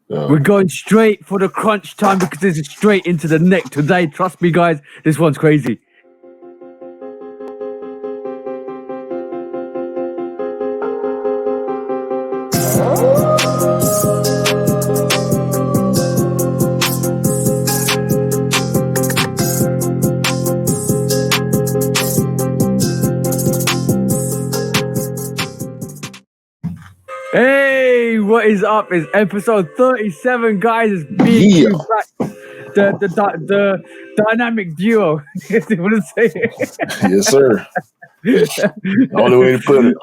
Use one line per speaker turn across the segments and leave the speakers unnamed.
We're going straight for the crunch time because this is straight into the neck today. Trust me, guys, this one's crazy. Hey, what is up? It's episode 37, guys. It's being back. The dynamic duo. You want to say it?
Yes, sir. Only way to put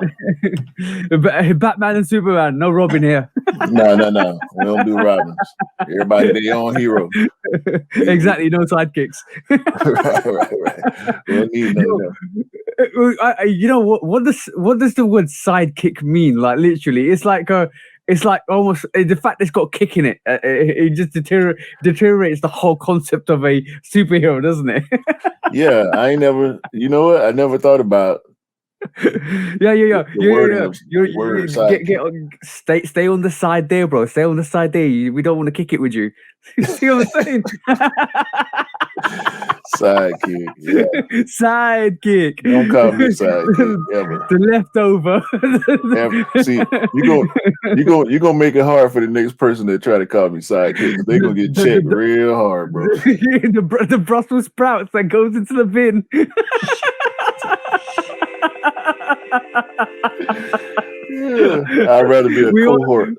it. Batman and Superman. No Robin here.
No. We don't do Robins. Everybody their own hero.
Exactly. No sidekicks.
right. We don't need none
you know what does the word sidekick mean? Like literally, it's like almost the fact it's got a kick in it. It just deteriorates the whole concept of a superhero, doesn't it?
Yeah, I ain't never. You know what? I never thought about.
Yeah. Stay on the side there, bro. Stay on the side there. We don't want to kick it with you. See what I'm saying?
Sidekick. Yeah.
Sidekick.
Don't call me sidekick ever.
The leftover.
Ever. See, you gonna make it hard for the next person that try to call me sidekick. They gonna get checked real hard, bro.
the Brussels sprouts that goes into the bin.
Yeah, I'd rather be a cohort.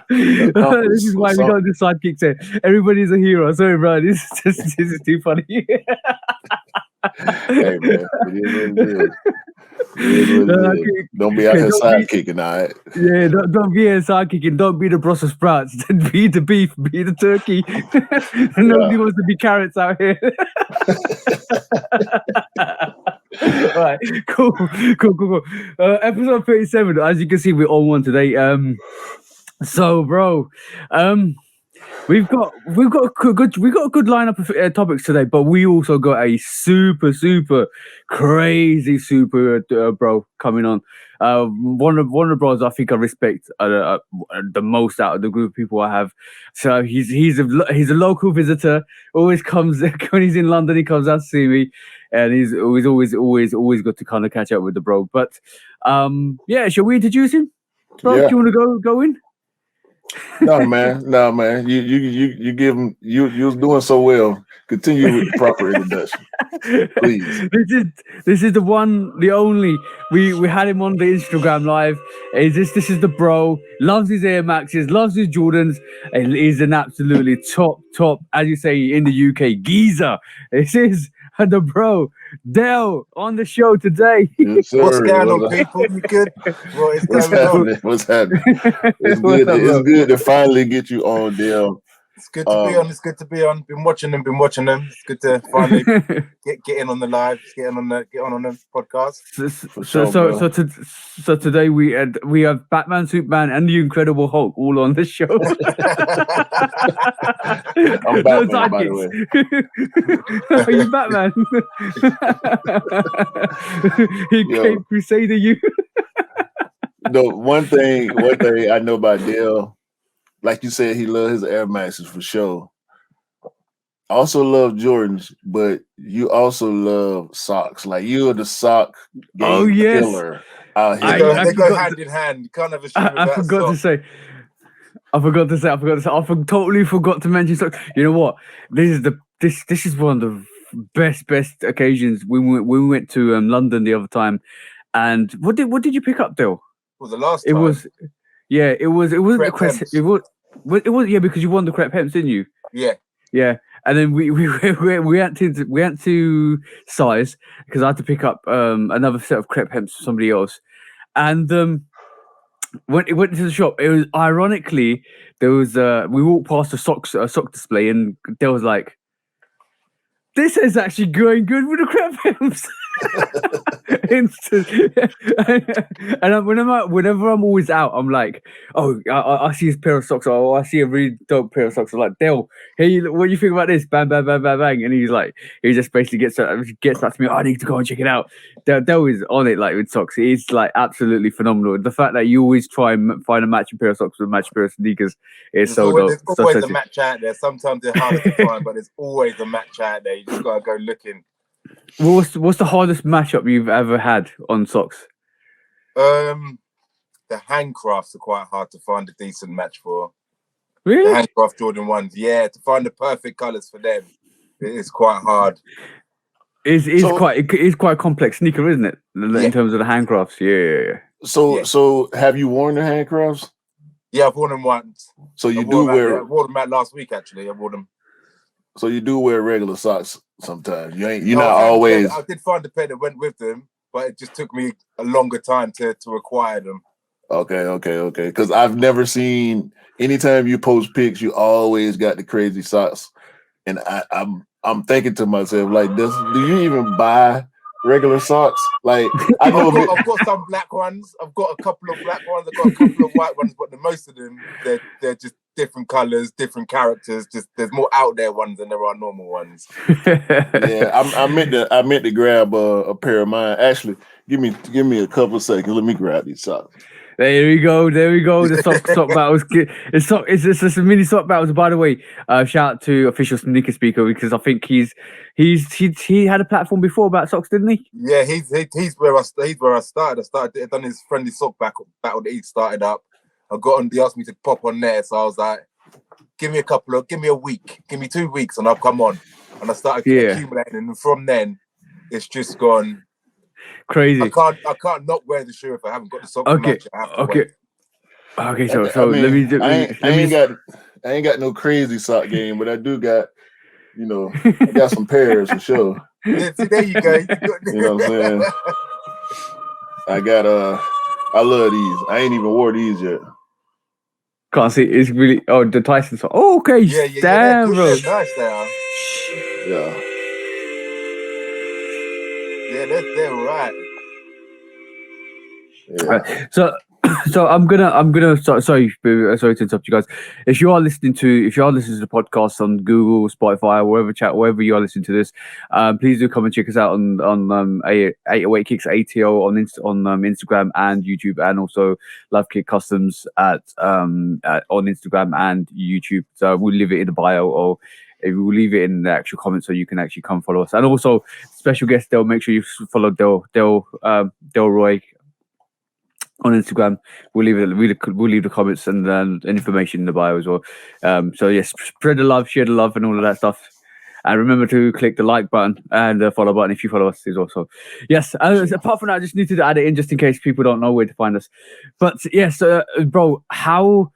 This is why we don't do sidekicks here. Everybody's a hero. Sorry, bro. This is too funny.
Hey, man. It is what it is. Don't be out here sidekicking, all right?
Yeah, don't be here sidekicking. Don't be the Brussels sprouts. Be the beef. Be the turkey. Nobody wants to be carrots out here. All right, cool. Episode 37. As you can see, we're on one today. So, bro, we've got a good lineup of topics today, but we also got a super crazy bro coming on. One of the bros I think I respect the most out of the group of people I have. So he's a local visitor. Always comes when he's in London. He comes out to see me, and he's always good to kind of catch up with the bro. But yeah, shall we introduce him, bro?
Yeah.
Do you want to go in?
No, man. You give him. You was doing so well. Continue with the proper introduction, please.
This is the one, the only. We had him on the Instagram live. This is the bro. Loves his Air Maxes. Loves his Jordans. And he's an absolutely top, as you say in the UK, geezer. This is the bro, Dale, on the show today.
Yes, sir.
What's going on, people? You good?
What's happening? It's good to finally get you on, Dale.
It's good to be on. It's good to be on. Been watching them. It's good to finally get in on the live. Get on the podcast.
So today we have Batman, Superman, and the Incredible Hulk all on the show.
I'm Batman, by the way.
Are you Batman? He came Crusader you.
No, one thing I know about Dale, like you said, he loves his Air Maxes for sure. I also love Jordans, but you also love socks. Like you're the sock killer out here.
They go hand in hand. You can't have a shoe
I forgot to say. I totally forgot to mention socks. You know what? This is one of the best occasions. We went to London the other time, and what did you pick up, Dale?
Well, the last time.
It wasn't the crest. It was because you won the crepe hems, didn't you?
Yeah.
Yeah. And then we went to size because I had to pick up another set of crepe hems for somebody else. And when it went to the shop, it was ironically there was we walked past a sock display and there was like, this is actually going good with the crepe hems. And whenever I'm always out, I'm like, oh, I see his pair of socks, or I see a really dope pair of socks. I'm like, Dale, hey, what do you think about this? Bang, bang, bang, bang, bang. And he just basically gets back to me. Oh, I need to go and check it out. Dale is on it like with socks. It's like absolutely phenomenal. The fact that you always try and find a matching pair of socks with a matching pair of sneakers is so dope.
There's always a match out there. Sometimes they're harder to find, but there's always a match out there. You just gotta go looking.
What's the hardest matchup you've ever had on socks?
The handcrafts are quite hard to find a decent match for.
Really?
The handcraft Jordan 1s, yeah, to find the perfect colours for them, it is quite hard.
It's quite a complex sneaker, isn't it? In terms of the handcrafts, yeah.
So have you worn the handcrafts?
Yeah, I've worn them once.
So I wore
them out last week. Actually, I wore them.
So you do wear regular socks sometimes. You're not always.
I did find a pair that went with them, but it just took me a longer time to acquire them.
Okay. Because I've never seen. Anytime you post pics, you always got the crazy socks, and I'm thinking to myself, like, do you even buy regular socks? Like, I know
I've got some black ones. I've got a couple of black ones. I've got a couple of white ones, but the most of them they're just different colors, different characters. Just there's more out there ones than there are normal ones.
Yeah, I meant to grab a pair of mine. Actually, give me a couple of seconds. Let me grab these socks.
There we go. The sock battles. It's just a mini sock battles. By the way, shout out to official sneaker speaker, because I think he had a platform before about socks, didn't he?
Yeah, he's where I started. I done his friendly sock battle that he started up. I got on. He asked me to pop on there, so I was like, give me a week, give me 2 weeks, and I'll come on. And I started accumulating, and from then, it's just gone
crazy.
I can't not wear the shoe if I haven't got the sock.
Okay. So let me.
I ain't got no crazy sock game, but I do got, I got some pairs for sure.
Yeah, see, there you go.
You know what I'm saying? I love these. I ain't even wore these yet.
Can't see. It's really the Tyson sock. Oh, okay.
Yeah.
Damn, bro.
Nice there.
Yeah.
Yeah, they're right.
Yeah.
So I'm gonna sorry to interrupt you guys. If you are listening to the podcast on Google, Spotify, wherever you are listening to this, please do come and check us out on 808 Kicks ATL on Instagram and YouTube, and also Love Kick Customs on Instagram and YouTube. So we'll leave it in the bio, or we'll leave it in the actual comments, so you can actually come follow us. And also special guest Del, make sure you follow Delroy on Instagram. We'll leave the comments and information in the bio as well. So yes, spread the love, share the love, and all of that stuff. And remember to click the like button and the follow button if you follow us as well. So yes, apart from that, I just needed to add it in just in case people don't know where to find us. But yes, bro, how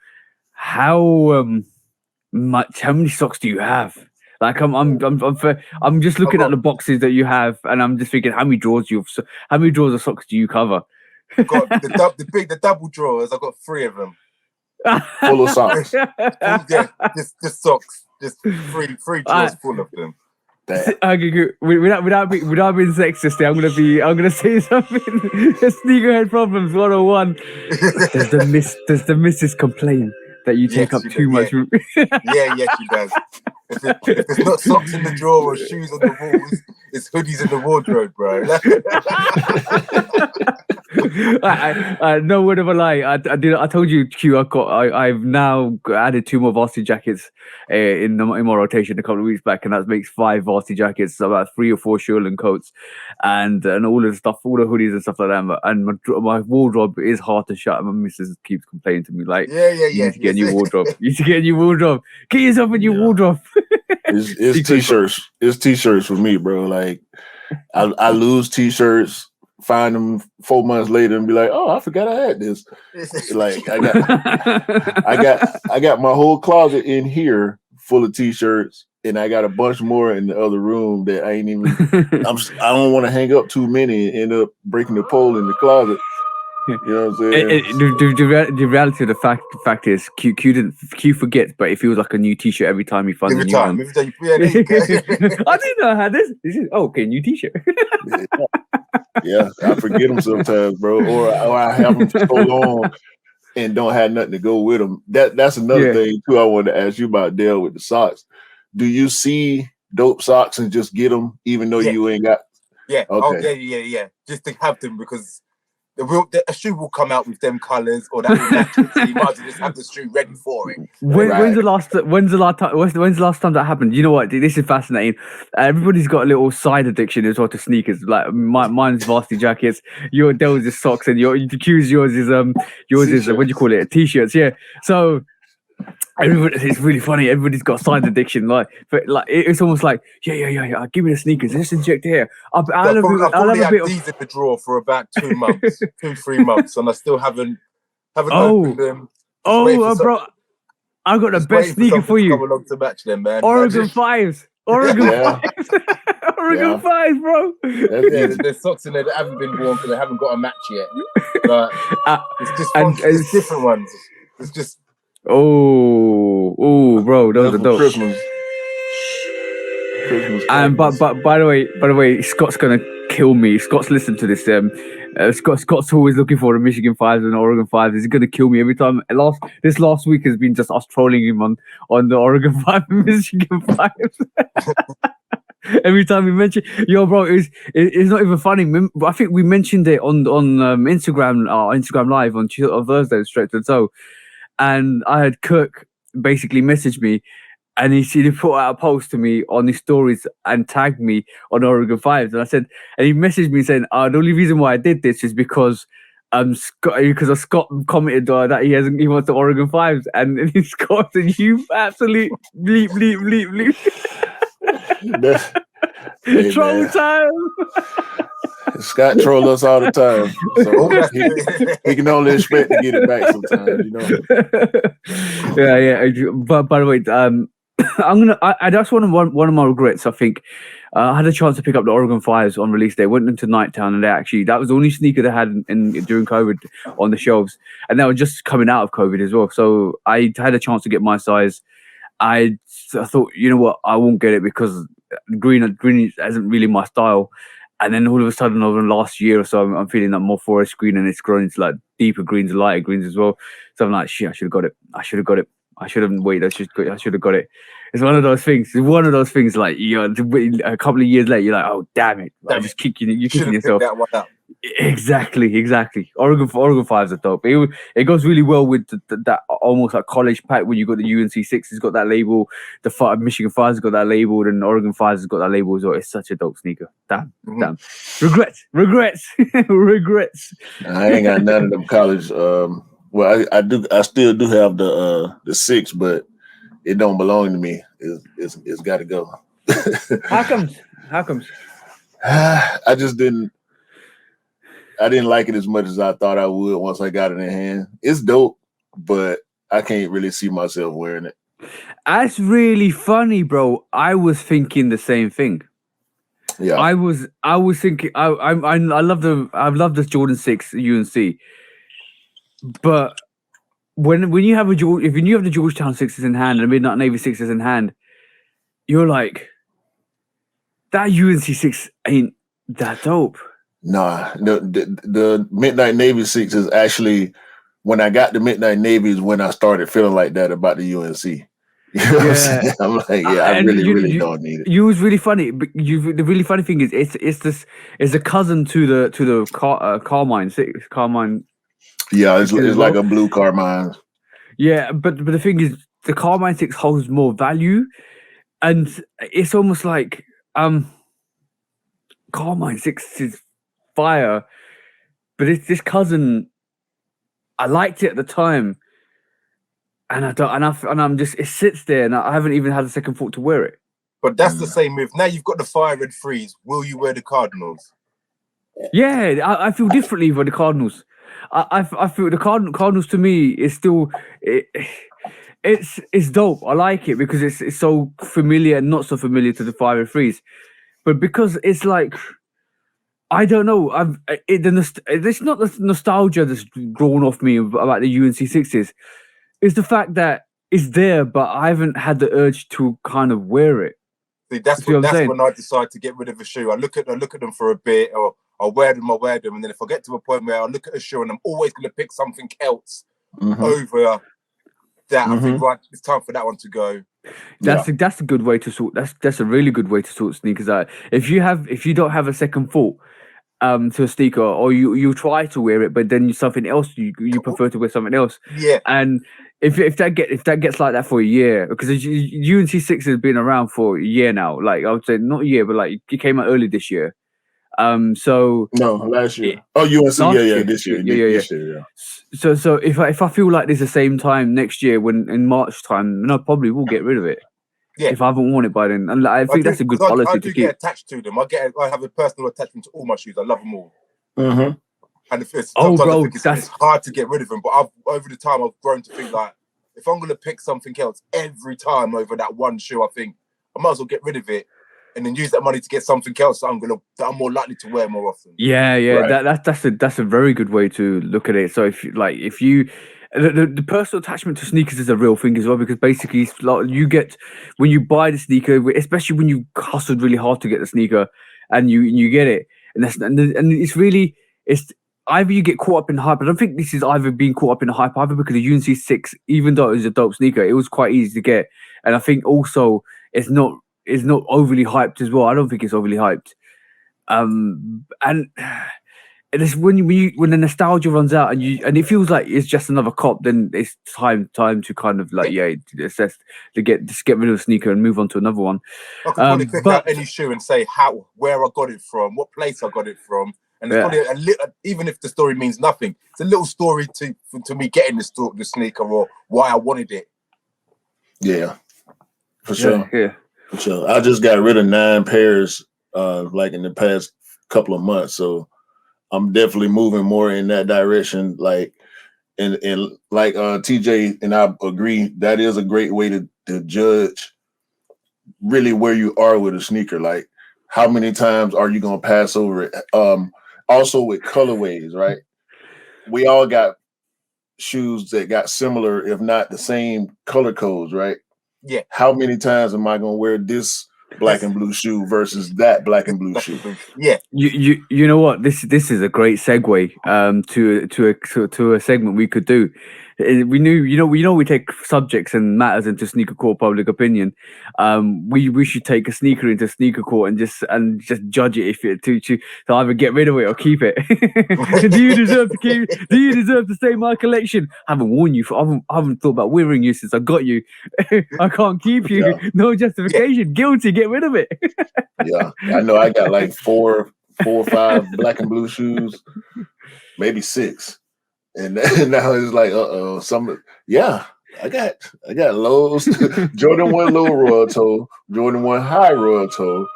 many socks do you have? Like I'm just looking at the boxes that you have, and I'm just thinking, how many drawers of socks do you cover?
Got the double drawers. I've got 3 of them.
Full of socks.
Yeah, just socks. Just three drawers full of them.
Okay, without being sexist, I'm gonna say something. Sneakerhead problems 101. Does the missus complain that you take up too much room?
Yeah, she does. If there's not socks in the drawer or shoes on the walls, it's hoodies in the wardrobe, bro.
No word of a lie. I told you, Q. I've now added 2 more varsity jackets in my rotation a couple of weeks back, and that makes 5 varsity jackets, about 3 or 4 Sherland coats, and all of the stuff, all the hoodies and stuff like that. And my wardrobe is hard to shut. My missus keeps complaining to me like, You need to get a new wardrobe. You need to get a new wardrobe. Get yourself a new wardrobe.
It's t-shirts. It's t-shirts for me, bro. Like I lose t-shirts, find them 4 months later, and be like, "Oh, I forgot I had this." Like I got my whole closet in here full of t-shirts, and I got a bunch more in the other room that I ain't even. I don't want to hang up too many and end up breaking the pole in the closet. You know what I'm saying?
The reality of the fact is, Q forgets, but it feels like a new T-shirt every time he finds a new one.
Every time, yeah, there you go.
I didn't know I had this. This is okay, new T-shirt.
Yeah, I forget them sometimes, bro, or I have them for so long and don't have nothing to go with them. That's another thing too. I wanted to ask you about, Dale, with the socks. Do you see dope socks and just get them, even though you ain't got?
Yeah.
Okay.
Oh, yeah. Just to have them because a shoe will come out with them colors or that will match it. So you might as well just have the shoe ready for it.
When's the last time that happened? You know what? This is fascinating. Everybody's got a little side addiction as well to sneakers. Like mine's varsity jackets. Your Dell's is socks, and yours is what do you call it? T-shirts. Yeah. So it's really funny. Everybody's got side addiction. It's almost like yeah. Give me the sneakers. Just inject here. I've
probably had these in the drawer for about 2 months, 2-3 months, and I still haven't opened them.
Bro, I got the best sneaker for you.
Come along to match them, man.
Oregon 5s. Oregon 5s. Oregon 5s, bro.
There's socks in there that haven't been worn because they haven't got a match yet. But it's just it's different ones. It's just.
Oh, bro, those are dope.
Christmas.
And but by the way, Scott's gonna kill me. Scott's listened to this. Scott's always looking for the Michigan 5s and the Oregon 5s. He's gonna kill me every time. This last week has been just us trolling him on the Oregon 5 and Michigan 5s. Every time we mention, bro, it's not even funny. I think we mentioned it on Instagram Live on Thursday, straight to the toe. And I had Kirk basically message me, and he put out a post to me on his stories and tagged me on Oregon 5s. And I said, and he messaged me saying, the only reason why I did this is because Scott commented that he wants the Oregon 5s, and Scott said, "You absolute bleep." Troll time.
Scott trolls us all the time, so he can only expect to get it back sometimes, you know.
Yeah. But by the way, that's one of my regrets. I think I had a chance to pick up the Oregon 5s on release day. Went into Nighttown, and that was the only sneaker they had during COVID on the shelves, and they were just coming out of COVID as well. So I had a chance to get my size. I thought, you know what, I won't get it because green isn't really my style. And then all of a sudden, over the last year or so, I'm feeling that more forest green, and it's grown into like deeper greens, lighter greens as well. So I'm like, shit, I should have got it. I shouldn't wait. I should have got it. It's one of those things. Like, a couple of years later, you're like, oh damn it! Like, just kicking yourself.
That one up.
Exactly. Oregon 5s are dope. It goes really well with that almost like college pack when you got the UNC 6 has got that label, the Michigan 5s has got that label, and Oregon 5s has got that label as well. It's such a dope sneaker. Damn. Regrets.
I ain't got none of them college. Well, I still do have the 6, but it don't belong to me. It's got to go.
How comes?
I just didn't. I didn't like it as much as I thought I would once I got it in hand. It's dope, but I can't really see myself wearing it.
That's really funny, bro. I was thinking the same thing.
Yeah,
I was thinking. I love the Jordan 6 UNC, but when you have if you have the Georgetown 6s in hand and the Midnight Navy 6s in hand, you're like, that UNC 6 ain't that dope.
Nah, the Midnight Navy 6 is actually, when I got the Midnight Navy is when I started feeling like that about the UNC. You know what I'm saying? I'm like, I really don't need it.
It was really funny. But the really funny thing is, it's a cousin to the Carmine 6. Carmine.
Yeah, it's like a blue Carmine.
Yeah, but the thing is, the Carmine 6 holds more value, and it's almost like Carmine 6 is fire, but it's this cousin. I liked it at the time, and I'm just, it sits there, and I haven't even had a second thought to wear it.
But that's the same move. Now you've got the fire red freeze. Will you wear the Cardinals?
Yeah, I feel differently for the Cardinals. I feel the Cardinals to me is still it's dope. I like it because it's so familiar and not so familiar to the fire red freeze, but because it's like, I don't know. It's not the nostalgia that's drawn off me about the UNC6s. It's the fact that it's there, but I haven't had the urge to kind of wear it.
See, that's when I decide to get rid of a shoe. I look at them for a bit, or I'll wear them, and then if I get to a point where I look at a shoe and I'm always going to pick something else over that, I think right, it's time for that one to go.
That's a good way to sort. That's a really good way to sort sneakers out. If you don't have a second thought to a sneaker, or you try to wear it, but then something else you prefer to wear something else.
Yeah.
And if that gets like that for a year, because UNC6 has been around for a year now. Like I would say not a year, but like it came out early this year. So
no, last year. UNC, this year. This year, yeah.
So if I feel like this the same time next year, when in March time, then I probably will get rid of it.
Yeah.
If I haven't worn it by then, and I think that's a good policy
I
to
do
keep.
get attached to them. I have a personal attachment to all my shoes. I love them all.
Mm-hmm.
And it's hard to get rid of them. But over the time, I've grown to think like, if I'm going to pick something else every time over that one shoe, I think I might as well get rid of it and then use that money to get something else that I'm more likely to wear more often.
Yeah,
right.
That's a very good way to look at it. So if you the personal attachment to sneakers is a real thing as well, because basically it's like you get when you buy the sneaker, especially when you hustled really hard to get the sneaker and you get it, and it's either you get caught up in hype. I don't think this is either being caught up in the hype either, because the UNC6, even though it was a dope sneaker, it was quite easy to get, and I think also it's not overly hyped as well. I don't think it's overly hyped. And it's when the nostalgia runs out and it feels like it's just another cop, then it's time to kind of like assess to get rid of the sneaker and move on to another one.
I can probably pick out any shoe and say where I got it from, what place I got it from, and it's probably a little, even if the story means nothing, it's a little story to me getting the sneaker or why I wanted it.
Yeah, for sure.
Yeah.
For sure. I just got rid of 9 pairs like in the past couple of months, so I'm definitely moving more in that direction. Like, and like TJ and I agree, that is a great way to judge really where you are with a sneaker. Like, how many times are you gonna pass over it? Also with colorways, right? We all got shoes that got similar, if not the same color codes, right?
Yeah.
How many times am I gonna wear this black and blue shoe versus that black and blue shoe?
Yeah.
You know what? This is a great segue to a segment we could do. We know we take subjects and matters into sneaker court public opinion. We should take a sneaker into sneaker court and just judge it if it to either get rid of it or keep it. Do you deserve to keep? Do you deserve to stay in my collection? I haven't worn you I haven't thought about wearing you since I got you. I can't keep you. Yeah. No justification. Guilty. Get rid of it.
Yeah, I know. I got like four or 5 black and blue shoes, maybe 6. And now it's like, I got lows, Jordan 1 low royal toe, Jordan 1 high royal toe,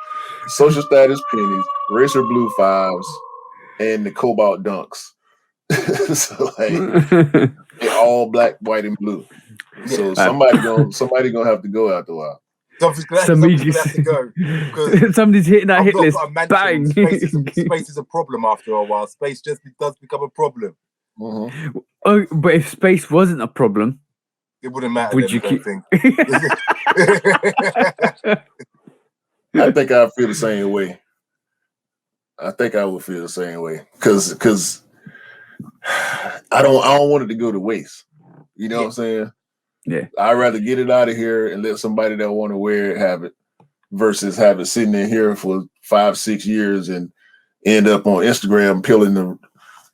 social status pennies, racer blue 5s, and the cobalt dunks. So like they're all black, white, and blue. So somebody gonna have to go after a while.
Somebody's gonna have to go.
Somebody's hitting that hit list. Bang!
Space is a problem after a while. Space just does become a problem.
Mm-hmm.
Oh, but if space wasn't a problem,
it wouldn't matter.
Would you keep?
I think I feel the same way. I think I would feel the same way because I don't want it to go to waste. You know what I'm saying?
Yeah.
I'd rather get it out of here and let somebody that want to wear it have it versus have it sitting in here for 5-6 years and end up on Instagram peeling the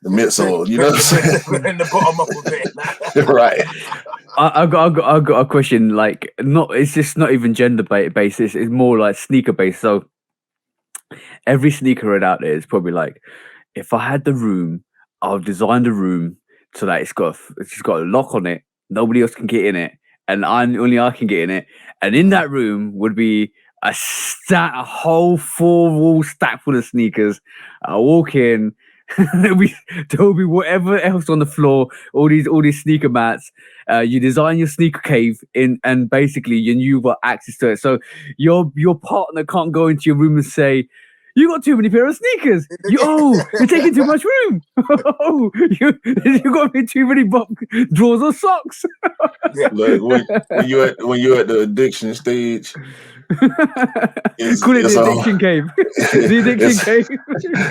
midsole. You know what I'm saying?
In the bottom of it.
Right.
I got a question. Like, it's just not even gender based. It's more like sneaker based. So every sneakerhead out there is probably like, if I had the room, I'll design the room so that it's got a lock on it. Nobody else can get in it, and only I can get in it. And in that room would be a whole 4-wall stack full of sneakers. I walk in, there'll be whatever else on the floor, all these sneaker mats. You design your sneaker cave in, and basically you've got access to it. So your partner can't go into your room and say, you got too many pair of sneakers. You're taking too much room. Oh, you got me too many drawers or socks.
Yeah.
Look, when you're at the addiction stage,
Call it the addiction cave. The addiction cave.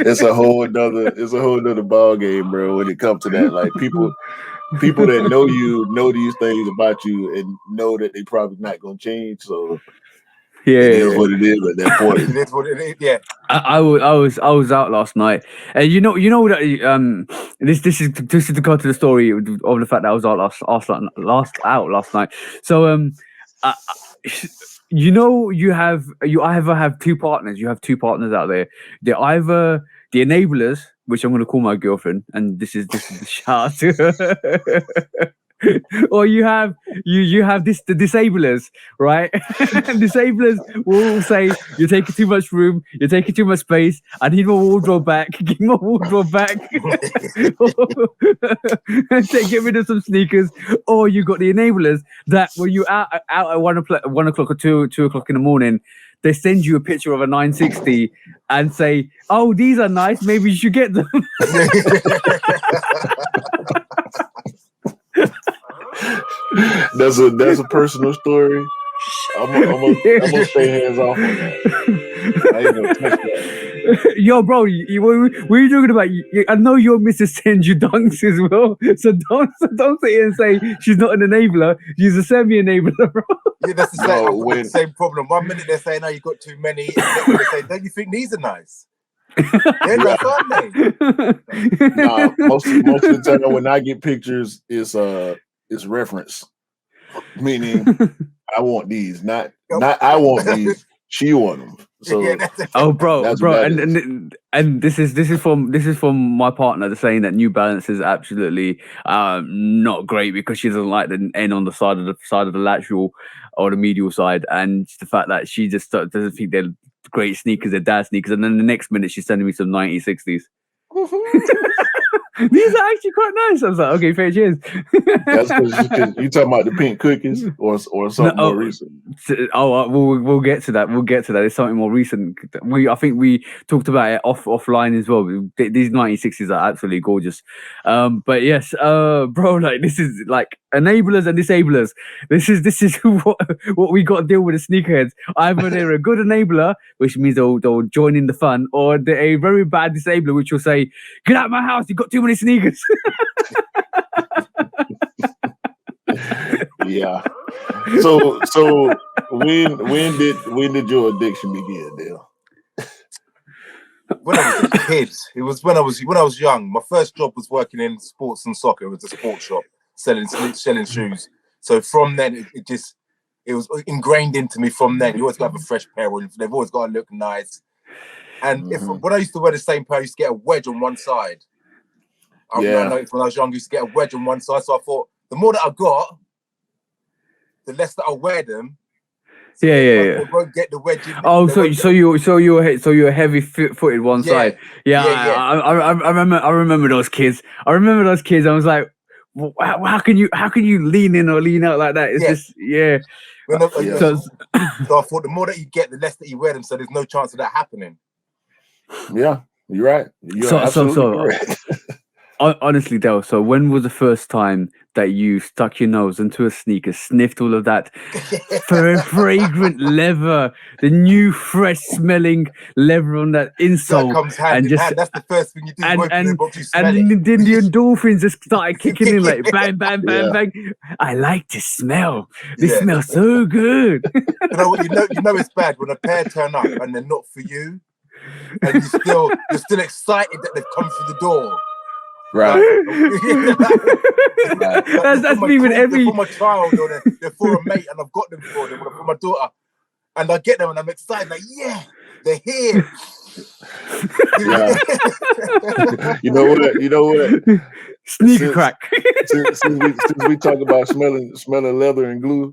It's a whole nother ball game, bro. When it comes to that, like people that know these things about you and know that they probably not gonna change. So it is what it is at that point.
It is what it is. Yeah.
I was out last night, and you know that this is to go to the story of the fact that I was out last night. So you either have two partners. You have two partners out there. They're either the enablers, which I'm going to call my girlfriend, and this is the shout out to her. Or you have the disablerers, right? And disablerers will say you're taking too much room, you're taking too much space. I need my wardrobe back. Give my wardrobe back. Get rid of some sneakers. Or you got the enablers that when you out at 1 o'clock or 2 o'clock in the morning, they send you a picture of a 960 and say, "Oh, these are nice. Maybe you should get them."
That's a personal story. I'm gonna stay hands off on that. I ain't gonna touch that.
Yo, bro, what are you talking about? I know your missus sends you dunks as well, so don't sit here and say she's not an enabler. She's a semi-enabler, bro.
Yeah, that's the same problem. 1 minute they're saying, "Oh, you got too many," and they say, "Don't you think these are nice?" They're nice, aren't they?
Nah, most of the time when I get pictures, it's reference, meaning I want these, not I want these. She want them. So
bro, and this is from my partner. They're saying that New Balance is absolutely not great because she doesn't like the N on the side of the lateral or the medial side, and the fact that she just doesn't think they're great sneakers, they're dad sneakers, and then the next minute she's sending me some 1960s. These are actually quite nice. I was like, okay, fair cheers.
That's because you talking about the pink cookies or something more recent.
We'll get to that. We'll get to that. It's something more recent. I think we talked about it offline as well. These 1960s are absolutely gorgeous. But yes, bro, like this is like enablers and disablers. This is what we got to deal with the sneakerheads. Either they're a good enabler, which means they'll join in the fun, or they're a very bad disabler, which will say, "Get out of my house! You got too many sneakers."
Yeah. So when did your addiction begin, Dale?
When I was a kid. It was when I was young. My first job was working in sports and soccer. It was a sports shop selling shoes. So from then it was ingrained into me. From then, you always got to have a fresh pair. They've always got to look nice. And when I used to wear the same pair, I used to get a wedge on one side. I noticed when I was young, I used to get a wedge on one side. So I thought, the more that I got, the less that I wear them. So I won't get the wedge.
So you're heavy-footed one side. Yeah. I remember those kids. I was like, how can you lean in or lean out like that? It's just
So I thought the more that you get, the less that you wear them. So there's no chance of that happening.
Yeah, you're right. You're absolutely correct.
Honestly, Del, so when was the first time that you stuck your nose into a sneaker, sniffed all of that fragrant leather, the new fresh smelling leather on that insole,
that comes hand in hand. That's the first thing you do.
And then the endorphins just started kicking in like bang, bang, bang, bang. I like to smell. This smells so good.
You know it's bad when a pair turn up and they're not for you, and you're still excited that they've come through the door.
Right.
That's me with every.
They're for my child or they're for a mate, and I've got them for them. For my daughter, and I get them, and I'm excited. Like, yeah, they're here.
You know what?
Sneaker crack.
Since we talk about smelling leather and glue,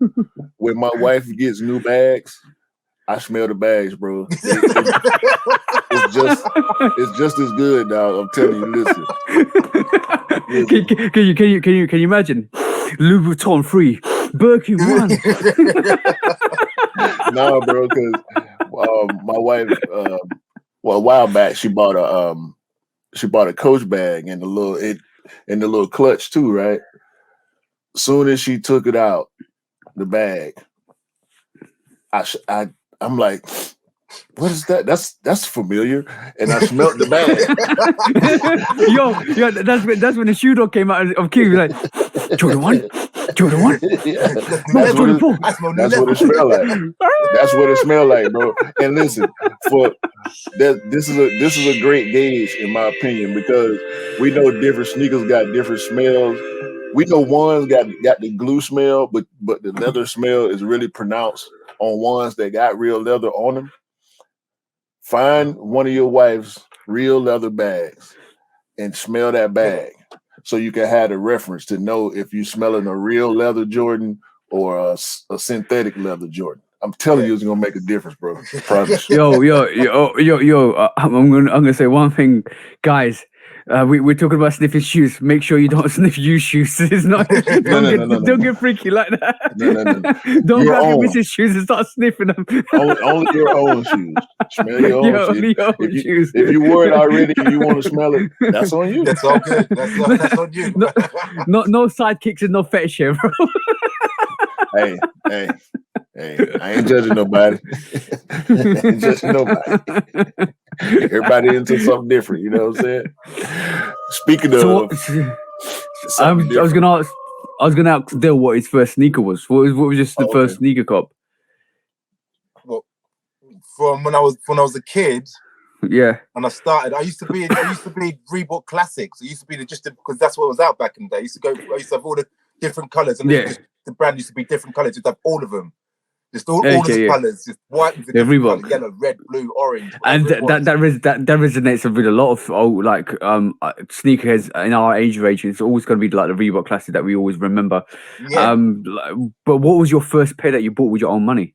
when my wife gets new bags, I smell the bags, bro. It's just as good, dog. I'm telling you. Listen.
Can you imagine? Louis Vuitton free, Birkin 1.
No, bro, because my wife Well, a while back, she bought a Coach bag and the little clutch too, right? Soon as she took it out, the bag, I'm like, what is that? That's familiar. And I smelled the bag.
yo, that's when the shoe dog came out of King. Like Jordan 1, Jordan 1.
Yeah,
That's
what it,
I smell
that's what it smelled like. That's what it smelled like, bro. And listen, this is a great gauge in my opinion because we know different sneakers got different smells. We know ones got the glue smell, but the leather smell is really pronounced on ones that got real leather on them. Find one of your wife's real leather bags and smell that bag so you can have a reference to know if you're smelling a real leather Jordan or a synthetic leather Jordan. I'm telling you, it's gonna make a difference, bro. Promise.
Yo, I'm gonna say one thing, guys. We're talking about sniffing shoes. Make sure you don't sniff used shoes. It's not. Don't get freaky like that. Don't grab your missus' shoes and start sniffing them.
Only your own shoes. Smell your own
shoes.
If you wore it already and you want to smell it, that's on you.
That's all good. That's on you.
No sidekicks and no fetish here, bro.
Hey, I ain't judging nobody. Everybody into something different, you know what I'm saying? Speaking of
I was gonna ask Dill what his first sneaker was. What was just the first sneaker cop?
Well, from when I was a kid,
yeah,
and I used to be Reebok Classics. It used to be because that's what was out back in the day. I used to have all the different colors, and the brand used to be different colors. You'd have all of them. Just all the colours, just white with the colour, yellow, red, blue, orange.
And that resonates with a lot of sneakerheads in our age range. It's always going to be like the Reebok Classic that we always remember.
Yeah.
But what was your first pair that you bought with your own money?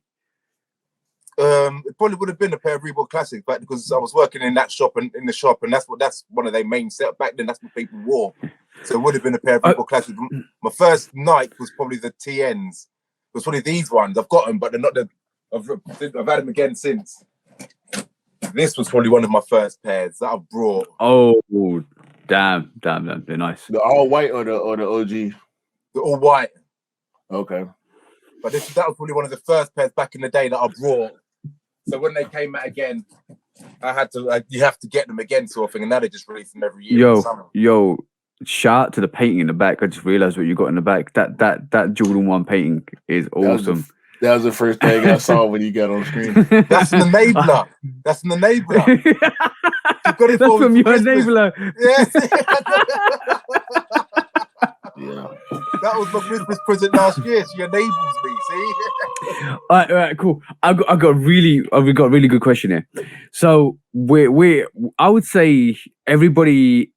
It probably would have been a pair of Reebok Classics back because I was working in that shop and that's one of their main set back then. That's what people wore. So it would have been a pair of Reebok Classics. My first Nike was probably the TNs. It was probably these ones. I've got them, but they're not I've had them again since. This was probably one of my first pairs that I brought.
Oh, damn, they're nice.
The all white or the OG?
The all white.
Okay.
But that was probably one of the first pairs back in the day that I brought. So when they came out again, I had to. You have to get them again, sort of thing. And now they just release them every year.
Yo. Shout out to the painting in the back. I just realized what you got in the back. That Jordan 1 painting is awesome.
That was the first thing I saw when you got on screen.
That's an enabler. That's an enabler. You got it
That's from your enabler.
Yes.
Yeah.
That was my Christmas present last year. She enables me. See.
All right, cool. I got a really good question here. So I would say everybody.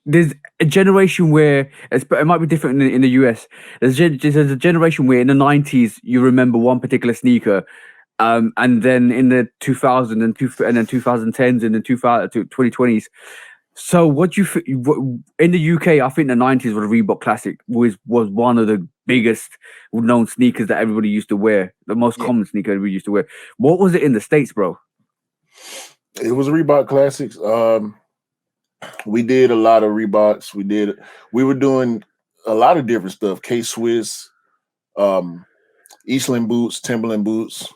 There's a generation where it might be different in the US. There's a generation where in the 90s you remember one particular sneaker, and then in the 2000s and then 2010s and the 2020s. So what you in the UK? I think the 90s was the Reebok Classic was one of the biggest known sneakers that everybody used to wear, the most common sneaker we used to wear. What was it in the States, bro?
It was Reebok Classics. We did a lot of Reeboks. We were doing a lot of different stuff. K-Swiss, Eastland boots, Timberland boots.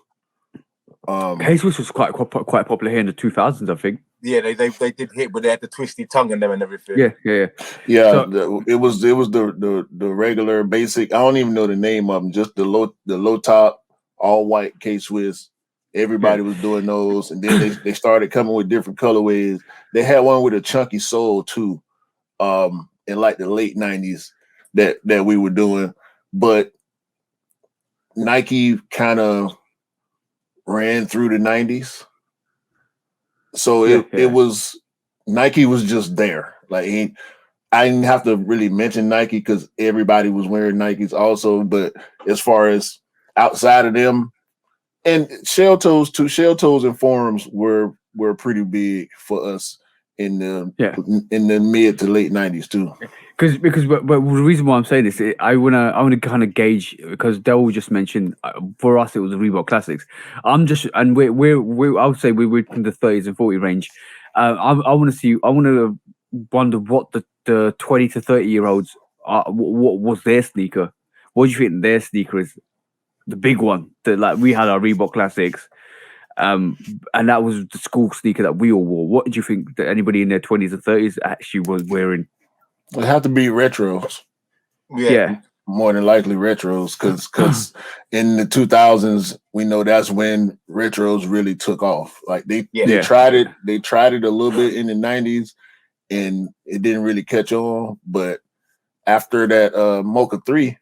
K-Swiss was quite popular here in the 2000s, I think.
Yeah, they did hit, but they had the twisty tongue in them and everything.
Yeah. So, it was the regular basic. I don't even know the name of them. Just the low top, all white K-Swiss. Everybody was doing those, and then they started coming with different colorways. They had one with a chunky sole too, in like the late 90s that we were doing. But Nike kind of ran through the 90s. So it was Nike was just there. Like I didn't have to really mention Nike because everybody was wearing Nikes also. But as far as outside of them, and shell toes and forums were pretty big for us in the mid to late 90s too.
But the reason why I'm saying this, I wanna kind of gauge, because Del just mentioned, for us it was the Reebok Classics. I'm just, and we're I would say we're in the 30s and 40 range. I want to see. I want to wonder what the 20 to 30-year-olds are. What was their sneaker? What do you think their sneaker is? The big one that, like, we had our Reebok Classics, and that was the school sneaker that we all wore. What do you think that anybody in their 20s and 30s actually was wearing?
It have to be retros.
Yeah.
More than likely retros, because in the 2000s we know that's when retros really took off. Like they tried it a little bit in the 90s and it didn't really catch on, but after that Mocha 3,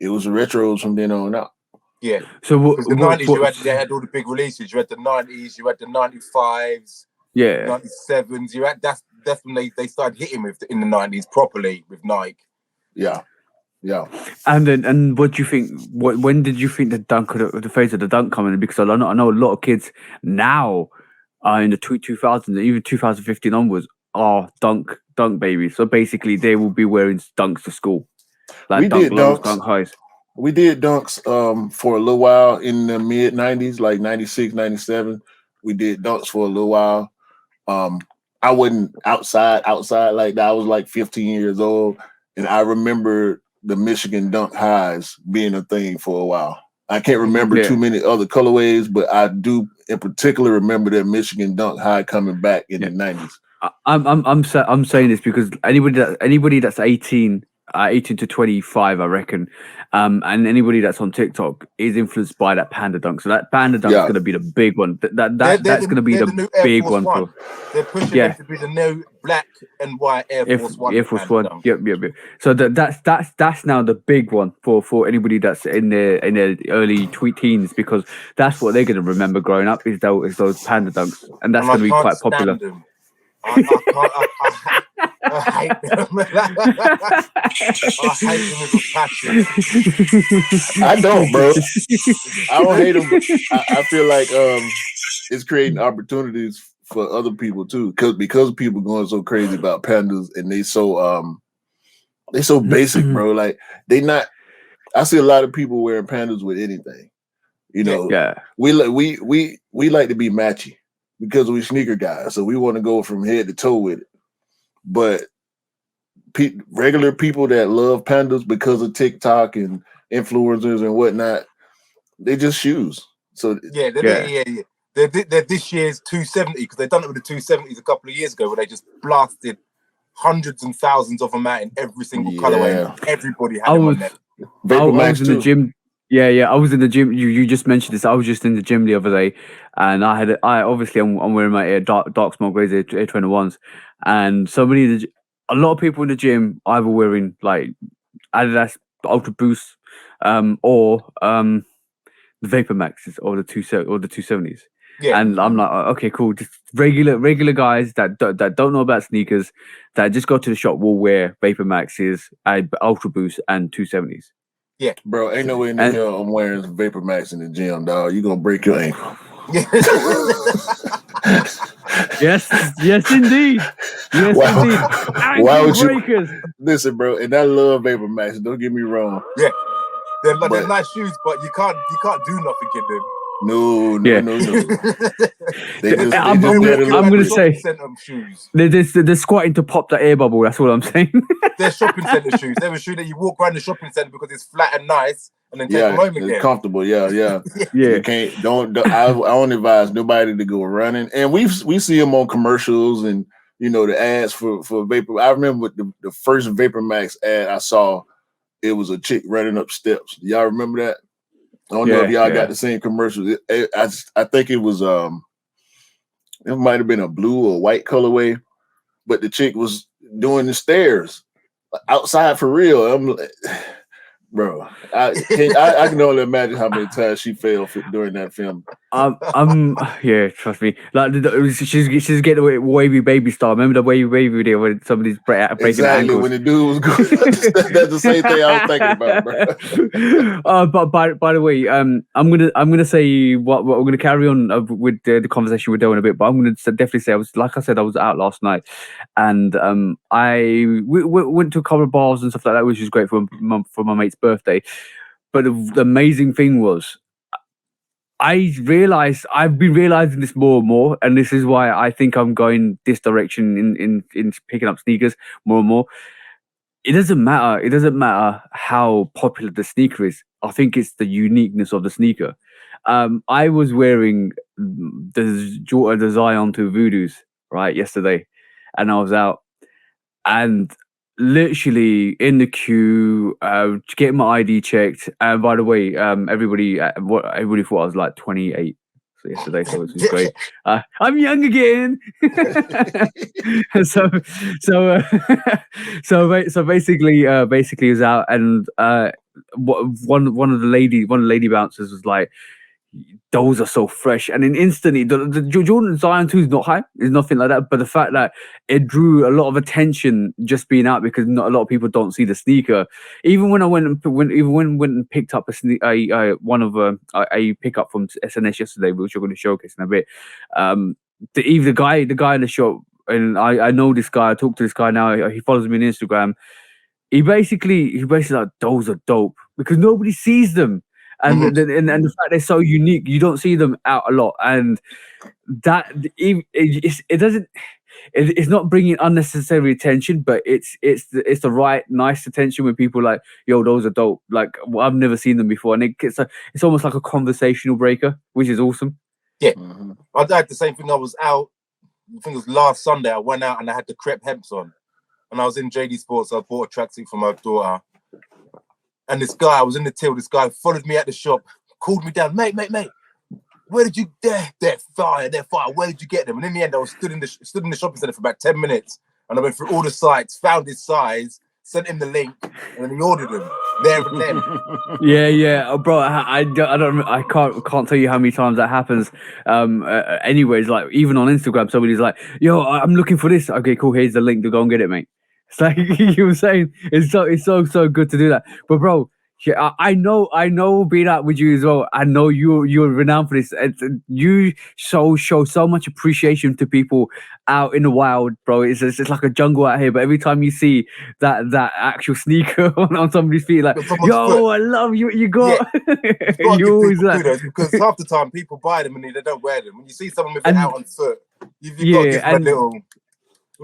it was retros from then on out.
Yeah.
So
the 90s, they had all the big releases. You had the 90s, you had the 95s, 97s. You had that's when they started hitting with in the 90s properly with Nike.
Yeah.
And what do you think? When did you think the phase of the dunk coming in? Because I know a lot of kids now in the 2000s, even 2015 onwards, are dunk babies. So basically, they will be wearing dunks to school, like dunk lows, dunk highs.
We did dunks for a little while in the mid 90s, like 96, 97. We did dunks for a little while. I wasn't outside like that. I was like 15 years old, and I remember the Michigan dunk highs being a thing for a while. I can't remember too many other colorways, but I do in particular remember that Michigan dunk high coming back in the 90s.
I'm saying this because anybody that's 18 to 25, I reckon, and anybody that's on TikTok is influenced by that Panda Dunk. So that Panda Dunk is going to be the big one. That's going to be the big one.
They're pushing them to be the new black and white Air Force One.
Air Force One. Yep. So that's now the big one for anybody that's in their early teens, because that's what they're going to remember growing up is those Panda Dunks, and that's going to be quite popular.
I hate them. I hate them with a passion.
I don't, bro. I don't hate them. I feel like it's creating opportunities for other people too, because people going so crazy about pandas, and they so basic, bro. Like I see a lot of people wearing pandas with anything. You know, we like to be matchy because we sneaker guys, so we want to go from head to toe with it. But regular people that love pandas because of TikTok and influencers and whatnot, they just shoes. So
they're this year's 270, because they done it with the 270s a couple of years ago, where they just blasted hundreds and thousands of them out in every single colorway. Everybody had them on there.
I was in the gym. Yeah, I was in the gym. You just mentioned this. I was just in the gym the other day, and I'm wearing my dark smoke Grays Air 21s, and a lot of people in the gym either wearing like Adidas Ultra Boost, or the Vapor Maxes or the 270s. Yeah. And I'm like, okay, cool. Just regular guys that don't know about sneakers, that just go to the shop, will wear Vapor Maxes, Ultra Boost, and 270s.
Yeah,
bro, ain't no way in the hell I'm wearing Vapor Max in the gym, dog. You gonna break your ankle.
Yes, indeed.
Why would you listen, bro? And I love Vapor Max. Don't get me wrong.
Yeah, they're nice shoes, but you can't do nothing in them.
No.
I'm gonna say they're squatting to pop the air bubble. That's all I'm saying.
They're shopping center shoes. They're a shoe that you walk around the shopping center because it's flat and nice, and then take them home again.
It's comfortable. Yeah. You can't. I don't advise nobody to go running. And we see them on commercials and the ads for Vapor. I remember the first Vapor Max ad I saw. It was a chick running up steps. Y'all remember that? I don't know if y'all got the same commercials. I think it was it might have been a blue or white colorway, but the chick was doing the stairs outside for real. I'm like, bro, I can only imagine how many times she fell during that film.
yeah, trust me. Like she's getting a wavy baby style. Remember the wavy baby video when somebody's breaking
exactly
ankles?
when the dude was going. That's the same thing I was thinking about, bro.
But by the way, I'm gonna say what we're gonna carry on with the conversation we're doing a bit. But I'm gonna definitely say I was out last night, and we went to a couple of bars and stuff like that, which was great for my mate's birthday. But the amazing thing was, I've been realizing this more and more, and this is why I think I'm going this direction in picking up sneakers more and more. It doesn't matter. It doesn't matter how popular the sneaker is. I think it's the uniqueness of the sneaker. I was wearing the Zion 2 Voodoos right yesterday, and I was out, and literally in the queue, getting my ID checked. And by the way, everybody thought I was like 28 yesterday, so it was great. I'm young again. so basically, it was out, and one of the lady bouncers was like, those are so fresh, and then instantly the Jordan Zion 2 is not high, it's nothing like that, but the fact that it drew a lot of attention just being out, because not a lot of people don't see the sneaker. Even when I went and picked up a pickup from SNS yesterday, which we're going to showcase in a bit. The guy in the shop, and I know this guy, I talk to this guy now, he follows me on Instagram. He basically like, those are dope, because nobody sees them. And the fact they're so unique, you don't see them out a lot, and that it's not bringing unnecessary attention, but it's the right nice attention when people are like, yo, those are dope. Like, well, I've never seen them before, and it's almost like a conversational breaker, which is awesome.
Yeah, I had the same thing. I was out. I think it was last Sunday. I went out and I had the crepe hemps on, and I was in JD Sports. I bought a tracksuit for my daughter. And this guy, I was in the till, this guy followed me at the shop, called me down, mate, where did you, they're fire, where did you get them? And in the end, I was stood in the shopping centre for about 10 minutes, and I went through all the sites, found his size, sent him the link, and then he ordered them there and then.
Yeah, bro, I can't tell you how many times that happens. Anyways, like, even on Instagram, somebody's like, yo, I'm looking for this. Okay, cool, here's the link to go and get it, mate. It's like you were saying, it's so good to do that. But bro, yeah, I know being out with you as well. I know you're renowned for this. You show so much appreciation to people out in the wild, bro. It's like a jungle out here. But every time you see that actual sneaker on somebody's feet, like, yo, foot. I love you. You got.
Yeah. You always like, because half the time people buy them and they don't wear them. When you see someone with it out on foot, you've got to give them a little.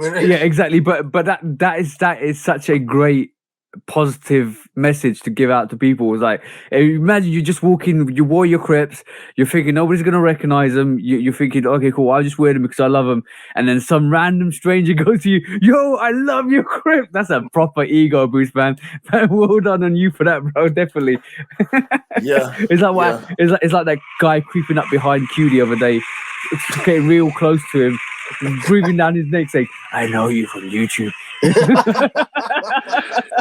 Yeah, exactly. But that is such a great positive message to give out to people. It's like, imagine you just walk in, you wore your crepes, you're thinking nobody's gonna recognize them, you're thinking, okay, cool, I'll just wear them because I love them, and then some random stranger goes to you, yo, I love your crep. That's a proper ego boost, man. Well done on you for that, bro. Definitely.
Yeah.
It's like it's like that guy creeping up behind Q the other day. It's getting real close to him, breathing down his neck, saying, I know you from YouTube.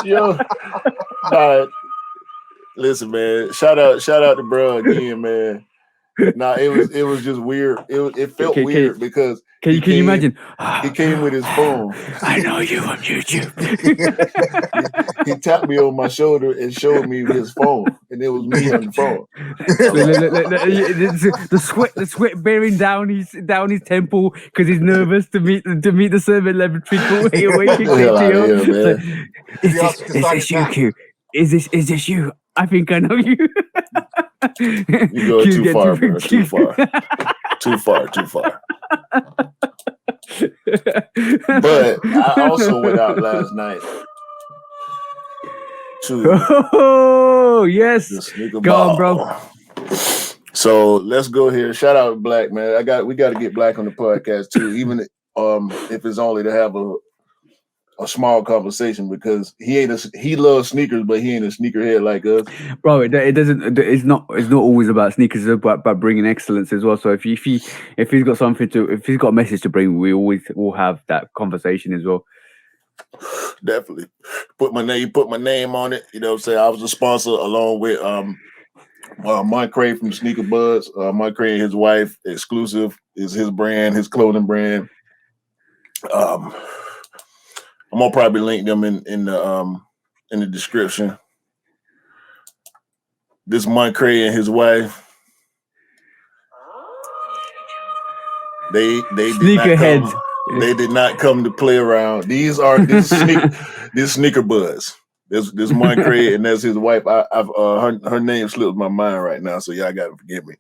Yo, listen, man. Shout out to bro again, man. Nah, it was just weird. It felt weird because
can you imagine?
He came with his phone.
I know you from YouTube.
He tapped me on my shoulder and showed me his phone, and it was me on the phone.
the sweat bearing down his temple because he's nervous to meet the 7-Eleven treat. Is this you, Q? Is this you? I think I know you.
You go too far, bro. Too far. But I also went out last night to
yes, go on, bro.
So let's go here. Shout out to Black, man. We got to get Black on the podcast too, even if it's only to have a small conversation, because he loves sneakers, but he ain't a sneakerhead like us,
bro. It's not always about sneakers. It's about bringing excellence as well. So if he's got a message to bring, we always will have that conversation as well.
Definitely put my name on it. You know what I'm saying? I was a sponsor along with Moncrief from the Sneaker Buds. Moncrief and his wife, exclusive is his brand, his clothing brand. I'm gonna probably link them in the description. This Moncrief and his wife. They
Sneakerheads.
did not come to play around. This Sneaker Buds. This Moncrief and that's his wife. Her name slips my mind right now, so y'all gotta forgive me.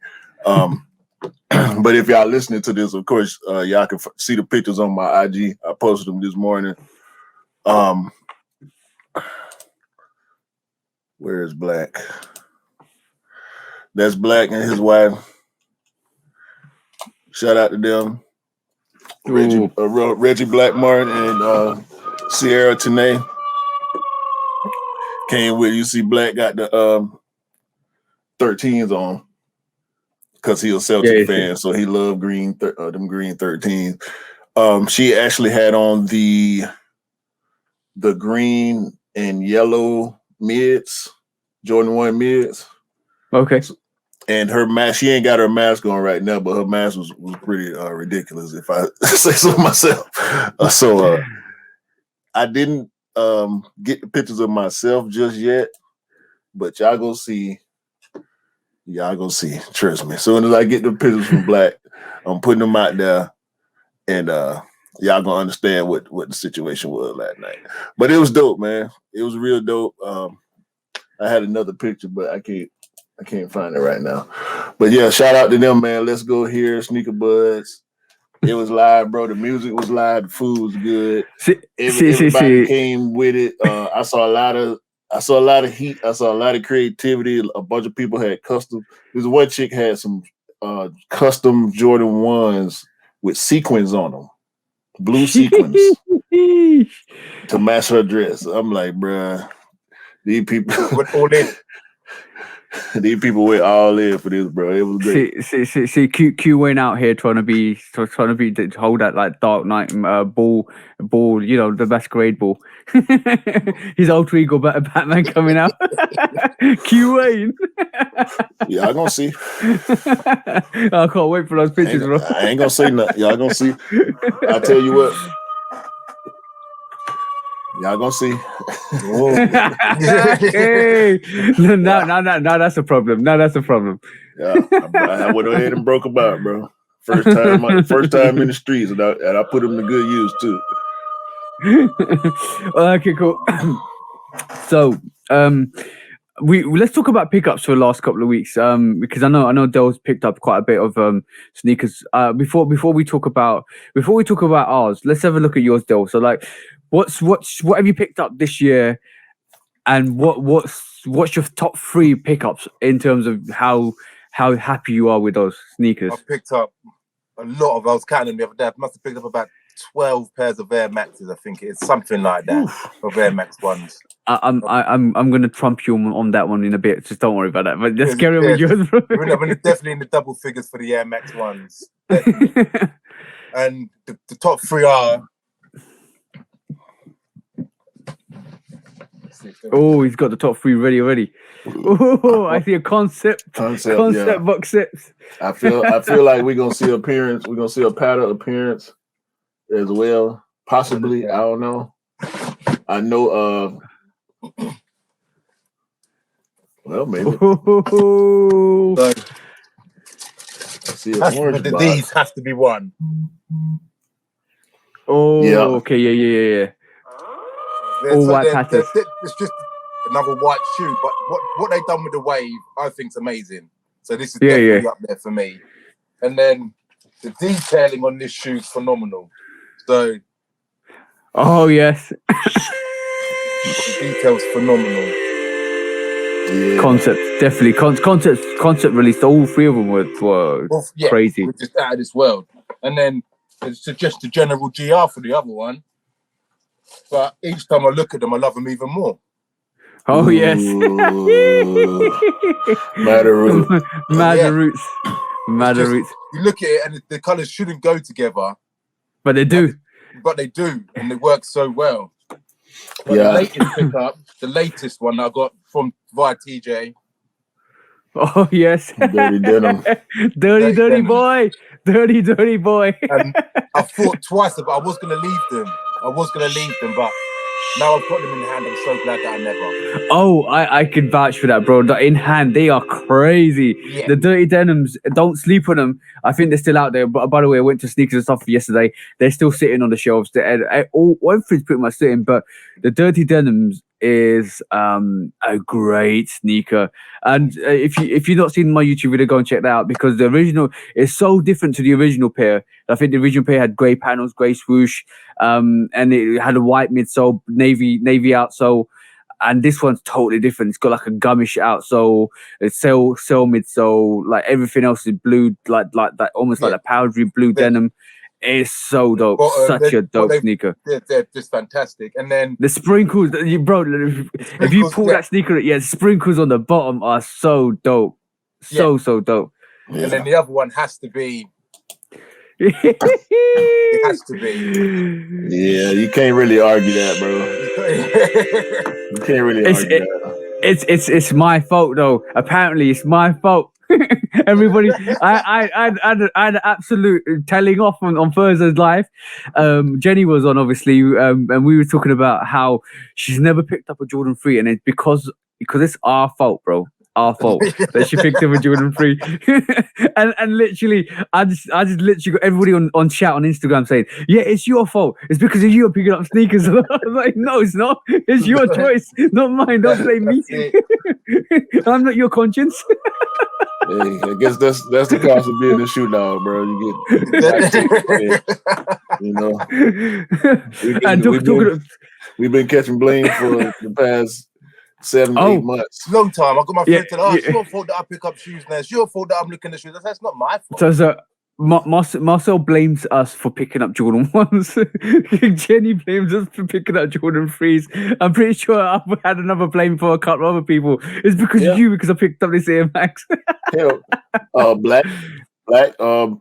But if y'all listening to this, of course, y'all can see the pictures on my IG. I posted them this morning. Where is Black? That's Black and his wife. Shout out to them. Reggie Black Martin and Sierra Tanae came with. You see, Black got the 13s on because he's a Celtic fan, so he loved them green 13s. She actually had on the green and yellow mids, Jordan 1 mids.
Okay.
And her mask, she ain't got her mask on right now, but her mask was pretty ridiculous, if I say so myself. So I didn't get the pictures of myself just yet, but y'all gonna see. Trust me. As soon as I get the pictures from Black, I'm putting them out there, and y'all gonna understand what the situation was last night. But it was dope, man. It was real dope. I had another picture, but I can't find it right now. But yeah, shout out to them, man. Let's go here, Sneaker Buds. It was live, bro. The music was live. The food was good. Everybody came with it. I saw a lot of heat. I saw a lot of creativity. A bunch of people had custom. This one chick had some custom Jordan 1s with sequins on them, blue sequins to match her dress. I'm like, bruh, these people went all in. These people went all in for this, bro. It was great.
See, Q went out here trying to hold that like Dark Knight ball, you know, the masquerade ball. His alter ego Batman coming out. Q Wayne.
Y'all gonna see.
I can't wait for those pictures, bro.
I ain't gonna say nothing. Y'all gonna see. I tell you what. Y'all gonna see.
Hey. No, that's a problem. No, that's a problem.
Yeah, I went ahead and broke them out, bro. First time in the streets, and I put them to good use too.
Okay, cool. So, let's talk about pickups for the last couple of weeks. Because I know Dell's picked up quite a bit of sneakers. Before we talk about ours, let's have a look at yours, Dell. So, like, what have you picked up this year, and what's your top 3 pickups in terms of how happy you are with those sneakers?
I picked up a lot of. I was counting the other day. I must have picked up about 12 pairs of Air Maxes. I think it's something like that. Of Air Max ones.
I'm gonna trump you on that one in a bit. Just don't worry about that. But let's carry on with yours, bro.
We're definitely in the double figures for the Air Max ones. And the top 3 are.
Oh, he's got the top 3 ready already. Oh, I see a concept yeah. Box sets.
I feel like we're gonna see appearance. We're gonna see a pattern appearance as well. Possibly, I don't know. I know. Well, maybe.
These have to be one.
Oh, yeah. Okay, yeah. All white patterns.
It's just another white shoe, but what they've done with the wave, I think, is amazing. So this is definitely up there for me. And then the detailing on this shoe is phenomenal. So,
oh yes,
the detail's phenomenal.
Yeah.
Concept definitely. Concept released. All 3 of them were crazy.
We're just out of this world. And then it's just a general GR for the other one. But each time I look at them, I love them even more.
Oh, yes.
Madder Roots.
You look at it and the colours shouldn't go together.
But they do.
But they do. And it works so well. But the latest one I got via TJ.
Oh yes,
Dirty denim.
dirty
denim.
boy, dirty boy.
And I thought twice about I was gonna leave them. But now I've got them in hand. I'm so glad that I never.
Oh, I can vouch for that, bro. In hand, they are crazy.
Yeah.
The dirty denims, don't sleep on them. I think they're still out there. But by the way, I went to sneakers and stuff yesterday. They're still sitting on the shelves. Everything's pretty much sitting, but the dirty denims is a great sneaker. And if you've not seen my YouTube video, go and check that out, because the original is so different to the original pair. I think the original pair had grey panels, grey swoosh, and it had a white midsole, navy outsole. And this one's totally different. It's got like a gummish outsole, it's cell midsole, like everything else is blue, like that, almost like a powdery blue denim. It's so dope. Such a dope sneaker.
They're just fantastic. And then
the sprinkles, bro. If you pull that sneaker, sprinkles on the bottom are so dope. So dope.
Yeah. And then the other one has to be. It has to be.
Yeah, you can't really argue that, bro. You can't really argue that.
It's my fault though. Apparently, it's my fault. Everybody, I had an absolute telling off on Thursday's live. Jenny was on, obviously, and we were talking about how she's never picked up a Jordan 3, and it's because it's our fault, bro. Our fault that she picked up a Jordan 3. and literally, I just literally got everybody on chat on Instagram saying, yeah, it's your fault. It's because of you picking up sneakers. I was like, no, it's not. It's your choice, not mine. Don't blame me. I'm not your conscience.
Hey, I guess that's the cost of being a shoe dog, bro. You get we've been catching blame for the past 7-8 months.
Long time. I got my friend to it's your fault that I pick up shoes now. It's your fault that I'm looking at shoes. That's not my fault.
So Marcel blames us for picking up Jordan 1s. Jenny blames us for picking up Jordan 3s. I'm pretty sure I've had another blame for a couple of other people. It's because of you, because I picked up this Air Max.
Black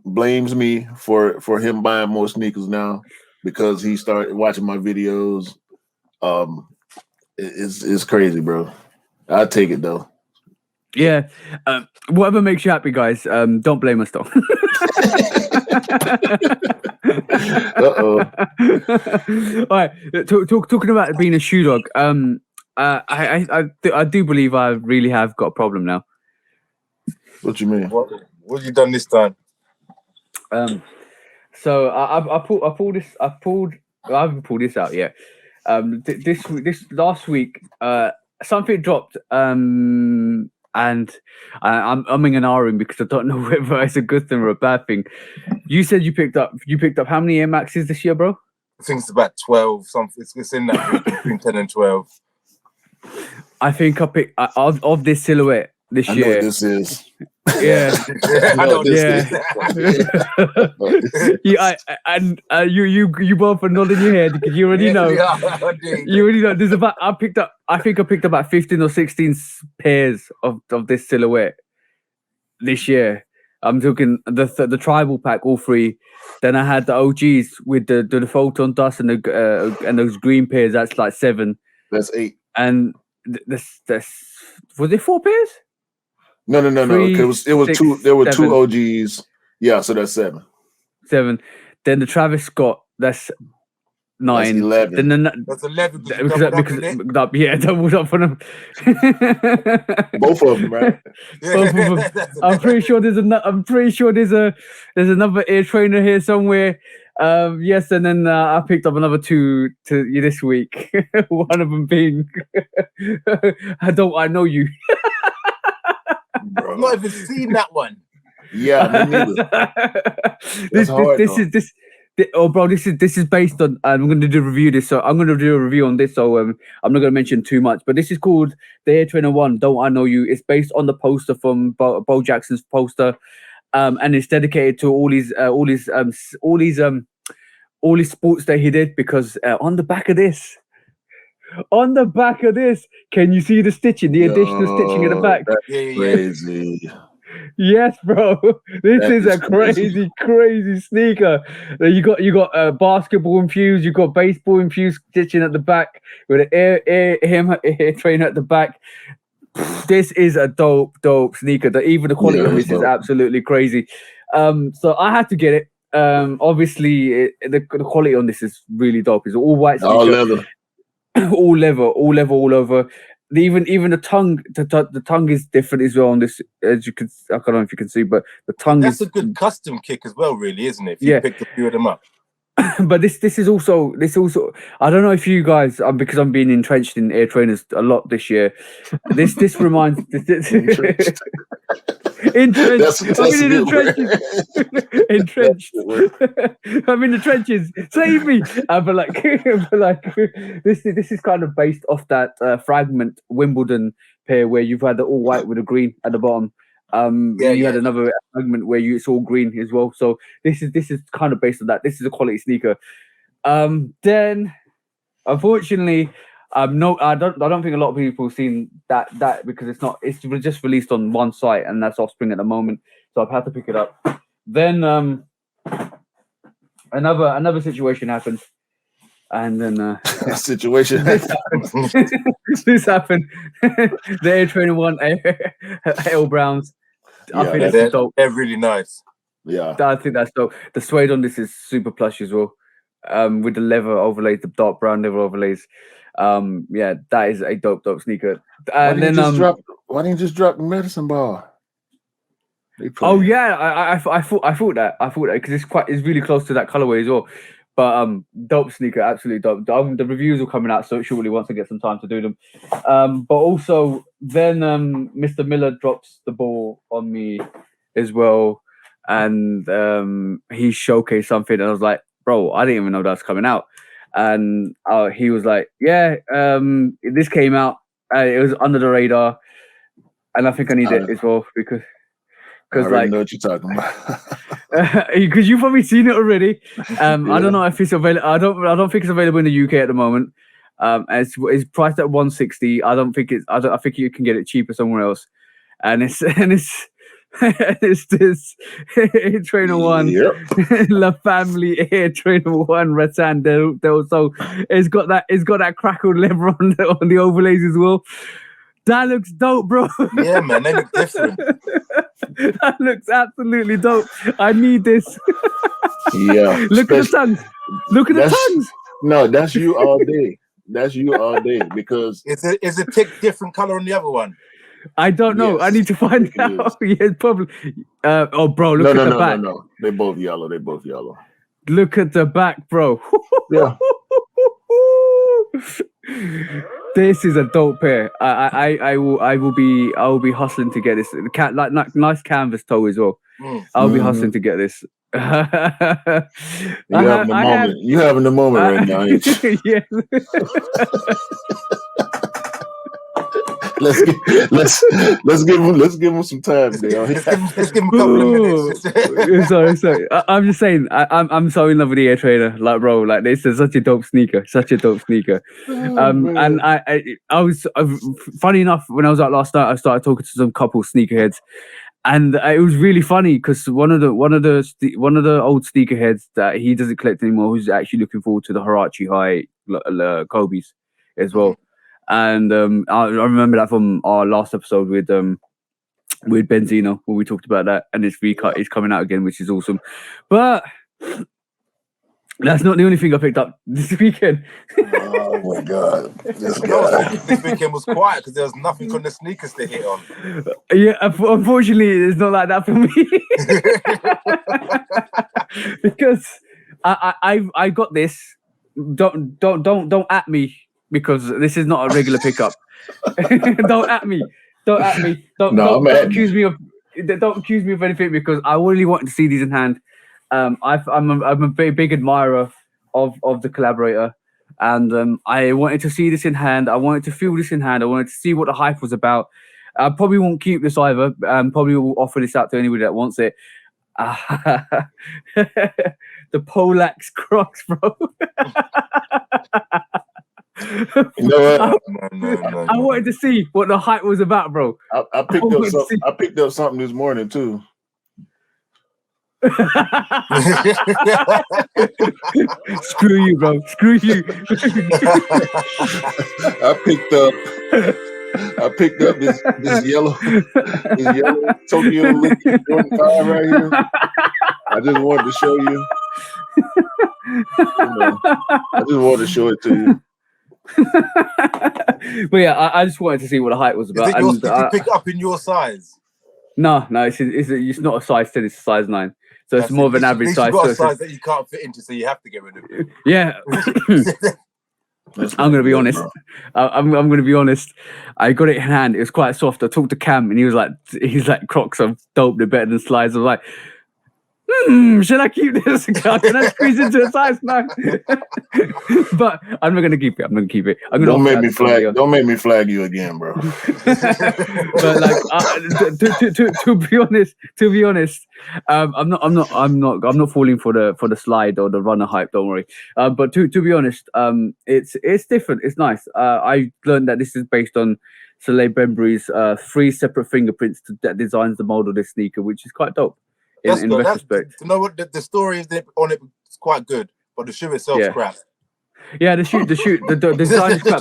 blames me for him buying more sneakers now because he started watching my videos. It's crazy, bro. I'll take it though.
Yeah. Whatever makes you happy, guys. Don't blame us though.
Uh-oh.
All right. Talking about being a shoe dog. I do believe I really have got a problem now.
What you mean?
What have you done this time?
So I haven't pulled this out yet. This last week, something dropped. And I'm umming and ahhing because I don't know whether it's a good thing or a bad thing. You said you picked up how many Air Maxes this year, bro?
I think it's about 12. Something. It's in that between 10 and 12.
I think I picked of this silhouette this year.
I know what this is.
Yeah,
I know this.
You both are nodding your head because you already know. You already know. There's about I think I picked about 15 or 16 pairs of this silhouette this year. I'm talking the tribal pack, all three. Then I had the OGs with the Photon Dust and those green pairs. That's like 7.
That's 8.
And this was it 4 pairs?
No. It was 2. There were 2 OGs. Yeah, so that's 7.
7. Then the Travis Scott. That's 9.
That's 11.
Then
that's 11
because doubled up for them.
Both of them, right?
Both of them. I'm pretty sure there's another Air Trainer here somewhere. Yes, and then I picked up another 2 to this week. One of them being I know you.
Bro, I've not even seen that one.
Yeah, me neither.
This is based on. I'm going to do a review this, so I'm going to do a review on this. So I'm not going to mention too much, but this is called the Air Trainer 1. Don't I Know You? It's based on the poster from Bo Jackson's poster, and it's dedicated to all his sports that he did. Because on the back of this. Can you see the stitching? The additional stitching in the back.
Crazy.
Yes, bro. This is a crazy sneaker. You got basketball infused. You got baseball infused stitching at the back with an air trainer at the back. This is a dope sneaker. Even the quality
Yeah,
on this
it's
is
dope.
absolutely crazy. So I had to get it. Obviously, the quality on this is really dope. It's all white sneaker,
All leather.
all leather, all over. Even the tongue, the tongue is different as well on this. As you can, I don't know if you can see, but the tongue
That's
is
a good custom kick as well, really, isn't it? If you
Yeah.
picked a few of them up.
But this also I don't know if you guys because I'm being entrenched in air trainers a lot this year. This reminds
Entrenched.
entrenched.
That's
I'm
a
in the
good word.
trenches. Entrenched. I'm in the trenches. Save me. But like this is kind of based off that fragment Wimbledon pair where you've had the all white with the green at the bottom. You had another fragment where it's all green as well. So this is kind of based on that. This is a quality sneaker. Then unfortunately, no, I don't think a lot of people have seen that because it's just released on one site and that's Offspring at the moment. So I've had to pick it up. Then another situation happened. And then
situation.
this happened. The Air Trainer 1 L Browns. I think this is dope.
They're really nice.
Yeah,
I think that's dope. The suede on this is super plush as well. With the leather overlays, the dark brown leather overlays. Yeah, that is a dope sneaker. And then
why didn't you just drop the medicine ball?
Oh yeah, I thought that because it's really close to that colorway as well. But dope sneaker, absolutely dope. The reviews are coming out so shortly once I get some time to do them. But also then Mr. Miller drops the ball on me as well, and he showcased something, and I was like, bro, I didn't even know that's coming out. And he was like, yeah, this came out. It was under the radar, and I think I need it as well because
I already know what you're talking about.
Because you've probably seen it already. I don't know if it's available. I don't think it's available in the UK at the moment. It's priced at 160. I think you can get it cheaper somewhere else. And it's this Air Trainer 1, La Family Air Trainer 1 Rattan Del. So it's got that crackled leather on the overlays as well. That looks dope, bro.
Yeah, man, they look different.
That looks absolutely dope. I need this.
Yeah.
Look at the tongues. Look at the tongues.
No, that's you all day. That's you all day because
is it tick different color on the other one?
I don't know.
Yes,
I need to find out. Yeah, probably. Oh, bro, look at the back.
No. They're both yellow.
Look at the back, bro.
Yeah.
This is a dope pair. I will be hustling to get this. Nice canvas toe as well. I'll be hustling to get this.
You having the moment right now.
Yeah.
Let's give him some time.
Let's give him a couple of minutes.
Sorry. I'm just saying. I'm so in love with the Air Trainer. Like, bro, like this is such a dope sneaker. And I was funny enough when I was out last night. I started talking to some couple sneakerheads, and it was really funny because one of the old sneakerheads that he doesn't collect anymore, who's actually looking forward to the Huarache High Kobe's as well. And I remember that from our last episode with Benzino where we talked about that, and it's recut. It's coming out again, which is awesome. But that's not the only thing I picked up this weekend.
Oh my god!
This weekend was quiet because there was nothing on the sneakers to hit on.
Yeah, unfortunately, it's not like that for me because I got this. Don't at me. Because this is not a regular pickup. Don't at me. Don't accuse me of anything because I really wanted to see these in hand. I'm a very big admirer of the collaborator, and I wanted to see this in hand. I wanted to feel this in hand. I wanted to see what the hype was about. I probably won't keep this either. Probably will offer this out to anybody that wants it. The Polax Crocs, bro.
You know what?
No.
I wanted to see what the hype was about, bro.
I picked up something this morning too.
Screw you, bro. Screw you.
I picked up I picked up this yellow Tokyo looking Jordan 5 right here. I just wanted to show you. I just wanted to show it to you.
But yeah, I just wanted to see what the height was about.
Did you pick it up in your size?
No, it's not a size 10, it's a size 9. So it's more of an average size.
You've got a size that you can't fit into, so you have to get rid of it.
Yeah. I'm gonna be honest. I'm gonna be honest. I got it in hand. It was quite soft. I talked to Cam, and he's like, Crocs are dope. They're better than slides. I was like, should I keep this? Can I squeeze into a size 9? But I'm not gonna keep it. I'm gonna keep it.
Don't make me flag. Don't make me flag you again, bro.
But like, to be honest, I'm not falling for the slide or the runner hype. Don't worry. But to be honest, it's different. It's nice. I learned that this is based on Soleil Bembury's 3 separate fingerprints that designs the mold of this sneaker, which is quite dope. In retrospect,
you know what the story is on it is quite good, but the shoe itself is crap.
Yeah, the design is crap.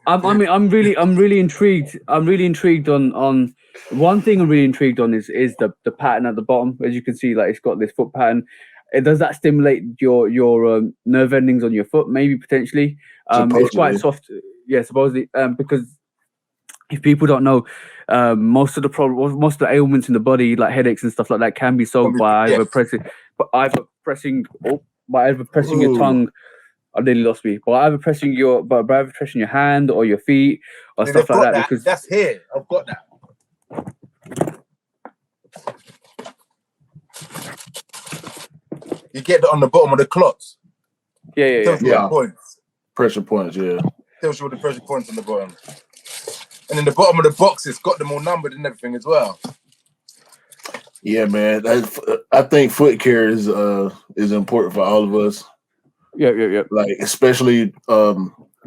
But I'm really intrigued. I'm really intrigued on one thing. I'm really intrigued on is the pattern at the bottom. As you can see, like it's got this foot pattern. Does that stimulate your nerve endings on your foot? Maybe potentially. It's quite soft. Yeah, supposedly. Because if people don't know, most of the ailments in the body, like headaches and stuff like that, can be solved by either pressing your tongue. I nearly lost me. By either pressing your hand or your feet or stuff like that. Because
that's here. I've got that. You get that on the bottom of the clots.
Yeah.
Points.
Pressure points. Yeah.
Tells you what the pressure points on the bottom. And in the bottom of the box, it's got them all numbered and everything as well.
Yeah, man. I think foot care is important for all of us.
Yeah.
Like especially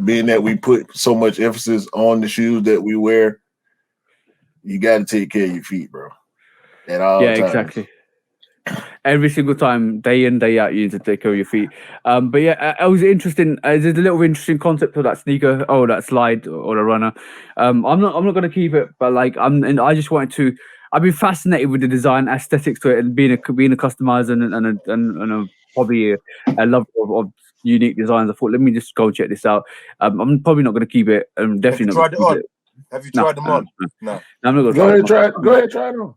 being that we put so much emphasis on the shoes that we wear, you got to take care of your feet, bro. At all times.
Exactly. Every single time, day in, day out, you need to take care of your feet. But yeah, it was interesting. There's a little interesting concept of that sneaker, that slide or the runner. I'm not going to keep it, but like I just wanted to. I've been fascinated with the design aesthetics to it, and being a customizer and a hobby, a love of unique designs. I thought, let me just go check this out. I'm probably not going to keep it. I'm definitely not.
Tried it on? Have you tried them on? No.
I'm not going to.
Go ahead, try it on.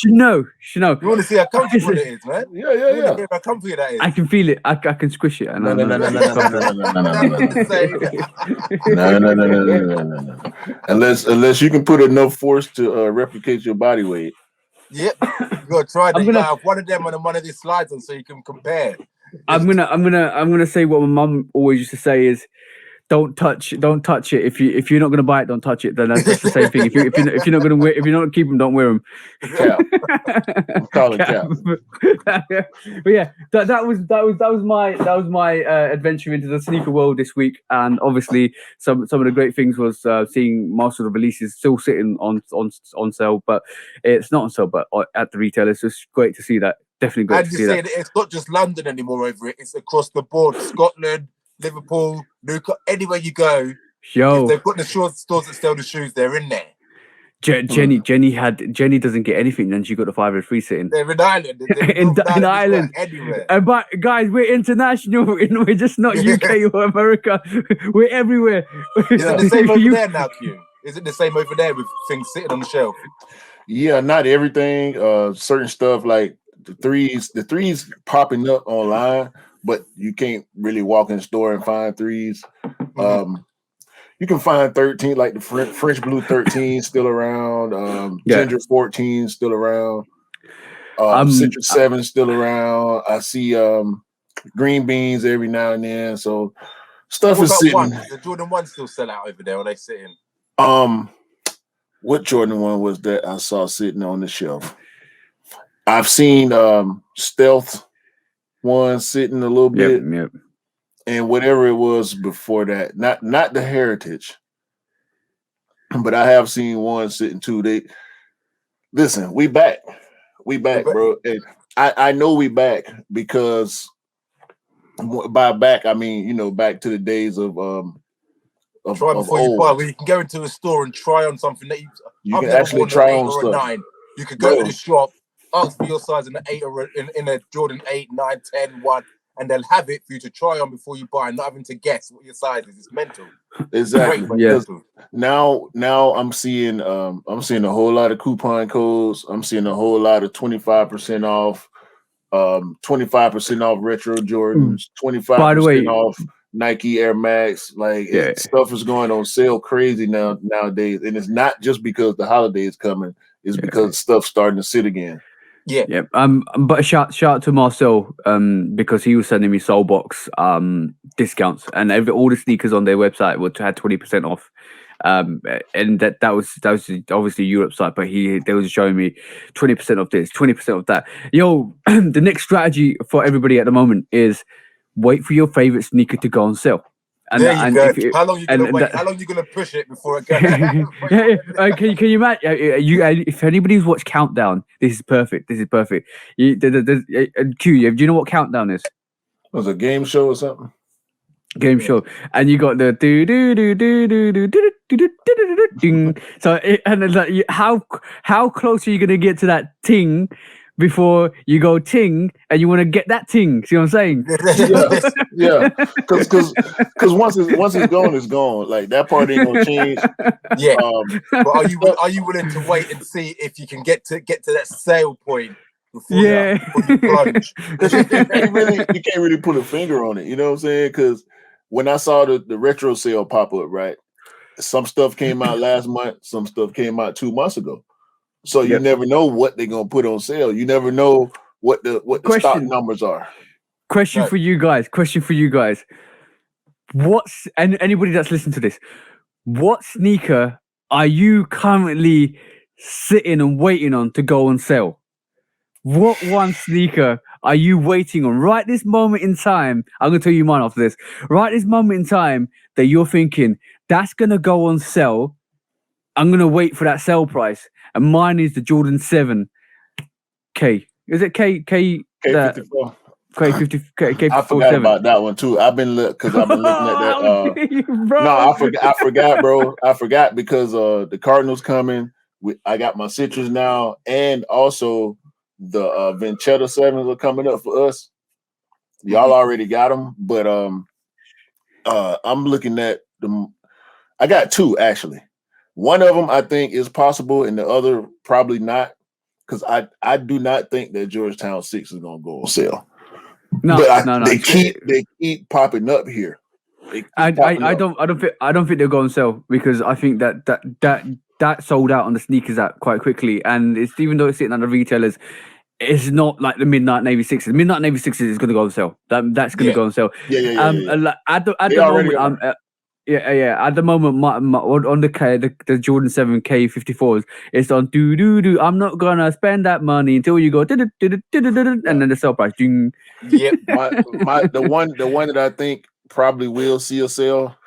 No. You
want to see how comfortable it is, man?
Yeah.
How comfy that is.
I can feel it. I can squish it.
No. Unless you can put enough force to replicate your body weight.
Yep, you gotta try that. You gotta have one of them and one of these slides on so you can compare.
I'm gonna say what my mum always used to say is, don't touch it. If you're not gonna buy it, don't touch it. Then that's the same thing. If you're not gonna wear, if you're not gonna keep them, don't wear them.
Cap. I'm calling cap.
But yeah, that was my adventure into the sneaker world this week, and obviously some of the great things was seeing most of the releases still sitting on sale, but it's not on sale, but at the retailer. It's just great to see that. Definitely great to see that.
It's not just London anymore over it. It's across the board. Scotland, Liverpool, Newcastle, anywhere you go, if they've got the stores that sell the shoes, they're in there.
Jenny doesn't get anything, then she got the 503 sitting.
They're in Ireland.
in Ireland.
Anywhere.
But guys, we're international. We're just not UK or America. We're everywhere.
Is it the same over there now, Q? Is it the same over there with things sitting on the shelf?
Yeah, not everything. Certain stuff like the threes popping up online, but you can't really walk in the store and find threes. You can find 13, like the French Blue 13 still around. Ginger 14 still around. Citrus 7 still around. I see green beans every now and then. So stuff is sitting.
The Jordan 1 still sell out over there. Are they sitting?
What Jordan 1 was that I saw sitting on the shelf? I've seen Stealth 1 sitting a little bit.
Yep.
And whatever it was before that, not the Heritage, but I have seen one sitting too. Listen, we back, bro. And I know we back because by back I mean back to the days of
try before you buy. Where you can go into a store and try on something that
you can actually try on stuff.
Or a 9. You could go to the shop, ask for your size in an 8 or in a Jordan 8, 9, 10, 1, and they'll have it for you to try on before you buy, and not having to guess what your size is. It's mental.
Exactly.
Yes.
Now I'm seeing a whole lot of coupon codes. I'm seeing a whole lot of 25% off, 25% off retro Jordans, 25% off Nike Air Max. Like stuff is going on sale crazy nowadays, and it's not just because the holiday is coming. It's because stuff's starting to sit again.
Yeah. But shout out to Marcel, because he was sending me Soulbox discounts, and all the sneakers on their website had 20% off. And that was obviously Europe site, but they was showing me 20% of this, 20% of that. Yo, the next strategy for everybody at the moment is wait for your favorite sneaker to go on sale. And
there you go. How long are you gonna wait? How long are you gonna push it before it goes?
Can you imagine? If anybody's watched Countdown, this is perfect. Q, do you know what Countdown is?
Was it a game show or something?
Game show, and you got the do do do do do do do do do ding. So how close are you gonna get to that ting before you go ting, and you want to get that ting? See what I'm saying?
Yeah. Because once it's gone, it's gone. Like that part ain't gonna change.
Yeah. But are you willing to wait and see if you can get to that sale point? Before you plunge?
You can't really put a finger on it. You know what I'm saying? Because when I saw the retro sale pop up, right, some stuff came out last month, some stuff came out 2 months ago. So you never know what they're gonna put on sale. You never know what the stock numbers are.
Question for you guys. And anybody that's listening to this, what sneaker are you currently sitting and waiting on to go on sale? What one sneaker are you waiting on right this moment in time? I'm going to tell you mine after this. Right this moment in time that you're thinking, that's going to go on sale. I'm going to wait for that sale price. And mine is the Jordan 7 K. Is it K?
K54.
K54.
I forgot about that one too. I've been looking at that. No, I forgot, bro. I forgot because the Cardinals coming. I got my citrus now, and also the Vincetta 7s are coming up for us. Y'all already got them, but I'm looking at them. I got 2 actually. One of them I think is possible, and the other probably not, because I do not think that Georgetown 6 is gonna go on sale.
No.
They keep popping up here.
I don't think they'll go on sale, because I think that sold out on the sneakers app quite quickly, and it's, even though it's sitting on the retailers, it's not like the Midnight Navy 6s. Midnight Navy 6s is going to go on sale. That's going to go on sale. At the moment, my on the Jordan 7 K54s, it's on do. I'm not gonna spend that money until you go and then the sale price. Ding.
Yep.
The one that I think probably will see a sale.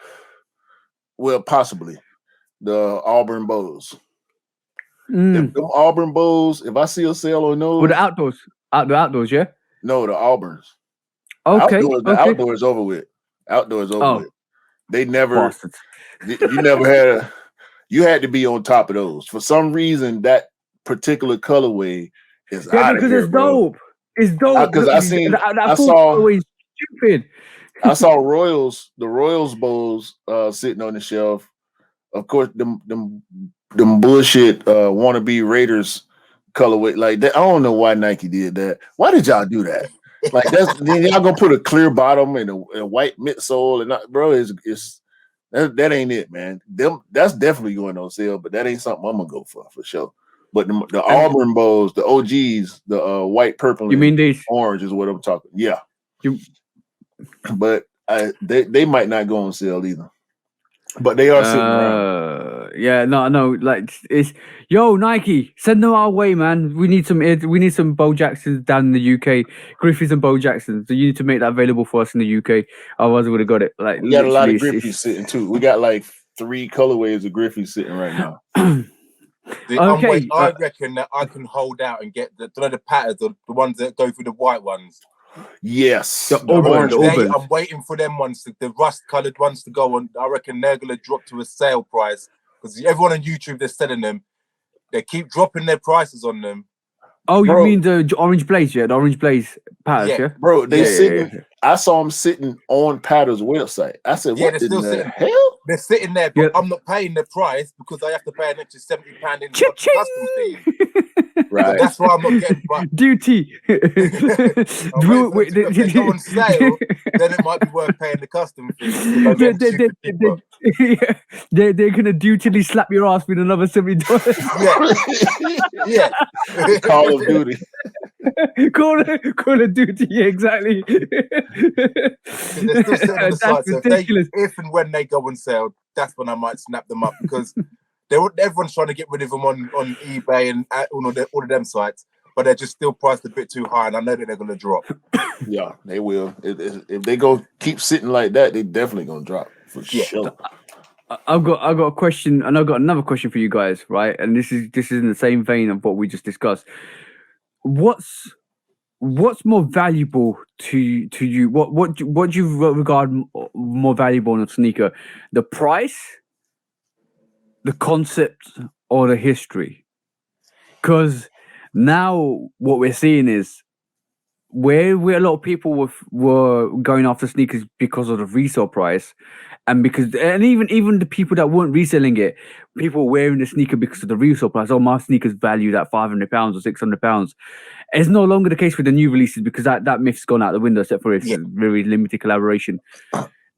Well, possibly the Auburn Bows. The Auburn Bows. If I see a sale on those,
with the outdoors, yeah.
No, the Auburns.
Okay.
The outdoors over with. Outdoors over with. They never.
Bastards.
You never had. You had to be on top of those. For some reason, that particular colorway is out of here,
it's dope. It's dope.
Because I saw the Royals Bows sitting on the shelf. Of course, them bullshit wannabe Raiders colorway like that. I don't know why Nike did that. Why did y'all do that? Like then y'all gonna put a clear bottom and a white midsole and not, bro. That ain't it, man. That's definitely going on sale, but that ain't something I'm gonna go for sure. But the Auburn Bows, the OGs, the white, purple,
you mean these?
Orange is what I'm talking. Yeah, but they might not go on sale either. But they are sitting around.
Yeah, no, like it's Nike, send them our way, man. We need some Bo Jacksons down in the UK, Griffiths and Bo Jacksons. So you need to make that available for us in the UK. Otherwise, we would have got it. Like
we got a lot of Griffiths sitting too. We got like 3 colorways of Griffiths sitting right now.
I reckon that I can hold out and get the patterns, the ones that go through the white ones.
Yes,
The
the
Auburn,
orange
the
one.
Auburn.
I'm waiting for them ones, the rust-colored ones to go on. I reckon they're gonna drop to a sale price because everyone on YouTube they're selling them. They keep dropping their prices on them.
Oh, you
Bro.
mean the Orange Blaze, yeah? The Orange Blaze patterns,
Yeah.
yeah?
Bro, they
Yeah,
sitting.
yeah.
I saw them sitting on Patter's website. I said,
Yeah,
"What
they're
in
still
the
sitting.
hell?"
They're sitting there, but
Yep.
I'm not paying the price because I have to pay an extra £70 in
Cha-ching!
custom fee. So
Right.
that's why I'm not getting. But
Duty.
I'm waiting for them if they go on sale, then it might be worth paying the custom fee because I'm getting stupid cheaper.
They're gonna dutifully slap your ass with another $70.
Yeah.
Call of Duty.
Call of Duty, yeah, exactly.
Because they're still sitting on the side.
That's
So
ridiculous.
if and when they go on sale, that's when I might snap them up because everyone's trying to get rid of them on eBay and all of them sites, but they're just still priced a bit too high, and I know that they're going to drop.
Yeah, they will. If they go keep sitting like that, they definitely gonna drop for sure.
I've got a question, and I've got another question for you guys, right? And this is in the same vein of what we just discussed. What's more valuable to you? What do you regard more valuable in a sneaker? The price, the concept, or the history? Because now what we're seeing is where a lot of people were going after sneakers because of the resale price, and even the people that weren't reselling it, people were wearing the sneaker because of the resale price. Oh, my sneaker's valued at £500 or £600. It's no longer the case with the new releases because that myth's gone out the window, except for its very limited collaboration.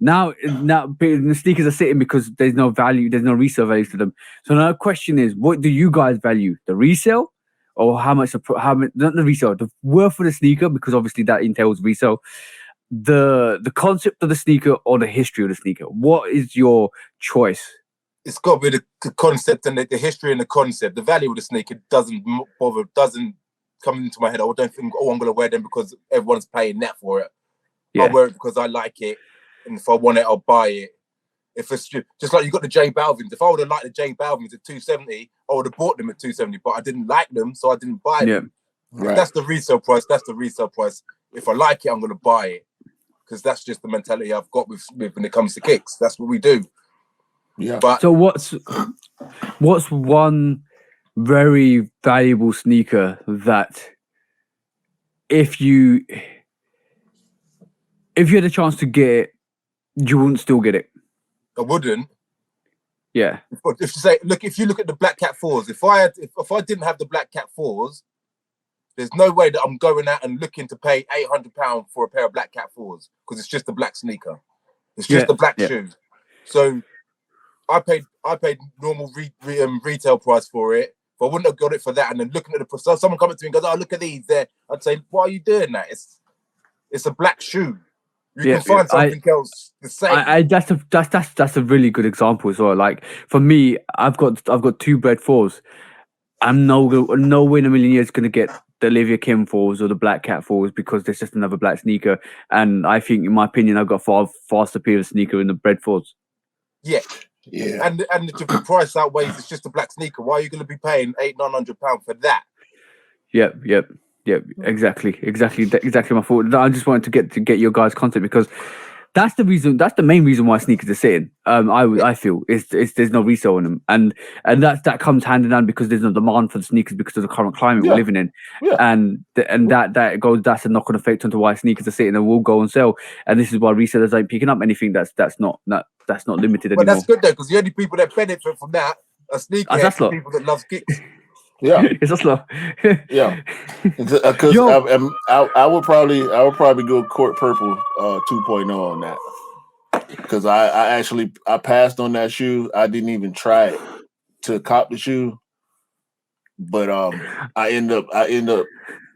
Now the sneakers are sitting because there's no value, there's no resale value to them. So now the question is, what do you guys value? The resale, or how much not the resale, the worth of the sneaker, because obviously that entails resale. The concept of the sneaker or the history of the sneaker. What is your choice?
It's got to be the concept and the history and the concept. The value of the sneaker doesn't come into my head. I don't think, I'm going to wear them because everyone's paying that for it.
Yeah.
I wear it because I like it, and if I want it, I'll buy it. If it's just like you got the J Balvins, if I would have liked the J Balvins at $270, I would have bought them at $270, but I didn't like them, so I didn't buy them.
Right.
If that's the resale price, that's the resale price. If I like it, I'm going to buy it because that's just the mentality I've got with when it comes to kicks. That's what we do.
Yeah.
But
so what's one very valuable sneaker that if you had a chance to get it, you wouldn't still get it?
I wouldn't.
Yeah.
If you look at the Black Cat 4s, if I didn't have the Black Cat 4s, there's no way that I'm going out and looking to pay £800 for a pair of Black Cat 4s because it's just a black sneaker. It's just a black shoe. So I paid normal retail price for it. If I wouldn't have got it for that, and then looking at the someone coming to me and goes, "Oh, look at these there," I'd say, "Why are you doing that? It's a black shoe. You can find something else the same."
That's a really good example as well. Like for me, I've got two Bread 4s. I'm no way in a million years gonna get the Olivia Kim 4s or the Black Cat 4s because there's just another black sneaker. And I think, in my opinion, I've got far superior sneaker in the Bread 4s.
Yeah.
Yeah.
And the price outweighs. It's just a black sneaker. Why are you going to be paying £800-900 for that?
Yep. Exactly my thought. I just wanted to get your guys' content because that's the reason. That's the main reason why sneakers are sitting. I feel it's there's no resale in them, and that comes hand in hand because there's no demand for the sneakers because of the current climate we're living in, and that's a knock-on effect onto why sneakers are sitting and will go on sale. And this is why resellers ain't picking up anything that's not limited anymore.
But that's good though, because the only people that benefit from that are sneakerheads and people that love kicks.
Yeah,
it's just slow.
Yeah, because I would probably go Court Purple 2.0 on that because I passed on that shoe. I didn't even try it to cop the shoe, but I end up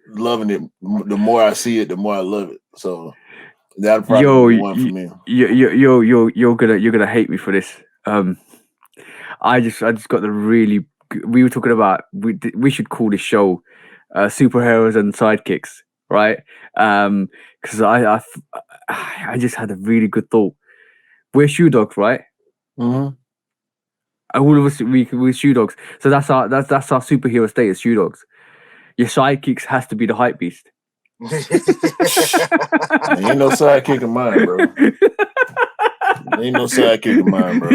loving it. The more I see it, the more I love it. So that'll probably be one for me.
You're gonna hate me for this. I just got the really. We were talking about we should call this show superheroes and sidekicks, right? Because I just had a really good thought. We're shoe dogs, right?
Mm-hmm.
All of us we're shoe dogs. So that's our superhero status, shoe dogs. Your sidekicks has to be the hype beast.
Ain't no sidekick of mine, bro. Ain't no sidekick of mine, bro.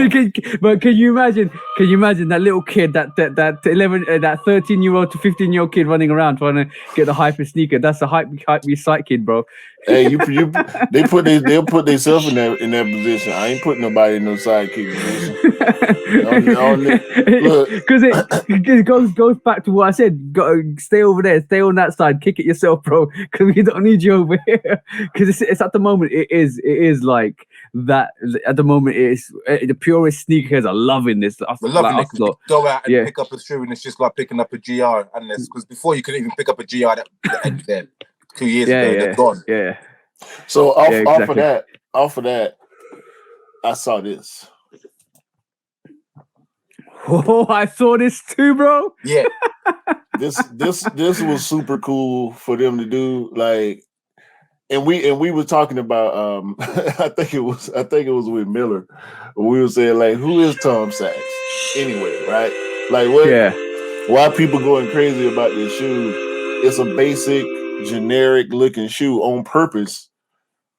But can you imagine? Can you imagine that little kid, that 13-year-old to 15-year-old kid running around trying to get the hyper sneaker? That's a hype me sight kid, bro.
Hey, they'll put themselves in that position. I ain't putting nobody in no sidekick position. Look,
Because it goes back to what I said. Stay over there, stay on that side, kick it yourself, bro. Because we don't need you over here. Because it's at the moment it is like that. At the moment, it's the purest sneakerheads are loving this.
They're loving it because you go out and
Yeah.
pick up a shoe and it's just like picking up a GR. And because before you couldn't even pick up a GR that ended there 2 years ago. They're gone.
Yeah.
So off of that, I saw this.
Oh, I saw this too, bro.
Yeah.
This was super cool for them to do. Like, and we were talking about I think it was with Miller. We were saying like, who is Tom Sachs anyway, right? Like what?
Yeah.
Why people going crazy about this shoe? It's a basic, generic looking shoe on purpose,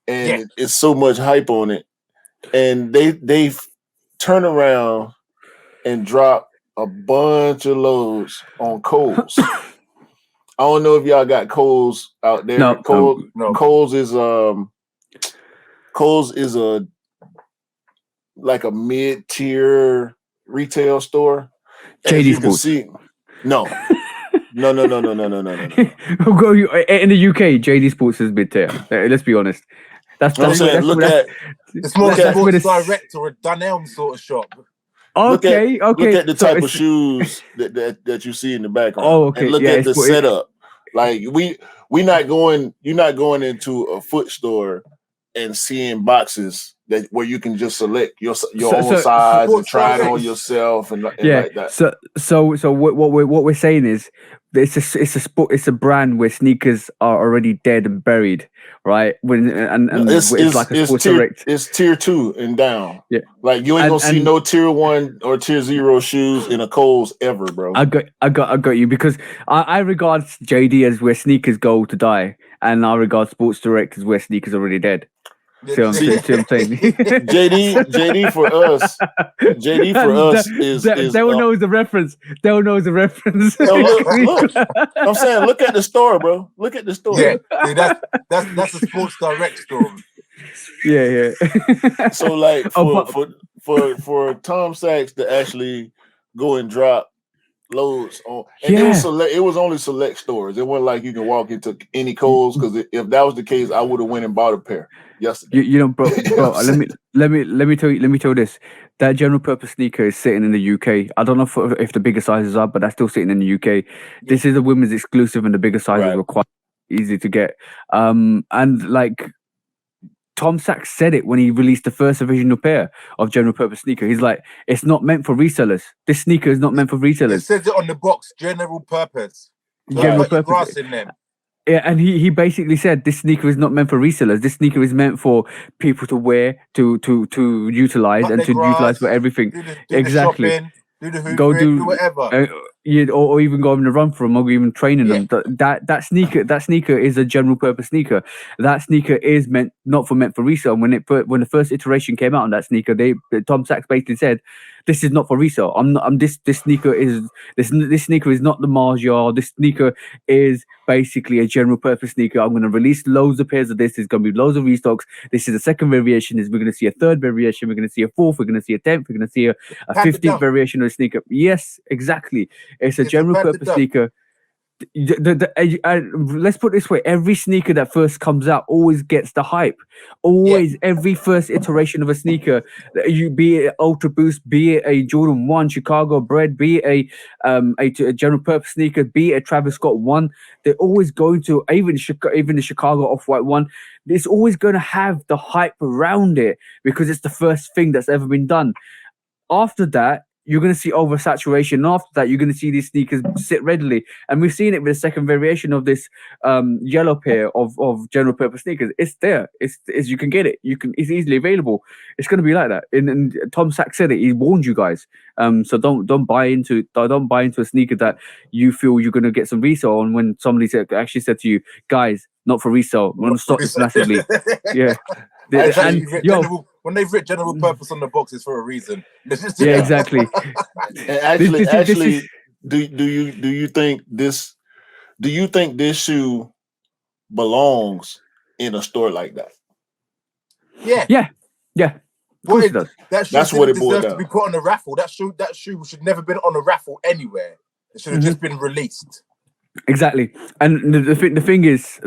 and it's so much hype on it. And they turn around and drop a bunch of loads on Kohl's. I don't know if y'all got Kohl's out there.
No.
Kohl's is a like a mid-tier retail store.
JD Sports.
No. In the
UK, JD Sports is mid-tier. Let's be honest. That's
what I'm saying.
It's more like a Sports Direct or a Dunelm sort of shop.
Okay.
Look at the type of shoes that you see in the background.
Oh, okay.
And look at the setup. Like you're not going into a foot store and seeing boxes where you can just select your own size and try it on yourself and like that.
So what we're saying is it's a brand where sneakers are already dead and buried, right? It's like a Sports Direct.
It's tier 2 and down.
Yeah,
like you ain't gonna see no tier 1 or tier 0 shoes in a Kohl's ever, bro.
I got you because I regard JD as where sneakers go to die, and I regard Sports Direct as where sneakers are already dead. See what I'm saying?
JD for us is
Dale knows the reference. Dale knows the reference.
No, look. I'm saying, look at the store, bro. Look at the store.
Yeah, see, that's a Sports Direct store.
Yeah.
So like for Tom Sachs to actually go and drop loads on, and it was only select stores. It wasn't like you can walk into any Kohl's, because if that was the case, I would have went and bought a pair yesterday.
You know, bro. let me tell you this. That general purpose sneaker is sitting in the UK. I don't know if the bigger sizes are, but that's still sitting in the UK. This is a women's exclusive, and the bigger sizes were quite easy to get. And like Tom Sachs said it when he released the first original pair of general purpose sneaker. He's like, it's not meant for resellers. This sneaker is not meant for resellers.
It says it on the box, general purpose.
General purpose.
Grass in them.
Yeah, and he basically said this sneaker is not meant for resellers. This sneaker is meant for people to wear, to utilize,
Cut
and to
grass,
utilize for everything.
Do
Exactly.
The shopping, do the hooping, do whatever.
Or even go on a run for them, or even training them. That sneaker is a general purpose sneaker. That sneaker is meant for resale. When the first iteration came out on that sneaker, Tom Sachs basically said, "This is not for resale. This sneaker is not the Mars Yard. This sneaker is basically a general purpose sneaker. I'm going to release loads of pairs of this. There's going to be loads of restocks. This is the second variation. We're going to see a third variation. We're going to see a fourth. We're going to see a 10th. We're going to see a 15th variation of the sneaker." Yes, exactly. It's a general purpose sneaker. Let's put it this way: every sneaker that first comes out always gets the hype. Every first iteration of a sneaker, be it Ultra Boost, be it a Jordan 1 Chicago bred, be it a general purpose sneaker, be it a Travis Scott 1, they're always going to, even the Chicago Off-White 1, it's always going to have the hype around it because it's the first thing that's ever been done. After that, you're going to see oversaturation. And after that, you're going to see these sneakers sit readily. And we've seen it with the second variation of this yellow pair of general purpose sneakers. It's there. It's you can get it. It's easily available. It's going to be like that. And Tom Sachs said it. He warned you guys. So don't buy into a sneaker that you feel you're going to get some resale on when somebody actually said to you, guys, not for resale. We're going to stop this massively. Yeah.
When they've written general purpose on the box, it's for a reason.
Yeah, exactly.
Actually, do you think this shoe belongs in a store like that?
Yeah. Of course it does.
That's what it deserves to be put on a raffle. That shoe should never been on a raffle anywhere. It should have just been released.
Exactly. And the thing is,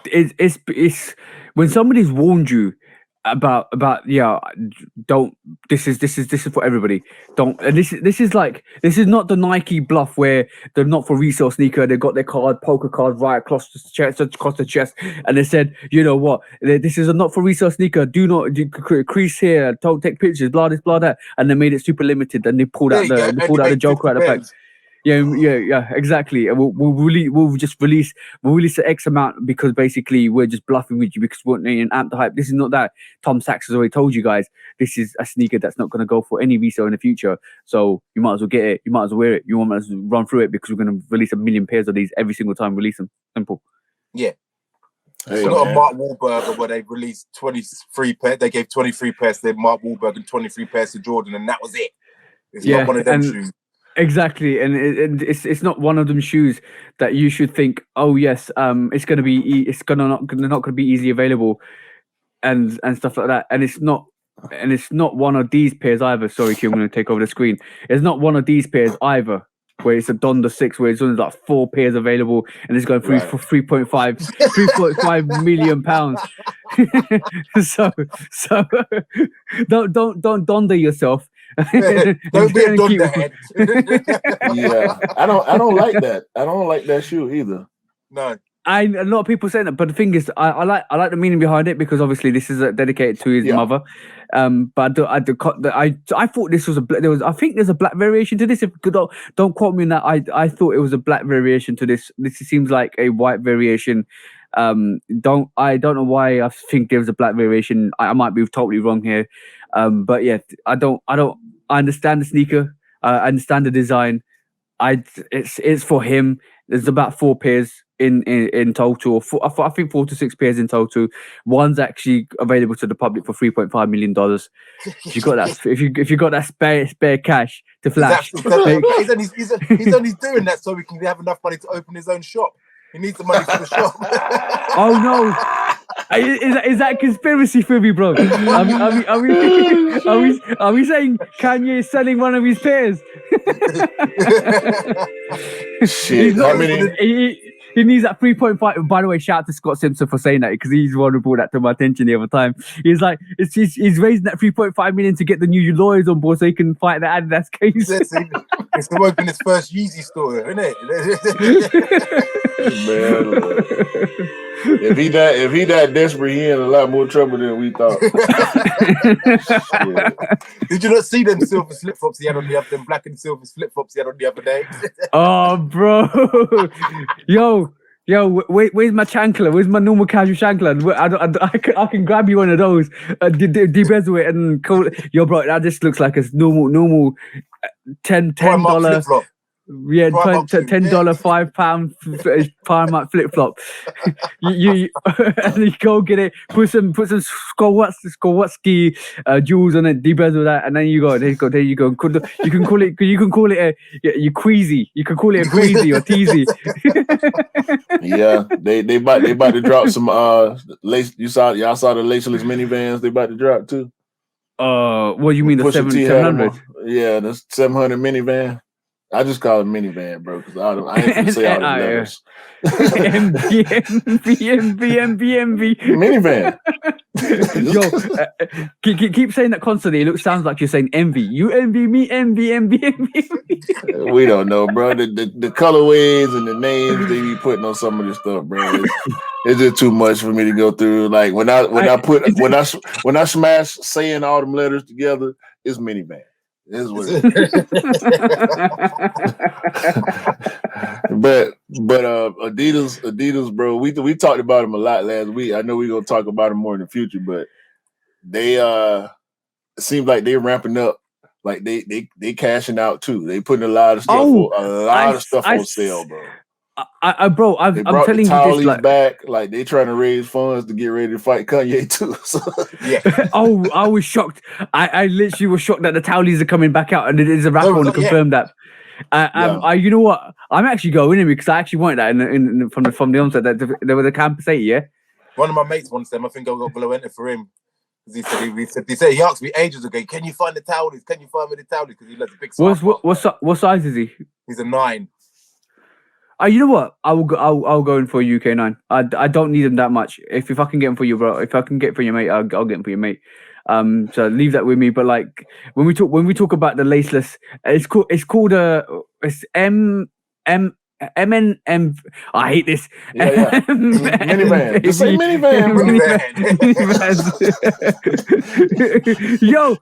it's when somebody's warned you about don't, this is for everybody, don't. And this is not the Nike bluff where they're not for resale sneaker, they got their poker card right across the chest, and they said, you know what, this is a not for resale sneaker, do not crease here, don't take pictures, blah this, blah that, and they made it super limited, and they pulled out the Joker out of the pack. Yeah, exactly. We'll release the X amount because basically we're just bluffing with you because we want to amp the hype. This is not that. Tom Sachs has already told you guys this is a sneaker that's not going to go for any resale in the future. So you might as well get it. You might as well wear it. You might as well run through it because we're going to release 1 million pairs of these every single time we release them. Simple.
Yeah. It's not a Mark Wahlberg where they released 23 pairs. They gave 23 pairs to Mark Wahlberg and 23 pairs to Jordan, and that was it. It's not one of them shoes.
Exactly, and it's not one of them shoes that you should think, oh yes, it's not going to be easily available, and stuff like that. And it's not one of these pairs either. Sorry, Q, I'm going to take over the screen. It's not one of these pairs either, where it's a Donda 6, where it's only like 4 pairs available, and it's going for 3.5 million pounds. so don't Donda yourself.
Don't be a dunderhead.
Yeah, I don't like that. I don't like that shoe either.
No,
a lot of people say that, but the thing is, I like the meaning behind it because obviously this is dedicated to his mother. But I thought this was I think there's a black variation to this. If don't quote me on that. I thought it was a black variation to this. This seems like a white variation. I don't know why I think there was a black variation. I might be totally wrong here. But yeah, I understand the sneaker. I understand the design. It's for him. There's about 4 pairs in total. I think 4 to 6 pairs in total. One's actually available to the public for $3.5 million. If you got that, if you got that spare cash to flash,
he's only doing that so he can have enough money to open his own shop. He needs the money for the shop.
Oh no. Is that conspiracy theory, bro? Are we saying Kanye is selling one of his pairs?
Shit,
he needs that 3.5. By the way, shout out to Scott Simpson for saying that because he's the one who brought that to my attention the other time. He's like, he's raising that 3.5 million to get the new lawyers on board so he can fight the Adidas case.
It's to open his first Yeezy store, isn't it?
Man, if he that desperate, he in a lot more trouble than we thought.
Did you not see them silver flip flops he had on them black and silver flip flops he had on the other day?
Oh, bro, yo, where's my chancler? Where's my normal casual chancler? I can grab you one of those, de-bezel it and call it. Yo, bro, that just looks like a normal $10. Yeah, $10, £5 Primark flip flop. you and you go get it. Put some Swarovski jewels on it. De-bezel that, and then you go. There you go. You can call it you queasy. You can call it a queasy or teasy.
Yeah, they about to drop some lace. Y'all saw the laceless minivans. They about to drop too.
What do you mean the 700?
Yeah, the 700 minivan. I just call it minivan, bro, because I ain't gonna say all the letters. MV. Minivan.
Yo, keep saying that constantly. It sounds like you're saying envy. You envy me, envy.
We don't know, bro. The colorways and the names they be putting on some of this stuff, bro. It's just too much for me to go through. Like when I smash saying all them letters together, it's minivan. It is what it is. but Adidas, bro. We talked about them a lot last week. I know we're gonna talk about them more in the future, but they it seems like they're ramping up. Like they cashing out too. They putting a lot of stuff on sale, bro.
Bro, I'm telling you this, like,
back, like they trying to raise funds to get ready to fight Kanye too. So,
yeah.
I was shocked. I literally was shocked that the Towleys are coming back out, and it is a rapper to confirm that. You know what? I'm actually going in because I actually wanted that from the onset that there was a campus 80. Yeah,
one of my mates wants them. I think I got below enter for him. He asked me ages ago, can you find the Towleys? Can you find me the Towleys? Because he loves a big size.
What size is he?
He's a 9.
You know what? I'll go in for a UK 9. I don't need them that much. If I can get them for you, bro. If I can get for your mate, I'll get them for your mate. So leave that with me. But like when we talk about the laceless, it's called it's MNM. I hate this.
Yeah. Minivan. Just say minivan, bro.
yo,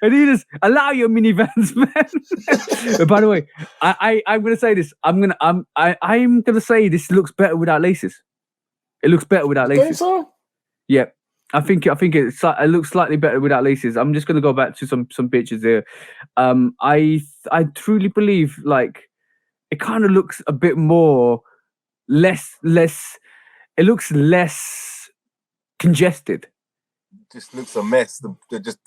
Adidas, allow your minivans, man. By the way, I'm gonna say this. I'm gonna say this looks better without laces. It looks better without laces.
Think so?
Yeah. I think it looks slightly better without laces. I'm just gonna go back to some pictures here. I truly believe like it kind of looks a bit more less. It looks less congested.
Just looks a mess. The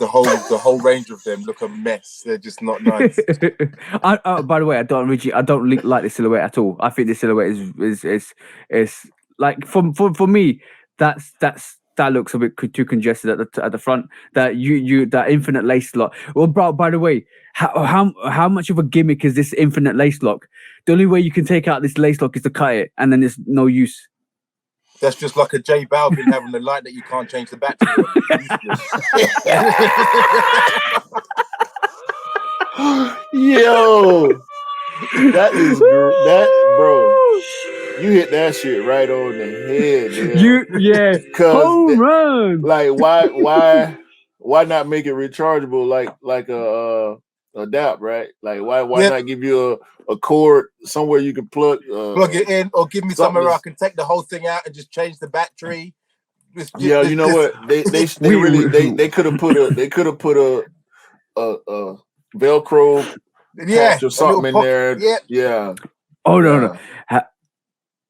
whole range of them look a mess. They're just not nice.
By the way, I don't like the silhouette at all. I think the silhouette is like for me that looks a bit too congested at the front. That that infinite lace lock. Well, bro, by the way, how much of a gimmick is this infinite lace lock? The only way you can take out this lace lock is to cut it, and then there's no use.
That's just like a J Balvin having a light that you can't change the battery
on. Yo, that bro. You hit that shit right on the head, man.
Home run.
Like why not make it rechargeable like a adapt, right? Like why not give you a cord somewhere you can plug
it in, or give me somewhere I can take the whole thing out and just change the battery.
You know what? They could have put a Velcro patch or something in there. Yeah.
Oh no.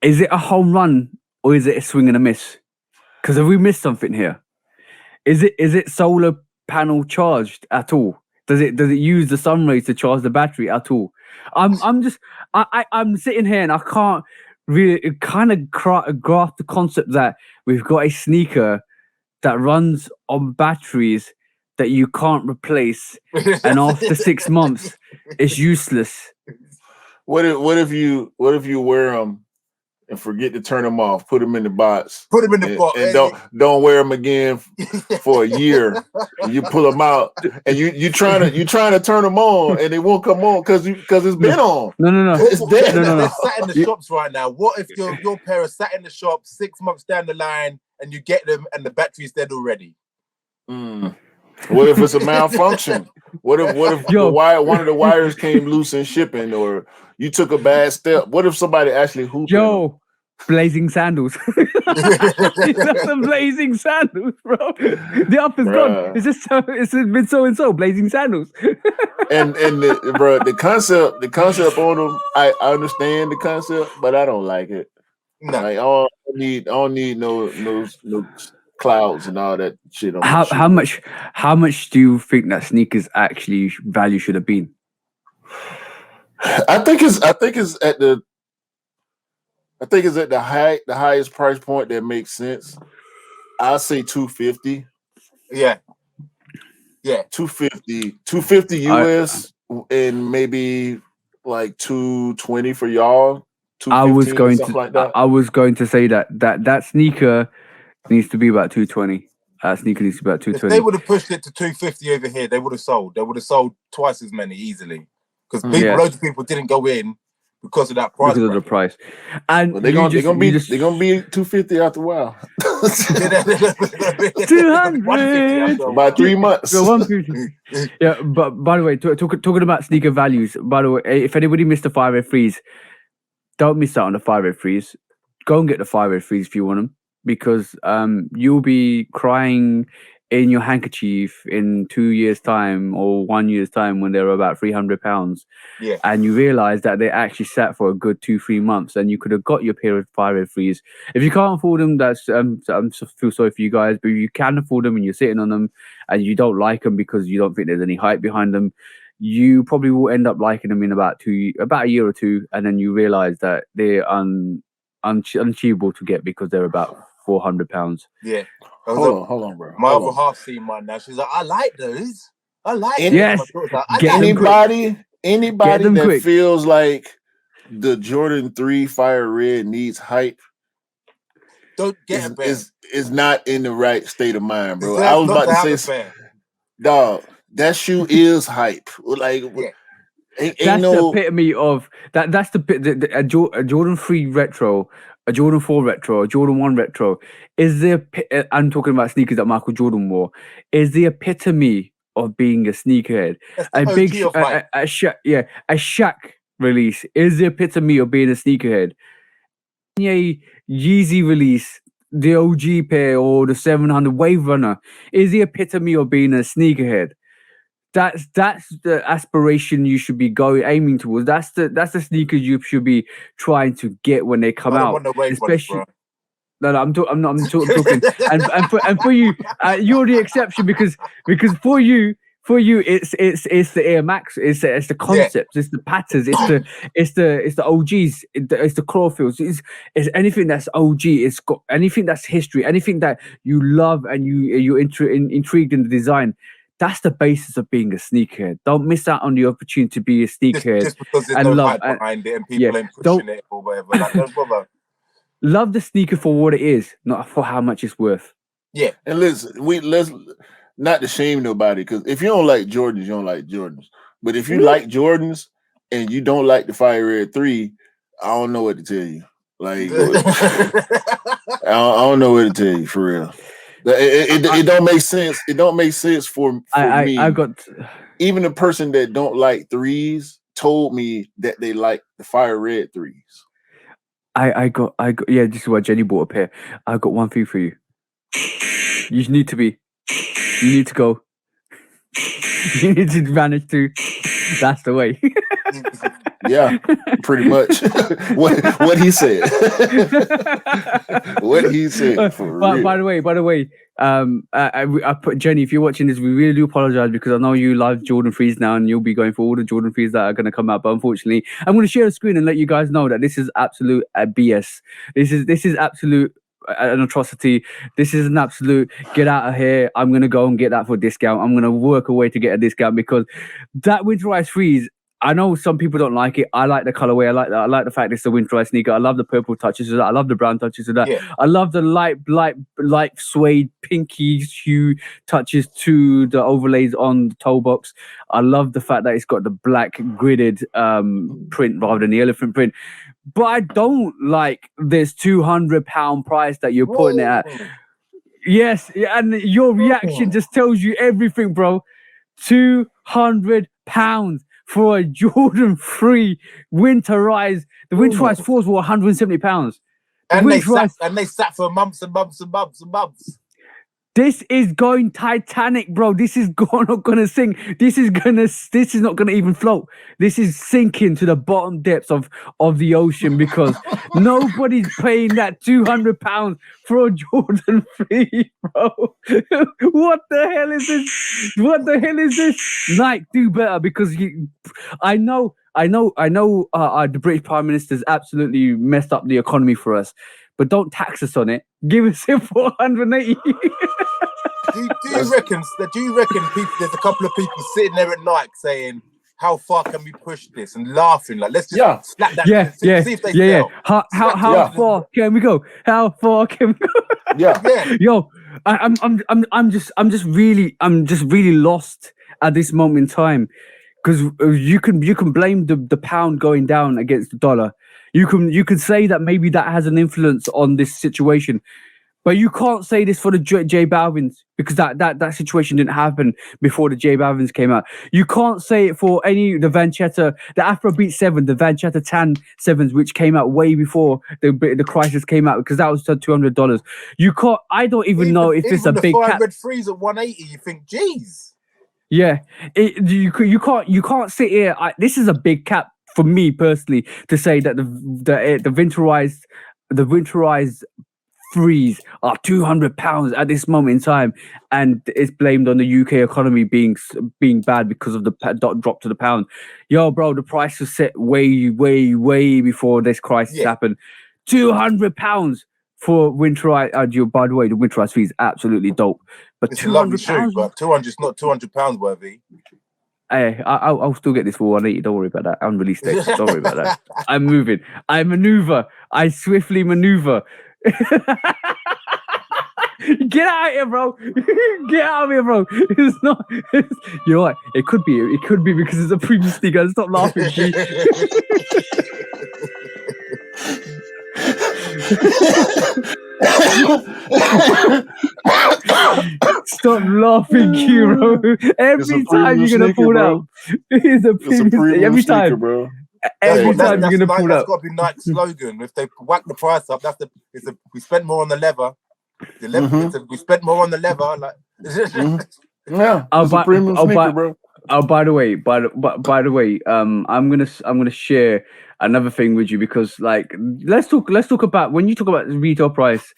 Is it a home run or is it a swing and a miss? Because have we missed something here? Is it solar panel charged at all? Does it use the sun rays to charge the battery at all? I'm sitting here and I can't really kind of grasp the concept that we've got a sneaker that runs on batteries that you can't replace, and after 6 months, it's useless.
What if you wear them and forget to turn them off? Put them in the box.
Put them in the box,
and don't wear them again for a year. You pull them out, and you trying to turn them on, and they won't come on because it's been on.
No.
It's dead. No. They're sat in the shops right now. What if your pair are sat in the shop 6 months down the line, and you get them, and the battery's dead already?
What if it's a malfunction? What if one of the wires came loose in shipping, or you took a bad step? What if somebody actually hooped?
Blazing sandals. Some blazing sandals, bro. The up is gone. It's been so and so blazing sandals.
and the concept on them, I understand the concept, but I don't like it. No. Like I don't need no clouds and all that shit.
How much do you think that sneakers actually value should have been?
I think it's at the highest price point that makes sense. I'll say $250.
Yeah.
250 US and maybe like $220 for y'all.
I was going to say that sneaker needs to be about $220. Sneaker needs to be about $220.
If they would have pushed it to $250 over here, they would have sold. They would have sold twice as many easily. Because loads of people didn't go in because of that price.
Because of the price. And
Well, they're gonna be $250 after a while.
200
About 3 months.
150. Yeah, but by the way, talking about sneaker values, by the way, if anybody missed the 503s, don't miss out on the 503s. Go and get the 503s if you want them, because you'll be crying in your handkerchief in 2 years' time or 1 year's time when they're about £300.
Yeah.
And you realize that they actually sat for a good 2-3 months, and you could have got your pair of 503s. If you can't afford them, that's I feel sorry for you guys, but you can afford them and you're sitting on them and you don't like them because you don't think there's any hype behind them, you probably will end up liking them in about a year or two, and then you realize that they're unachievable to get because they're about £400.
Yeah.
Hold on, bro.
My other half seen mine now. She's like, I like those. I like those.
Yes.
My daughter's like, I
Get
like
them
Anybody
them
that
quick.
feels like the Jordan 3 Fire Red needs hype
don't get a pair.
is not in the right state of mind, bro.
Deserves
I was
not
about to
have
say,
a pair.
dog, that shoe is hype. Like,
Yeah.
ain't
That's
no
the epitome of that. That's a Jordan 3 retro, a Jordan 4 retro, a Jordan 1 retro. I'm talking about sneakers that Michael Jordan wore. Is the epitome of being a sneakerhead.
That's
A
the
big,
OG of hype.
a Shaq release is the epitome of being a sneakerhead. A Yeezy release, the OG pair or the 700 Wave Runner is the epitome of being a sneakerhead. That's the aspiration you should be aiming towards. That's the sneakers you should be trying to get when they come
I don't
out.
want the wave runners, bro.
No, I'm talking. and for you, you're the exception because for you, it's the Air Max, it's the concepts, it's the patterns, it's the OGs, it's the Clawfields, it's anything that's OG. It's got anything that's history, anything that you love and you're intrigued in the design. That's the basis of being a sneakerhead. Don't miss out on the opportunity to be a sneakerhead.
Just because there's no hype behind it and people ain't pushing it or whatever. Like, don't bother.
Love the sneaker for what it is, not for how much it's worth.
Yeah.
And let's not to shame nobody, because if you don't like Jordans, you don't like Jordans. But if you like Jordans and you don't like the Fire Red 3, I don't know what to tell you. Like, I don't know what to tell you for real. It don't make sense. It don't make sense for me.
I got
even a person that don't like threes told me that they like the Fire Red 3s.
I got yeah, this is why Jenny bought a pair. I got one thing for you. You need to go. You need to manage to. That's the way.
Yeah, pretty much. what he said. What he said.
By the way, I put Jenny. If you're watching this, we really do apologize because I know you love Jordan 3s now, and you'll be going for all the Jordan 3s that are going to come out. But unfortunately, I'm going to share the screen and let you guys know that this is absolute BS. This is absolute an atrocity. This is an absolute get out of here. I'm going to go and get that for a discount. I'm going to work a way to get a discount because that winterized 3s. I know some people don't like it. I like the colorway. I like the fact it's the winterized sneaker. I love the purple touches of that. I love the brown touches of that.
Yeah.
I love the light suede pinky hue touches to the overlays on the toe box. I love the fact that it's got the black gridded print rather than the elephant print. But I don't like this £200 price that you're putting it at. Yes, and your reaction just tells you everything, bro. £200 for a Jordan 3 winterized. The winterized 4s were £170.
And they sat for months and months and months and months.
This is going Titanic, bro. This is not gonna sink. This is not gonna even float. This is sinking to the bottom depths of the ocean because nobody's paying that £200 for a Jordan 3, bro. What the hell is this? What the hell is this? Nike, do better because I know the British Prime Minister's absolutely messed up the economy for us. But don't tax us on it. Give us it for 180.
Do you reckon people? There's a couple of people sitting there at night saying, "How far can we push this?" and laughing like, "Let's just slap that." See if they sell.
How far can we go? How far can we go?
Yeah.
Yo, I'm just really lost at this moment in time. because you can blame the pound going down against the dollar. You can say that maybe that has an influence on this situation, but you can't say this for the J Balvins, because that situation didn't happen before the J Balvins came out. You can't say it for the Vanchetta, the Afrobeat 7, the Vanchetta Tan 7s, which came out way before the crisis came out, because that was $200. You can't. I don't even know if it's a big cap.
Red Freeze at 180. You think, geez.
Yeah, you can't sit here. This is a big cap for me personally to say that the winterized freeze are £200 at this moment in time, and it's blamed on the UK economy being bad because of the drop to the pound. Yo, bro, the price was set way before this crisis happened. £200 for winterized. By the way, the winterized freeze absolutely dope. But
it's £200, but 200 is not £200 worthy.
Hey, I'll still get this for 180. Don't worry about that. Unreleased date. Don't worry about that. I'm moving. I maneuver. I swiftly maneuver. Get out of here, bro. Get out of here, bro. It's not. You know what? It could be because it's a premium sneaker. Stop laughing, G. Stop laughing, Q, bro. Every time you're gonna pull out, it's a premium. Every time,
sneaker, bro.
Every time you're gonna pull out.
That's got to be Nike's slogan. If they whack the price up, we spent more on the leather. We spent more on the leather. Like,
yeah, it's a premium sneaker, bro.
Oh, by the way, I'm gonna share another thing with you, because like let's talk about, when you talk about the retail price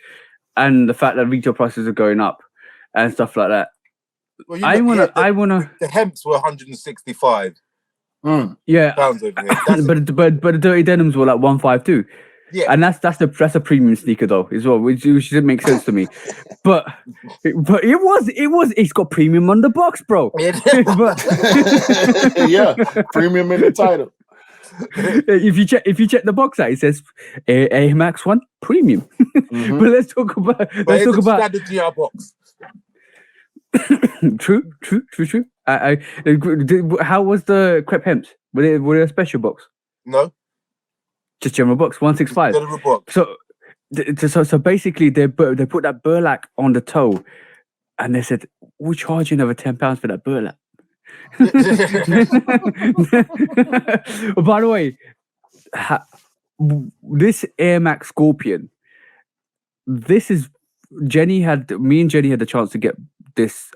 and the fact that retail prices are going up and stuff like that.
Well,
I wanna.
The hemps were 165.
Yeah,
pounds over here.
but the dirty denims were like 152.
Yeah,
and that's a premium sneaker though as well, which didn't make sense to me. But it's got premium on the box, bro.
Yeah, premium in the title.
If you check the box out, it says Air Max 1 premium. But let's talk about
standard GR box.
True. How was the crepe hemps? Were they a special box?
No.
Just general box, 165.
General box.
So basically, they put that burlap on the toe, and they said, "We'll charge you another £10 for that burlap." By the way, this Air Max Scorpion, me and Jenny had the chance to get this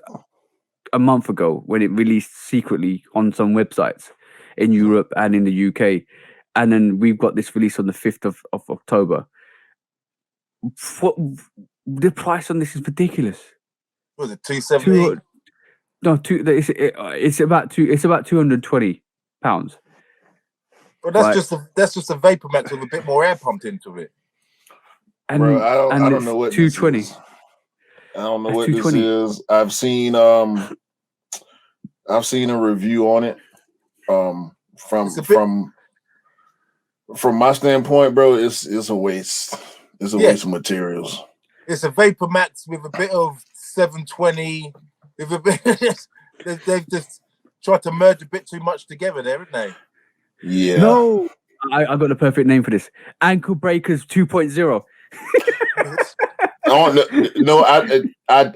a month ago when it released secretly on some websites in Europe and in the UK. And then we've got this release on the 5th of October. The price on this is ridiculous.
Was it £270?
It's about £220.
Well, that's just a Vapor Max with a bit more air pumped into it.
And,
bro, I don't know what
220.
I don't know what this is. I've seen a review on it. From my standpoint, bro, it's a waste. It's a waste of materials.
It's a Vapor Max with a bit of 720. With a bit, they've just tried to merge a bit too much together there, haven't they?
Yeah.
No, I got the perfect name for this. Ankle Breakers 2.0.
No, I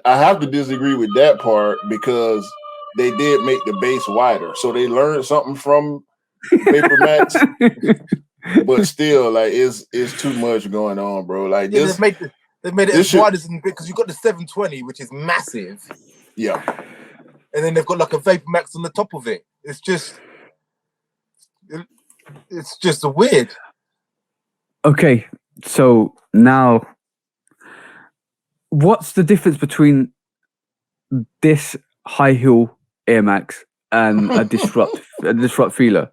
have to disagree with that part, because they did make the base wider, so they learned something from Vapor Max. But still, like, it's too much going on, bro. Like,
they've made it as wide as, because you've got the 720, which is massive.
Yeah.
And then they've got like a Vapor Max on the top of it. It's just a weird.
Okay, so now, what's the difference between this high heel Air Max and a disrupt feeler?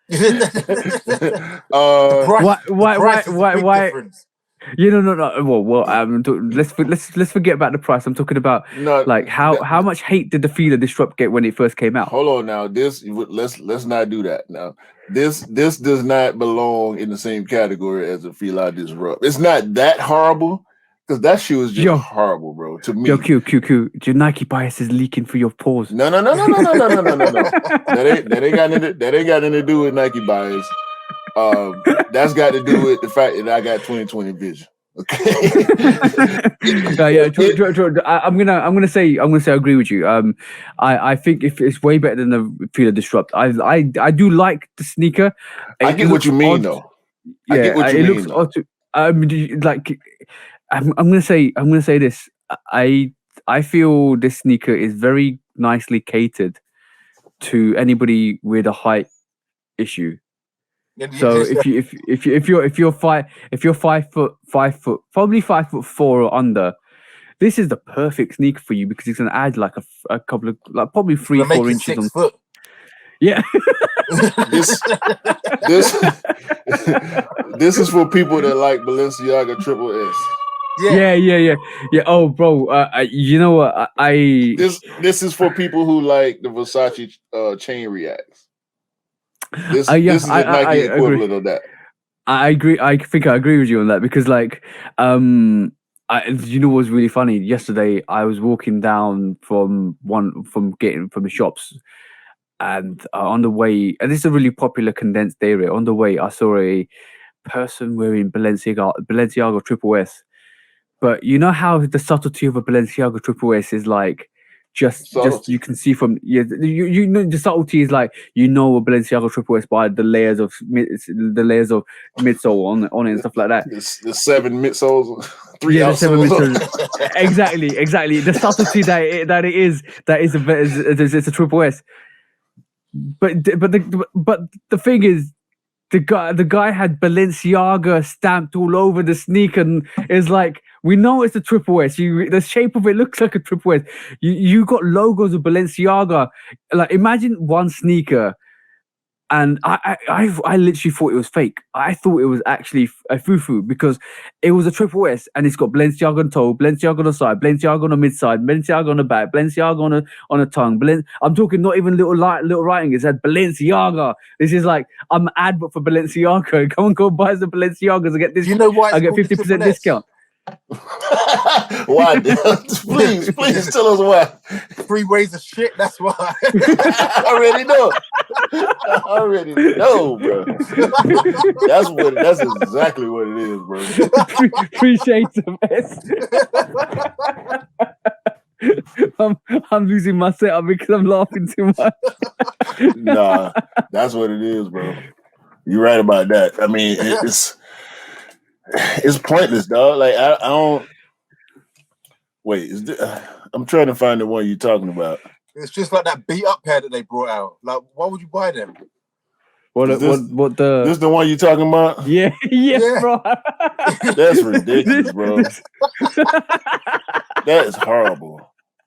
Why? No. Well, let's forget about the price. I'm talking about how much hate did the feeler disrupt get when it first came out?
Hold on now. Let's not do that now. This does not belong in the same category as a feeler disrupt. It's not that horrible, Because that shoe is just
Yo.
horrible, bro. To me.
Yo, Q. Your Nike bias is leaking through your pores.
No. That ain't got nothing to do with Nike bias. That's got to do with the fact that I got 20/20 vision. Okay.
I'm gonna say I agree with you. I think if it's way better than the Fila Disrupt. I do like the sneaker.
I get what you mean though.
Yeah,
I get what you mean.
Looks odd to, like I'm gonna say this. I feel this sneaker is very nicely catered to anybody with a height issue. So if you're 5 foot, probably 5'4" or under, this is the perfect sneaker for you because it's gonna add like a couple of probably 3-4 inches
6
on.
Foot.
Yeah.
This is for people that like Balenciaga Triple S.
Yeah. Oh, bro. You know what?
This is for people who like the Versace chain reacts. This is the Nike equivalent of that.
I agree. I think I agree with you on that because, like, you know what's really funny? Yesterday, I was walking down from the shops, and on the way, and this is a really popular condensed area. On the way, I saw a person wearing Balenciaga Triple S. But you know how the subtlety of a Balenciaga Triple S is like just you can see from you know the subtlety is like a Balenciaga Triple S by the layers of midsole on it and stuff like that.
The 7 midsoles, 3 outsoles.
The 7 midsoles. Exactly. The subtlety that it is it's a Triple S. But the thing is, the guy had Balenciaga stamped all over the sneaker, and it's like we know it's a Triple S. The shape of it looks like a Triple S. You got logos of Balenciaga. Like imagine one sneaker, and I literally thought it was fake. I thought it was actually a fufu because it was a Triple S and it's got Balenciaga on toe, Balenciaga on the side, Balenciaga on the mid side, Balenciaga on the back, Balenciaga on a tongue. I'm talking not even little writing. It said Balenciaga. This is like I'm an advert for Balenciaga. Come on, go buy some Balenciagas and get this.
You know why
I get 50% discount.
Why? Please tell us why.
3 ways of shit. That's why.
I already know, bro. That's exactly what it is, bro.
3 shades of S. I'm losing my setup because I'm laughing too much.
Nah, that's what it is, bro. You're right about that. I mean, it's pointless, dog. Like I don't. Wait, I'm trying to find the one you're talking about.
It's just like that beat up pair that they brought out. Like, why would you buy them?
This the one you talking about?
Yeah, bro.
That's ridiculous, bro. That is horrible.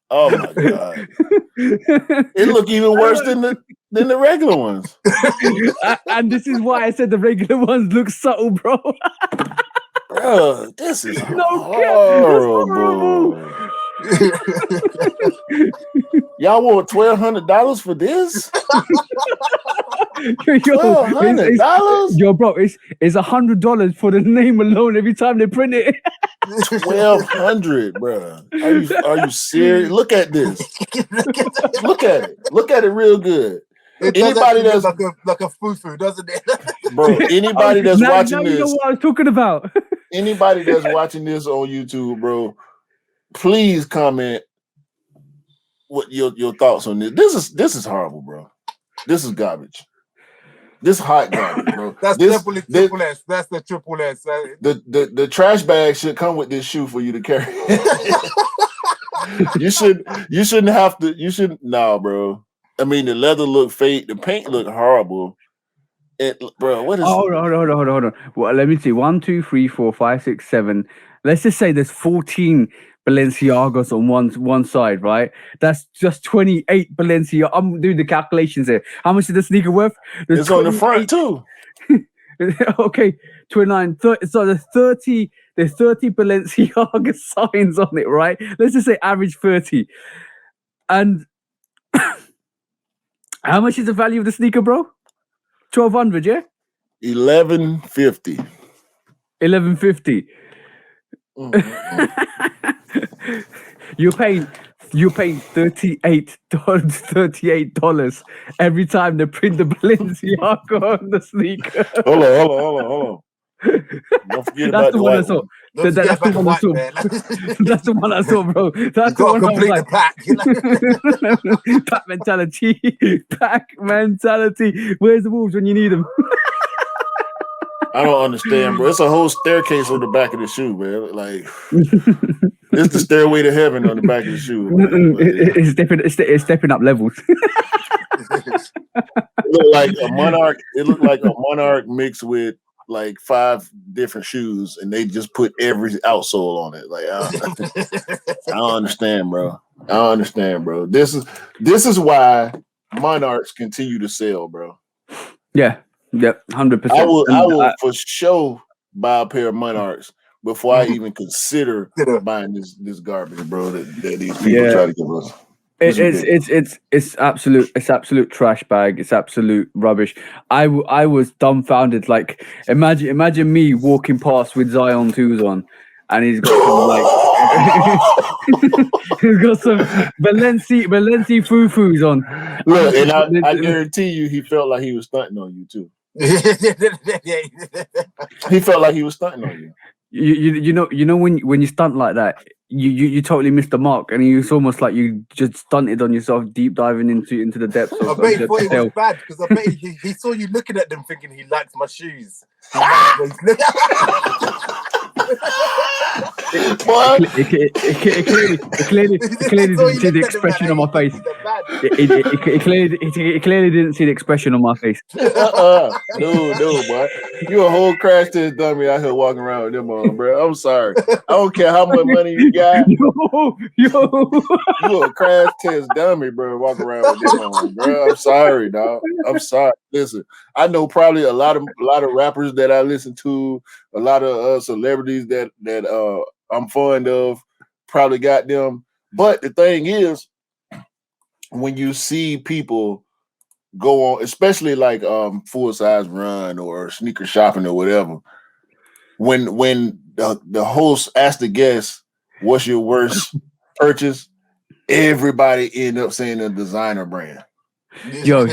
Oh my god! It look even worse than the regular ones.
And this is why I said the regular ones look subtle, bro.
Bro, this is horrible. Y'all want $1,200 for this? $1,200?
Yo, bro, it's $100 for the name alone every time they print it.
$1,200, bro. Are you serious? Look at this. Look at it. Look at it real good.
Anybody that's like a fufu, doesn't it?
Bro, anybody that's watching this,
you know what I was talking about.
Anybody that's watching this on YouTube, bro, please comment what your thoughts on this. This is horrible, bro. This is garbage. This hot garbage, bro.
That's definitely Triple S. That's the Triple S.
The trash bag should come with this shoe for you to carry. You shouldn't have to. You shouldn't. Nah, bro. I mean, the leather look fake. The paint look horrible. Bro, what is?
Hold on. Well, let me see. 1, 2, 3, 4, 5, 6, 7. Let's just say there's 14 Balenciagas on one side, right? That's just 28 Balenciaga. I'm doing the calculations here. How much is the sneaker worth?
It's on the front too.
Okay, 29, 30. So there's 30 Balenciaga signs on it, right? Let's just say average 30. And how much is the value of the sneaker, bro? 1,200, yeah?
$1,150.
$1,150. You're paying $38 every time they print the Balenciaga on the sneaker.
Hold on. Don't forget about the
one I
white
saw.
one.
Don't forget
That's the
about the
one I
white
saw.
man.
That's the one I saw, bro. That's
You
the
got to
one I was
complete
like,
the pack. You know?
pack mentality. Where's the wolves when you need them?
I don't understand, bro. It's a whole staircase on the back of the shoe, man. Like it's the stairway to heaven on the back of the shoe. Man.
It's stepping up levels.
It looked like a monarch. It looked like a monarch mixed with like 5 different shoes, and they just put every outsole on it. Like I don't understand, bro. I don't understand, bro. This is why monarchs continue to sell, bro.
Yeah. Yep. 100%.
I will for sure buy a pair of monarchs before I even consider buying this garbage, bro. That these people try to give us.
It's absolute trash bag. It's absolute rubbish. I was dumbfounded. Like imagine me walking past with Zion 2s on, and he's got some like he's got some Balenci Fufus on.
Look, and I guarantee you, he felt like he was stunting on you too. He felt like he was stunting on you.
You know when you stunt like that, you totally missed the mark, and it's almost like you just stunted on yourself, deep diving into the depths of
I bet he thought it was bad because I bet he saw you looking at them thinking he likes my shoes.
It clearly didn't see the expression on my face. It clearly didn't see the expression on my face.
No, boy. You a whole crash test dummy out here walking around with them on, bro. I'm sorry. I don't care how much money you got.
Yo.
You a crash test dummy, bro, walking around with them on, bro. I'm sorry, dog. I'm sorry. Listen, I know probably a lot of rappers that I listen to, a lot of celebrities that I'm fond of, probably got them. But the thing is, when you see people go on, especially like Full Size Run or sneaker shopping or whatever, when the host asks the guest, "What's your worst purchase?" everybody end up saying a designer brand.
Yo!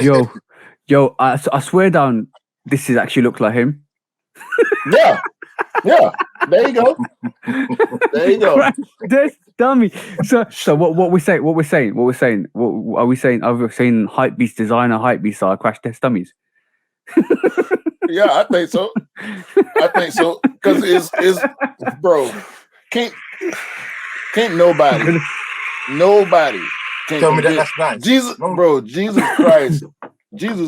I swear down, this is actually look like him.
Yeah. There you go.
Right, this dummy. So what we're saying? What are we saying? Are we saying hype beast designer, hype beast are crash test dummies?
Yeah, I think so. Because it's bro. Can't nobody can
tell me that's nice.
Jesus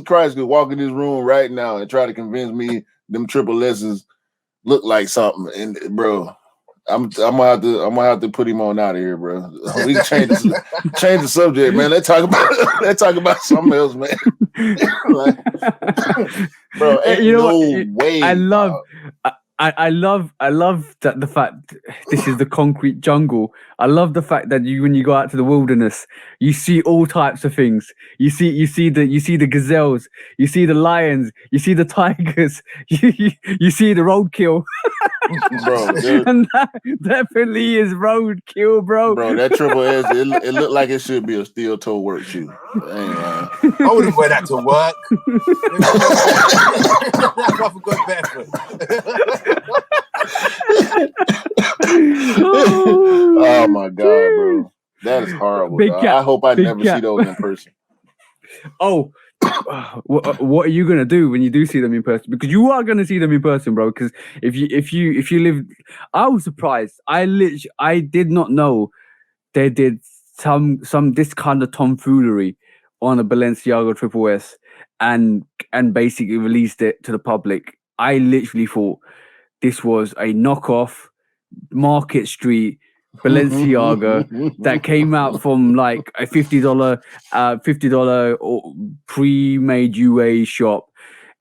Christ could walk in this room right now and try to convince me them triple S's look like something. And bro, I'm gonna have to put him on out of here, bro. We can change the subject, man. Let's talk about something else, man. Like, bro, ain't way.
I love that the fact this is the concrete jungle. I love the fact that when you go out to the wilderness, you see all types of things. You see the gazelles, you see the lions, you see the tigers, you see the roadkill.
Bro,
and that definitely is roadkill, bro.
Bro, that triple S, it looked like it should be a steel toe work shoe. I
wouldn't wear that to work. That's why I go barefoot.
Oh my god, bro. That is horrible. I hope I never see those in person.
Oh, what are you gonna do when you do see them in person? Because you are gonna see them in person, bro. Because if you live, I was surprised. I did not know they did some this kind of tomfoolery on a Balenciaga Triple S and basically released it to the public. I literally thought this was a knockoff Market Street Balenciaga that came out from like a $50 pre-made UA shop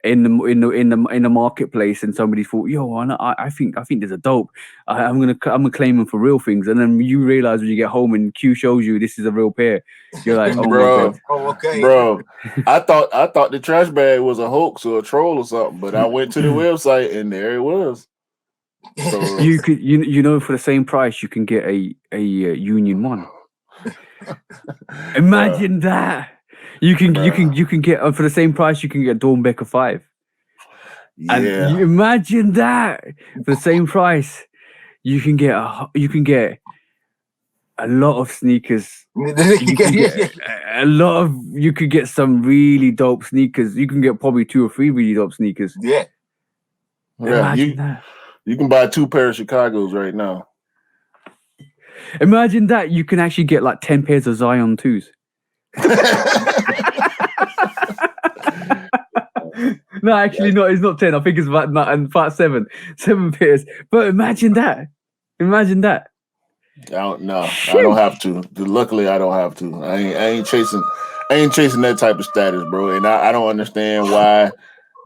in the marketplace, and somebody thought, yo, I think there's a dope. I'm gonna claim them for real things, and then you realize when you get home and Q shows you this is a real pair, you're like, oh
bro,
my god,
oh okay,
bro. I thought the trash bag was a hoax or a troll or something, but I went to the website and there it was. So
You could, you know, for the same price, you can get a Union 1. Imagine that. You can get for the same price, you can get Dornbecker 5. And you imagine that for the same price, you can get a lot of sneakers. You could get some really dope sneakers. You can get probably 2 or 3 really dope sneakers.
Yeah.
Imagine that.
You can buy 2 pairs of Chicagos right now.
Imagine that you can actually get like 10 pairs of Zion 2s. No, actually, no, it's not 10. I think it's about 7 pairs. But imagine that. Imagine that.
I don't have to. Luckily, I don't have to. I ain't chasing that type of status, bro. And I don't understand why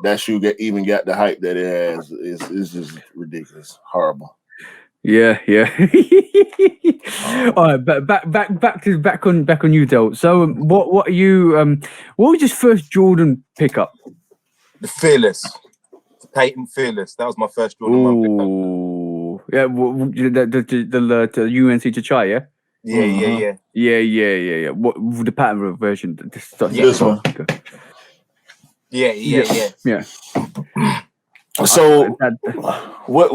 that shoe even got the hype that it has. It's just ridiculous, horrible.
Yeah. All right, back on you, Del. So, what are you? What was your first Jordan pickup?
The Fearless, Patent Fearless. That was my first Jordan 1 pickup.
Yeah, the UNC Chachai, yeah. Yeah. What the pattern version? This
one.
Yeah.
So, what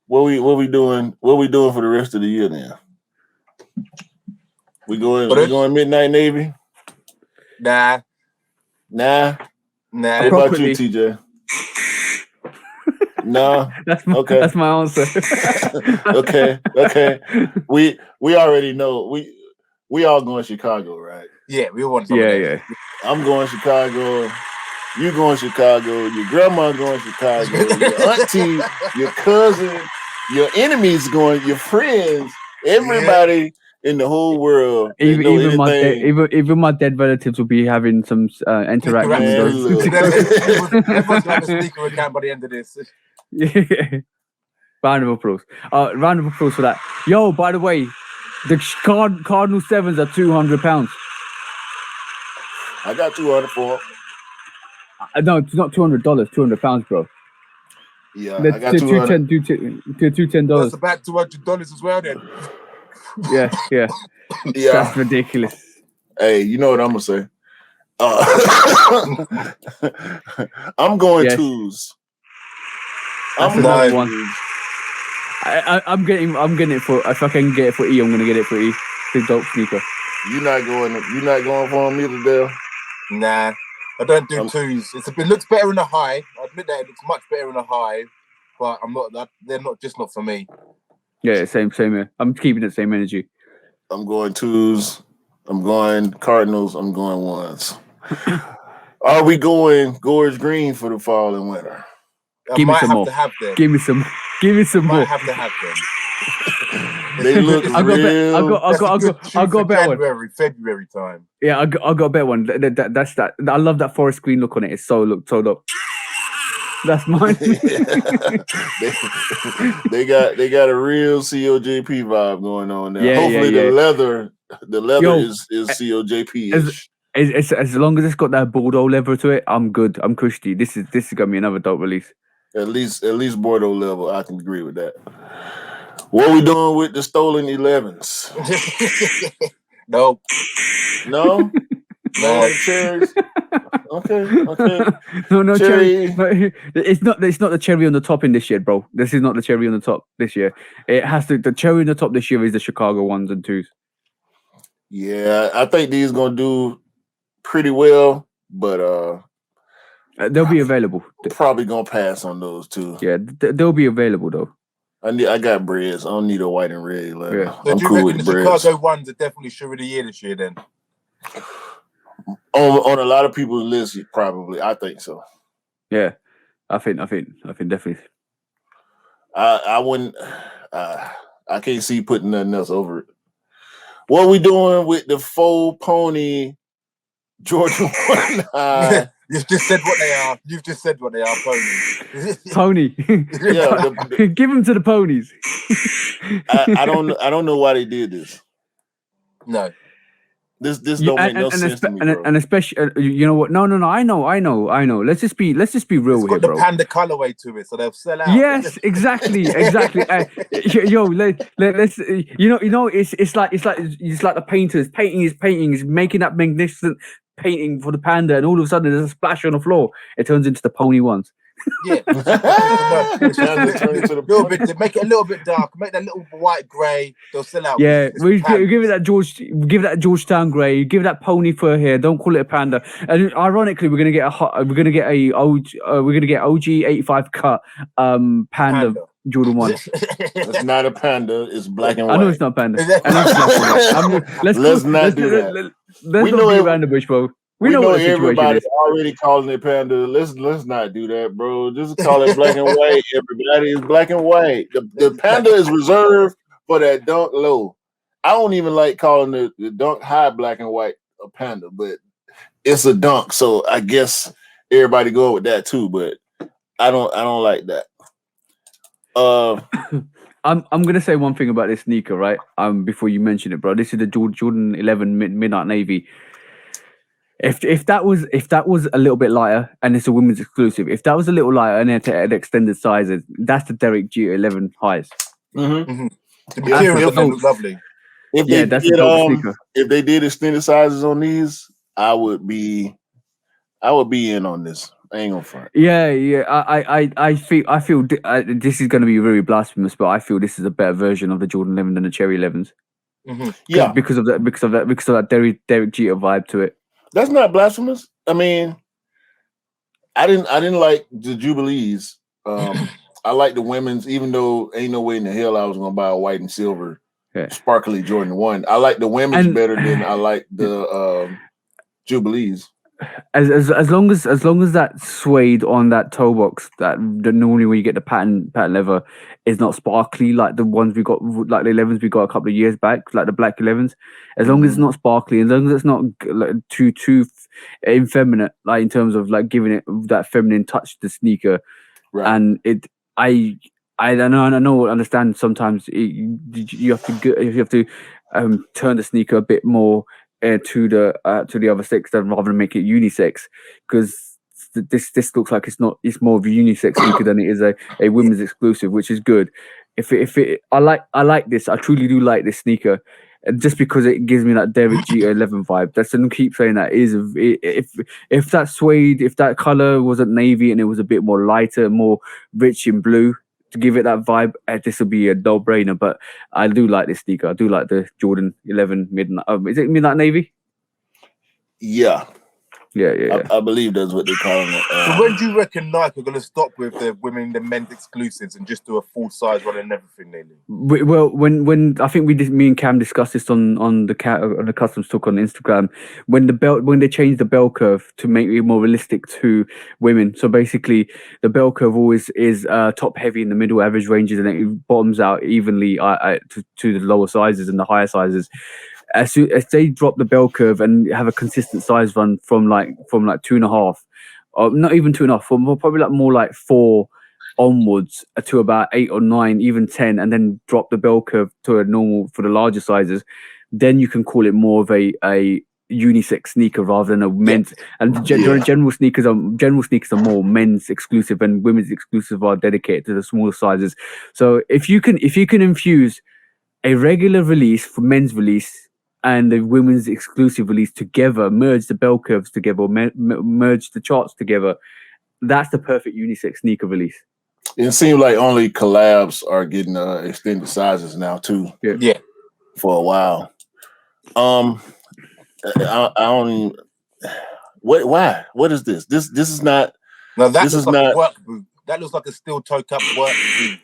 we doing? What we doing for the rest of the year then? We going Midnight Navy?
Nah.
What about you, TJ? No.
That's my answer.
Okay. We already know we all going Chicago, right?
Yeah, we want.
Yeah.
I'm going Chicago. You going Chicago? Your grandma going Chicago? Your auntie, your cousin, your enemies going. Your friends, everybody in the whole world.
Even my dead relatives will be having some interaction with those.
Everyone's got a sneaker account by the end of this.
Yeah. Round of applause. Round of applause for that. Yo, by the way, the Cardinal 7s are £200.
I got 200 for them.
No, it's not $200. £200, bro.
Yeah, I got
$210.
That's about $200 as well, then.
Yeah. That's ridiculous.
Hey, you know what I'm gonna say? I'm going twos.
I'm going one. I'm getting it for. If I can get it for E, I'm gonna get it for E. It's a dope sneaker.
You're not going for him either, Dale.
Nah, I don't do twos. It looks better in a high. I admit that it looks much better in a high, but I'm not. They're not for me.
Yeah, same here. I'm keeping the same energy.
I'm going twos. I'm going Cardinals. I'm going ones. Are we going Gorge Green for the fall and winter?
Give me some more. Give me some more.
Might have to have them.
They look real.
I got a better one.
February time.
Yeah, I got a better one. That's that. I love that forest green look on it. It's so dope. That's mine.
they got a real COJP vibe going on there.
Yeah,
hopefully
the
leather is COJP-ish.
As long as it's got that Bordeaux leather to it, I'm good. I'm cushy. This is gonna be another dope release.
At least Bordeaux level, I can agree with that. What are we doing with the stolen 11s?
Nope.
No cherries. Okay.
No cherry. No, it's not the cherry on the top in this year, bro. This is not the cherry on the top this year. It has to. The cherry on the top this year is the Chicago 1s and 2s.
Yeah, I think these gonna do pretty well, but
they'll be available.
Probably gonna pass on those too.
Yeah, they'll be available though.
I got breads. I don't need a white and red.
Yeah.
So
I'm
do you
cool
reckon
with
the
breads.
Chicago 1s are definitely shoe of the year this year then?
On a lot of people's list, probably. I think so.
Yeah, I think definitely.
I wouldn't. I can't see putting nothing else over it. What are we doing with the faux pony Jordan 1?
You've just said what they are. Ponies.
Pony.
Yeah,
give them to the ponies.
I don't know why they did this.
No.
This don't make no sense to me, bro.
And especially, you know what? No. I know. Let's just be real
It's
here,
got the
bro.
panda colorway to it, so they'll sell out.
Yes, exactly. Yo, let's. You know, it's like the painters painting is making that magnificent painting for the panda, and all of a sudden there's a splash on the floor. It turns into the pony ones.
Yeah, it's just a little bit. They make it a little bit dark. Make that little white grey. They'll sell out.
Yeah, we give it that Georgetown grey. Give it that pony fur hair. Don't call it a panda. And ironically, we're gonna get OG 85 cut panda Jordan 1.
It's not a panda. It's black and white.
I know it's not panda. Let's not do that. Let's not be around the bush, bro. We know what the
everybody's already calling it panda. Let's not do that, bro. Just call it black and white. Everybody is black and white. The panda is reserved for that dunk low. I don't even like calling the dunk high black and white a panda, but it's a dunk, so I guess everybody go with that too. But I don't like that.
I'm gonna say one thing about this sneaker, right? Before you mention it, bro. This is the Jordan 11 Midnight Navy. If that was a little bit lighter and it's a women's exclusive, if that was a little lighter and it's at extended sizes, that's the Derek G11 highs.
The materials look lovely.
If they did extended sizes on these, I would be in on this. I ain't gonna front.
Yeah. I feel this is gonna be very blasphemous, but I feel this is a better version of the Jordan 11 than the Cherry 11s.
Yeah,
because of that Derek Jeter vibe to it.
That's not blasphemous. I mean, I didn't like the Jubilees. I like the women's, even though ain't no way in the hell I was gonna buy a white and silver sparkly Jordan 1. I like the women's better than I like the Jubilees.
As long as that suede on that toe box, that normally when you get the patent leather is not sparkly like the ones we got, like the 11s we got a couple of years back, like the black 11s. As long as it's not sparkly, as long as it's not like too effeminate, like in terms of like giving it that feminine touch to the sneaker,
right?
And I understand sometimes you have to turn the sneaker a bit more to the other sex rather than make it unisex, because this looks like it's more of a unisex sneaker than it is a women's exclusive, which is good. I like this. I truly do like this sneaker, just because it gives me that Derek G11 vibe. That's, and I keep saying that, if that suede, if that color wasn't navy and it was a bit more lighter, more rich in blue, to give it that vibe, this will be a no-brainer. But I do like this sneaker. I do like the Jordan 11 Midnight. Is it Midnight Navy?
Yeah.
I
believe that's what they're calling it.
So when do you reckon Nike are going to stop with the women, the men's exclusives, and just do a full size run and everything? Nearly.
Well, when I think me and Cam discussed this on the Customs Talk on Instagram, when they changed the bell curve to make it more realistic to women. So basically, the bell curve always is top heavy in the middle average ranges, and it bottoms out evenly to the lower sizes and the higher sizes. As they drop the bell curve and have a consistent size run from like 2.5, or not even 2.5, from probably like more like 4 onwards to about 8 or 9, even 10, and then drop the bell curve to a normal for the larger sizes, then you can call it more of a unisex sneaker rather than a men's. And general sneakers are more men's exclusive, and women's exclusive are dedicated to the smaller sizes. So if you can infuse a regular release for men's release and the women's exclusive release together, merge the bell curves together, or merge the charts together, that's the perfect unisex sneaker release.
It seems like only collabs are getting extended sizes now too.
Yeah.
For a while. I don't even. Why? What is this? This is not.
No, this is not a work boot. That looks like a steel toe cap work boot.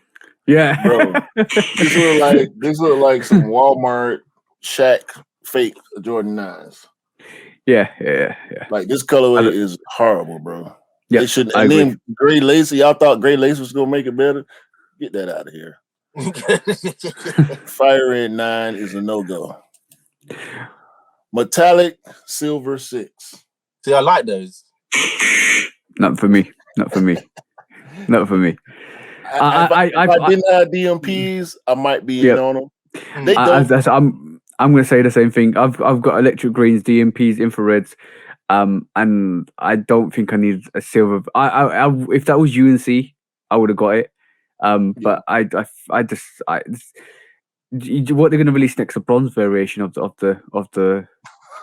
Yeah,
bro. This look like some Walmart Shaq fake Jordan 9s.
Yeah.
Like this colorway is horrible, bro.
Yeah,
they should. And then gray lace. Y'all thought gray lace was gonna make it better? Get that out of here. Fire Red 9 is a no-go. Metallic Silver 6.
See, I like those.
Not for me.
If
I didn't have DMPs, I might be in on them.
I'm gonna say the same thing. I've got electric greens, DMPs, infrareds, and I don't think I need a silver. I if that was UNC, I would have got it. But I just what they're gonna release next, a bronze variation of the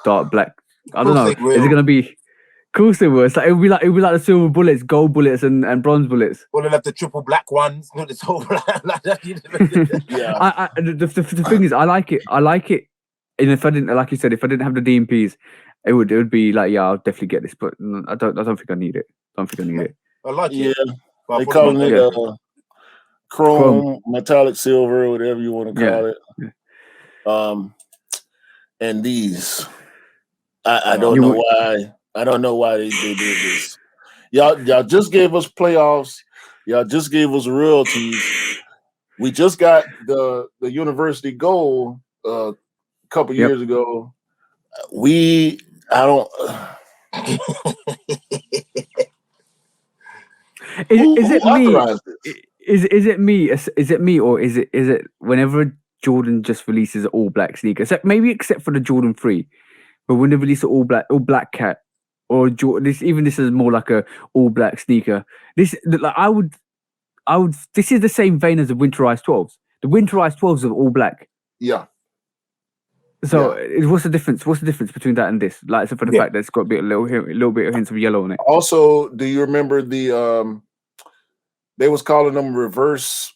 dark black. I don't know.
They
Is it
will.
gonna be? Of course it was. Like it'll be like the silver bullets, gold bullets, and bronze bullets.
Well, they'll have the triple black ones, not the whole black.
Yeah.
The thing is, I like it. And if I didn't, like you said, if I didn't have the DMPs, it would be like, yeah, I'll definitely get this. But I don't think I need it. I
like it.
They calling it chrome, metallic silver, whatever you want to call it. And these, I don't know why. I don't know why they did this. Y'all just gave us playoffs. Y'all just gave us royalties. We just got the university gold a couple years ago. Is
it me? Is it me, or is it whenever Jordan just releases an all black sneaker, except for the Jordan 3, but when they release an all black cat, or this is more like a all black sneaker. This is the same vein as the winterized 12s. The winterized 12s are all black.
Yeah.
So what's the difference? What's the difference between that and this? Like, except for the fact that it's got a little bit of hints of yellow on it.
Also, do you remember they was calling them reverse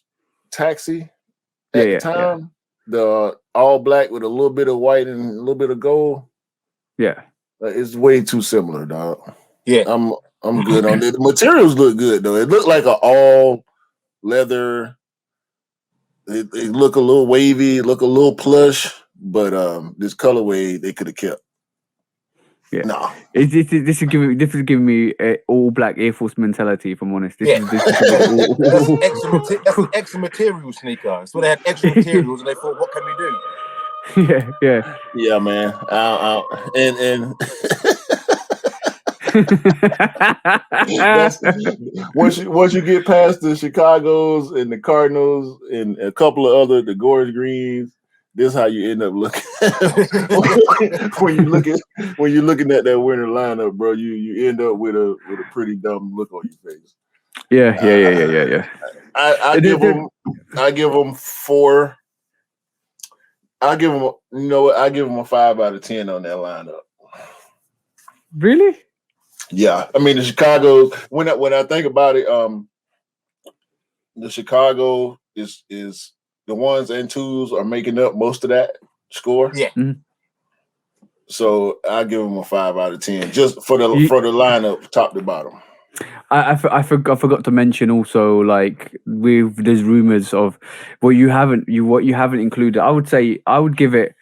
taxi at the time? Yeah. The all black with a little bit of white and a little bit of gold.
Yeah.
It's way too similar, dog.
Yeah.
I'm good on it. The materials look good though. It looked like an all leather. It look a little wavy, look a little plush, but this colorway they could have kept.
Yeah. No. This is giving me all black Air Force mentality, if I'm honest.
That's an extra material sneaker. So they had extra materials and they thought, what can we do?
Yeah, man. And once you get past the Chicagos and the Cardinals and a couple of the Gorge Greens, this is how you end up looking when you're looking at that winter lineup, bro. You end up with a pretty dumb look on your face.
Yeah.
I give them 4. I give them, I give them a 5 out of 10 on that lineup.
Really?
Yeah. I mean, the Chicago. When I think about it, the Chicago is the 1s and 2s are making up most of that score.
Yeah.
Mm-hmm.
So I give them a 5 out of 10 just for the lineup, top to bottom.
I forgot to mention also, like, there's rumors of what you haven't included. I would give it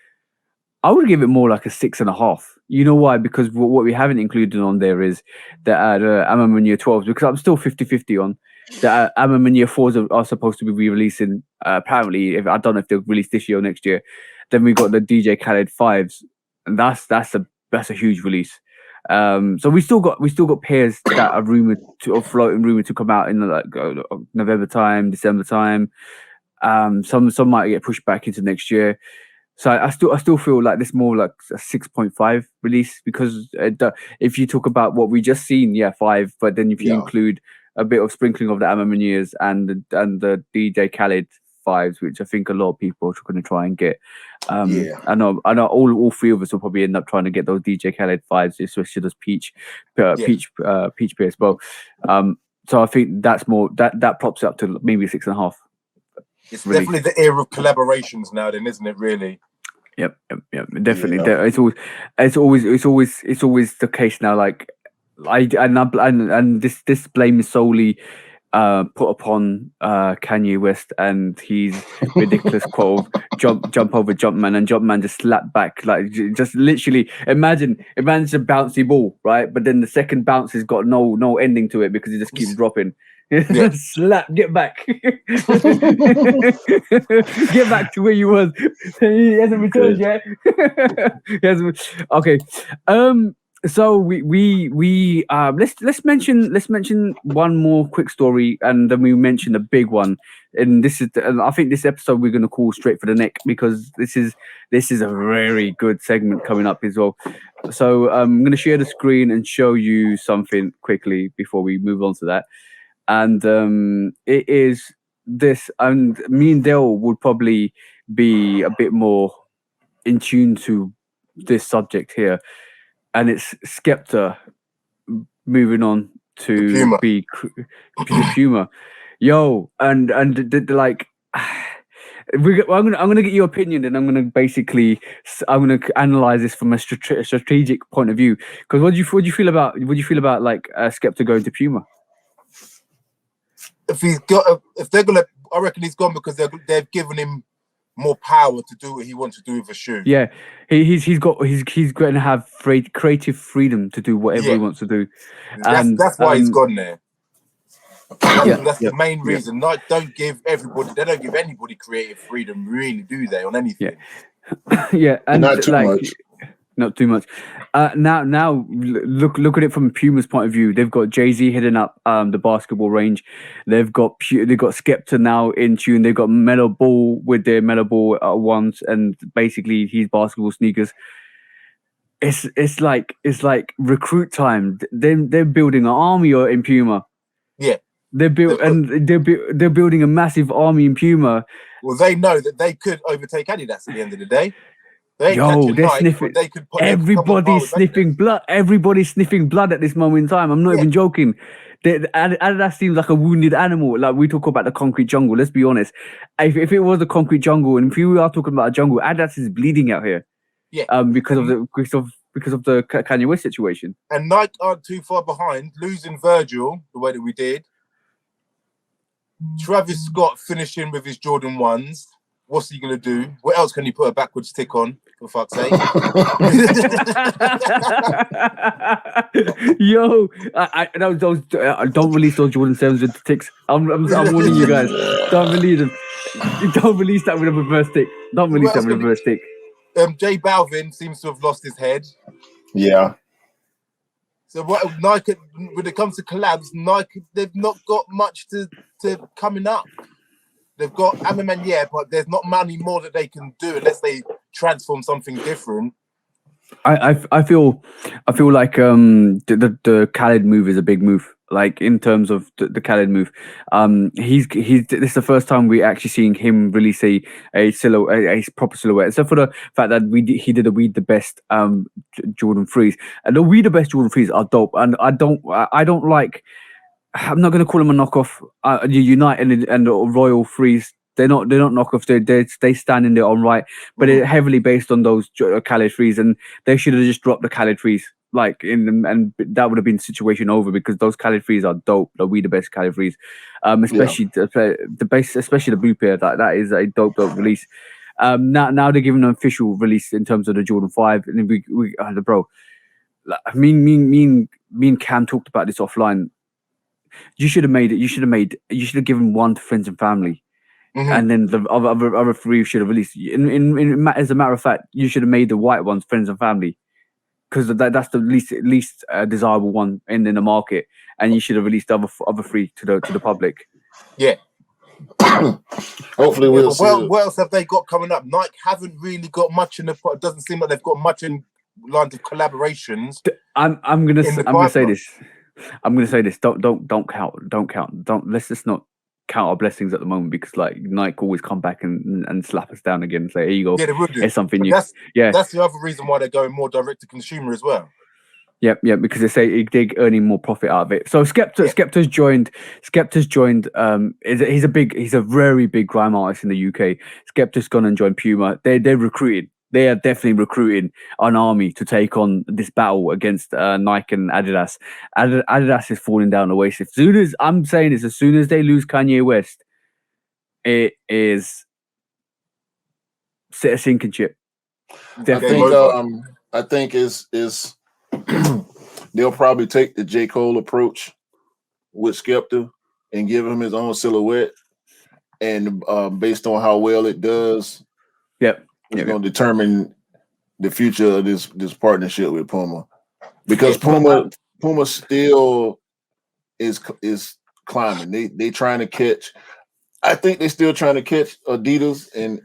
more like a 6.5. You know why? Because what we haven't included on there is the Amamania 12s, because I'm still 50-50 on the Amamania 4s are supposed to be re-releasing. Apparently, I don't know if they'll release this year or next year. Then we got the DJ Khaled 5s, and that's a huge release. So we still got pairs that are floating rumored to come out in November time, December time. Some might get pushed back into next year. So I still feel like this more like a 6.5 release, because if you talk about what we just seen, 5, but then if you include a bit of sprinkling of the Amamanias and the DJ Khaled 5s, which I think a lot of people are going to try and get. I know all 3 of us will probably end up trying to get those DJ Khaled 5s, especially those peach pairs. Well, so I think that's more that props it up to maybe 6.5.
It's definitely the era of collaborations now, then, isn't it? Really.
Yep. Definitely. Yeah. It's always the case now. Like, this blame is solely put upon Kanye West and his ridiculous quote of jump over Jumpman, and Jumpman just slapped back, like, just literally imagine it's a bouncy ball, right? But then the second bounce has got no ending to it because it just keeps dropping. Slap, get back. Get back to where you was. He hasn't returned yet. Okay. So let's mention one more quick story, and then we mention a big one. And and I think this episode we're going to call straight for the neck, because this is a very good segment coming up as well. So I'm going to share the screen and show you something quickly before we move on to that. And it is this, and me and Dale would probably be a bit more in tune to this subject here, and it's Skepta moving on
The
to
Puma.
be the Puma. Yo, and like, I'm gonna get your opinion, and I'm gonna basically analyze this from a strategic point of view. Because what do you feel about like Skepta going to Puma?
If they're gonna, I reckon he's gone because they've given him more power to do what he wants to do with a shoe.
Yeah, he's going to have creative freedom to do whatever he wants to do.
That's why he's gone there. That's the main
Yeah.
reason. Nike don't give anybody creative freedom, really, do they, on anything?
Yeah, and
Not too much.
Not too much. Now look at it from Puma's point of view. They've got Jay-Z heading up the basketball range. They've got Skepta now in tune. They've got Melo Ball with their Melo Ball ones, and basically his basketball sneakers. It's like recruit time. They're building an army in Puma.
Yeah,
they're building a massive army in Puma.
Well, they know that they could overtake Adidas at the end of the day.
They're sniffing. Everybody's sniffing blood. Everybody's sniffing blood at this moment in time. I'm not even joking. Adidas seems like a wounded animal. Like, we talk about the concrete jungle. Let's be honest. If it was the concrete jungle, and if we are talking about a jungle, Adidas is bleeding out here.
Yeah.
Because of the Kanye West situation.
And Nike aren't too far behind, losing Virgil the way that we did. Travis Scott finishing with his Jordan 1s. What's he going to do? What else can he put a backwards tick on, for fuck's sake?
Yo, don't release those Jordan 7s with the ticks. I'm warning you guys. Don't release them. Don't release that with a reverse tick. Don't release that with a reverse tick.
J Balvin seems to have lost his head.
Yeah.
So what Nike, when it comes to collabs, Nike, they've not got much to coming up. They've got Amaman, but there's not many more that they can do unless they transform something different. I
feel like the Khaled move is a big move. Like, in terms of the Khaled move, this is the first time we actually seeing him release a silhouette, a proper silhouette. Except for the fact that he did a We the Best Jordan 3s, and the We the Best Jordan 3s are dope. And I don't like. I'm not going to call them a knockoff. United and the Royal 3s, they're not knockoffs. They stand in their own right, but they're heavily based on those Khaled 3s, and they should have just dropped the Khaled 3s. And that would have been the situation over, because those Khaled 3s are dope. They're We the Best Khaled 3s, especially the base, especially the blue pair. That is a dope release. Now they're giving an official release in terms of the Jordan 5, and we bro, me and Cam talked about this offline. You should have made it. You should have given one to friends and family, and then the other 3 should have released. As a matter of fact, you should have made the white ones friends and family, because that's the least desirable one in the market, and you should have released the other 3 to the public.
Yeah.
Hopefully we'll see.
What else have they got coming up? Nike haven't really got much in the. It doesn't seem like they've got much in lines of collaborations.
I'm gonna say this. I'm gonna say this. Don't count. Let's just not count our blessings at the moment, because like Nike always come back and slap us down again and say, "Here you go."
Yeah, they would do.
It's something new.
That's the other reason why they're going more direct to consumer as well.
Yeah, because they say they're earning more profit out of it. So Skepta's joined. He's a very big grime artist in the UK. Skepta's gone and joined Puma. They're recruiting. They are definitely recruiting an army to take on this battle against Nike and Adidas. Adidas is falling down the waist. As soon as they lose Kanye West, it is a sinking ship.
Definitely. I think is they'll probably take the J. Cole approach with Skepta and give him his own silhouette, and based on how well it does, it's going to determine the future of this partnership with Puma. because Puma still is climbing. They trying to catch. I think they're still trying to catch Adidas and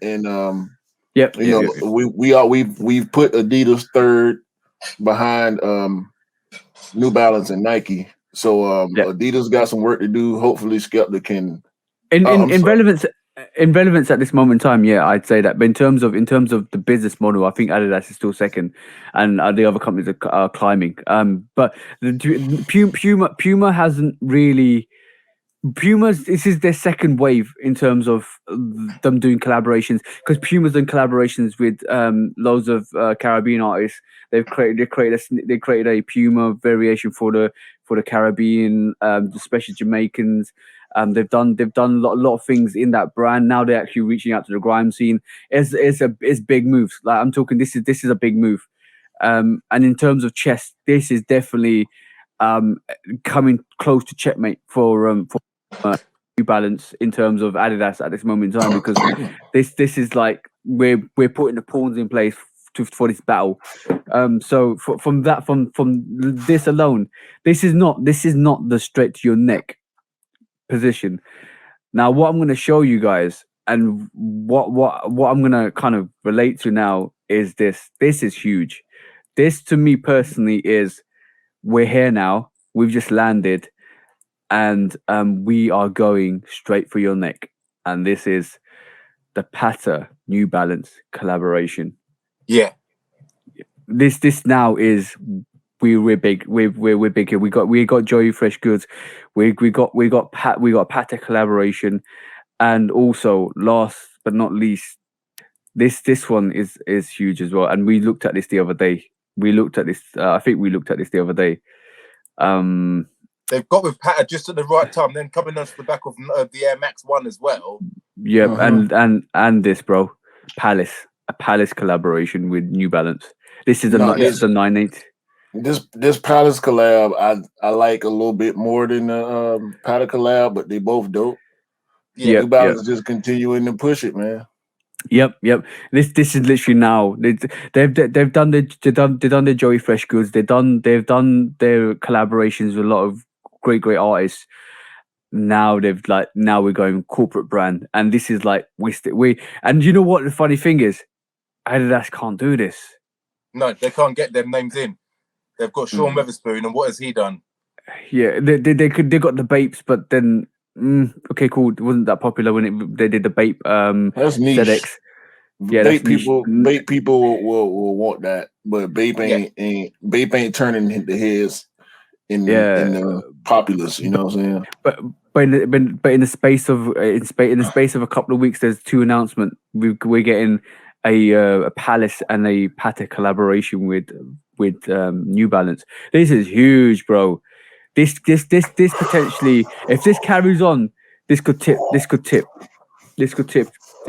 we've put Adidas third behind New Balance and Nike. So Adidas got some work to do. Hopefully Skepta can
in relevance at this moment in time, yeah, I'd say that. But in terms of the business model, I think Adidas is still second, and the other companies are climbing. But Puma hasn't really. This is their second wave in terms of them doing collaborations, because Puma's done collaborations with loads of Caribbean artists. They created a Puma variation for the Caribbean, especially Jamaicans. They've done a lot of things in that brand. Now they're actually reaching out to the grime scene. It's big moves. Like, I'm talking, this is a big move. And in terms of chess, this is definitely coming close to checkmate for New Balance in terms of Adidas at this moment in time, because this is like we're putting the pawns in place for this battle. So from this alone, this is not the straight to your neck position. Now, what I'm going to show you guys, and what I'm going to kind of relate to now, is this. This is huge. This, to me personally, is we're here now. We've just landed, and we are going straight for your neck. And this is the Pata New Balance collaboration.
Yeah.
This now is we're big. We're big here. We got Joey Fresh Goods. We got Pata collaboration, and also last but not least, this one is huge as well. And we looked at this the other day. I think we looked at this the other day.
They've got with Pata just at the right time, then coming onto the back of the Air Max 1 as well.
Yeah, and this, bro, a Palace collaboration with New Balance. This is the 9/8.
This Palace collab I like a little bit more than the Pata collab, but they both dope. Yeah, New Balance is just continuing to push it, man.
Yep. This is literally now. They've done their Joey Fresh Goods. They've done their collaborations with a lot of great artists. Now we're going corporate brand, and this is like we. And you know what the funny thing is, Adidas can't do this.
No, they can't get them names in. They've got Sean Weatherspoon, and what has he done?
Yeah, they got the Bapes, but then. Okay, cool. It wasn't that popular when they did the Bape.
That's niche.
ZX. Yeah,
Bape people will want that, but Bape ain't turning the heads in the populace. You know what I'm saying?
But in the space of a couple of weeks, there's two announcements. We're getting a Palace and a Pata collaboration with New Balance. This is huge, bro. This potentially, if this carries on, this could tip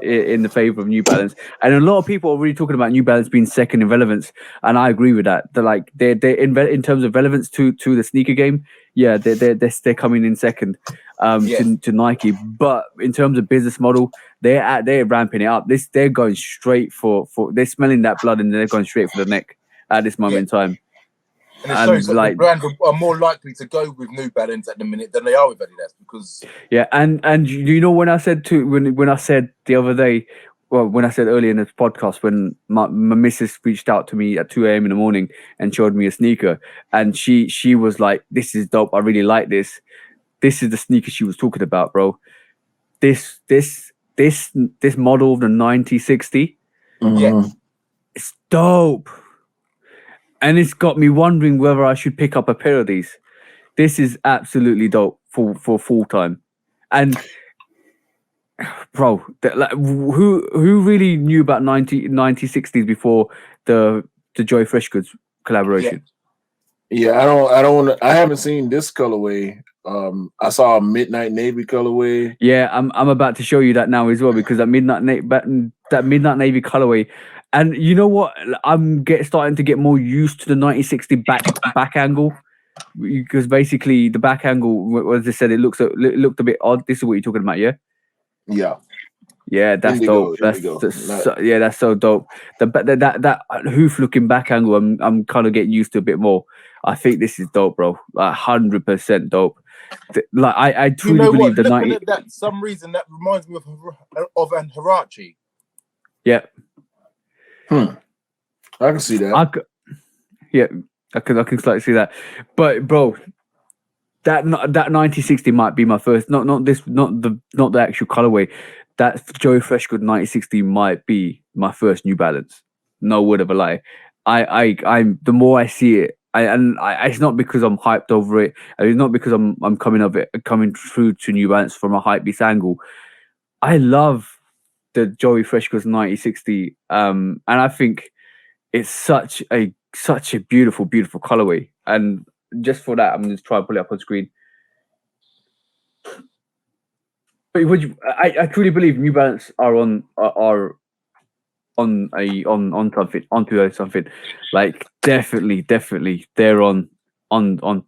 in the favor of New Balance. And a lot of people are really talking about New Balance being second in relevance, and I agree with that. They're in terms of relevance to the sneaker game. Yeah, they're coming in second to Nike. But in terms of business model, they're ramping it up. They're going straight for they're smelling that blood, and they're going straight for the neck at this moment in time.
And it shows that the brand are more likely to go with New Balance at the minute than they are with Adidas, because
and you know, when I said the other day, well, when I said earlier in this podcast, when my missus reached out to me at 2 a.m. in the morning and showed me a sneaker, and she was like, "This is dope. I really like this. This is the sneaker she was talking about, bro. This model of the 9060, it's dope." And it's got me wondering whether I should pick up a pair of these. This is absolutely dope for full time. And bro, who really knew about 9060s before the Joy Fresh Goods collaboration?
Yeah, I haven't seen this colorway. I saw a midnight navy colorway.
Yeah, I'm about to show you that now as well, because that midnight navy colorway. And you know what? I'm starting to get more used to the 9060 back angle, because basically the back angle, as I said, it looked a bit odd. This is what you're talking about, yeah? Yeah, that's dope. That's so dope. That hoof looking back angle, I'm kind of getting used to a bit more. I think this is dope, bro. Like 100% dope. Like I truly
You know
believe
what?
the
Looking
90.
at that, some reason that reminds me of an Hirachi.
Yeah.
I can see that.
I can slightly see that. But bro, that 9060 might be my first. Not the actual colorway. That Joey Freshgood 9060 might be my first New Balance. No word of a lie. I'm the more I see it, it's not because I'm hyped over it. And it's not because I'm coming through to New Balance from a hypebeast angle. I love the Joey Freshgood 9060. And I think it's such a beautiful colorway. And just for that, I'm going to try and pull it up on screen. But I truly believe New Balance are on something. Like definitely they're on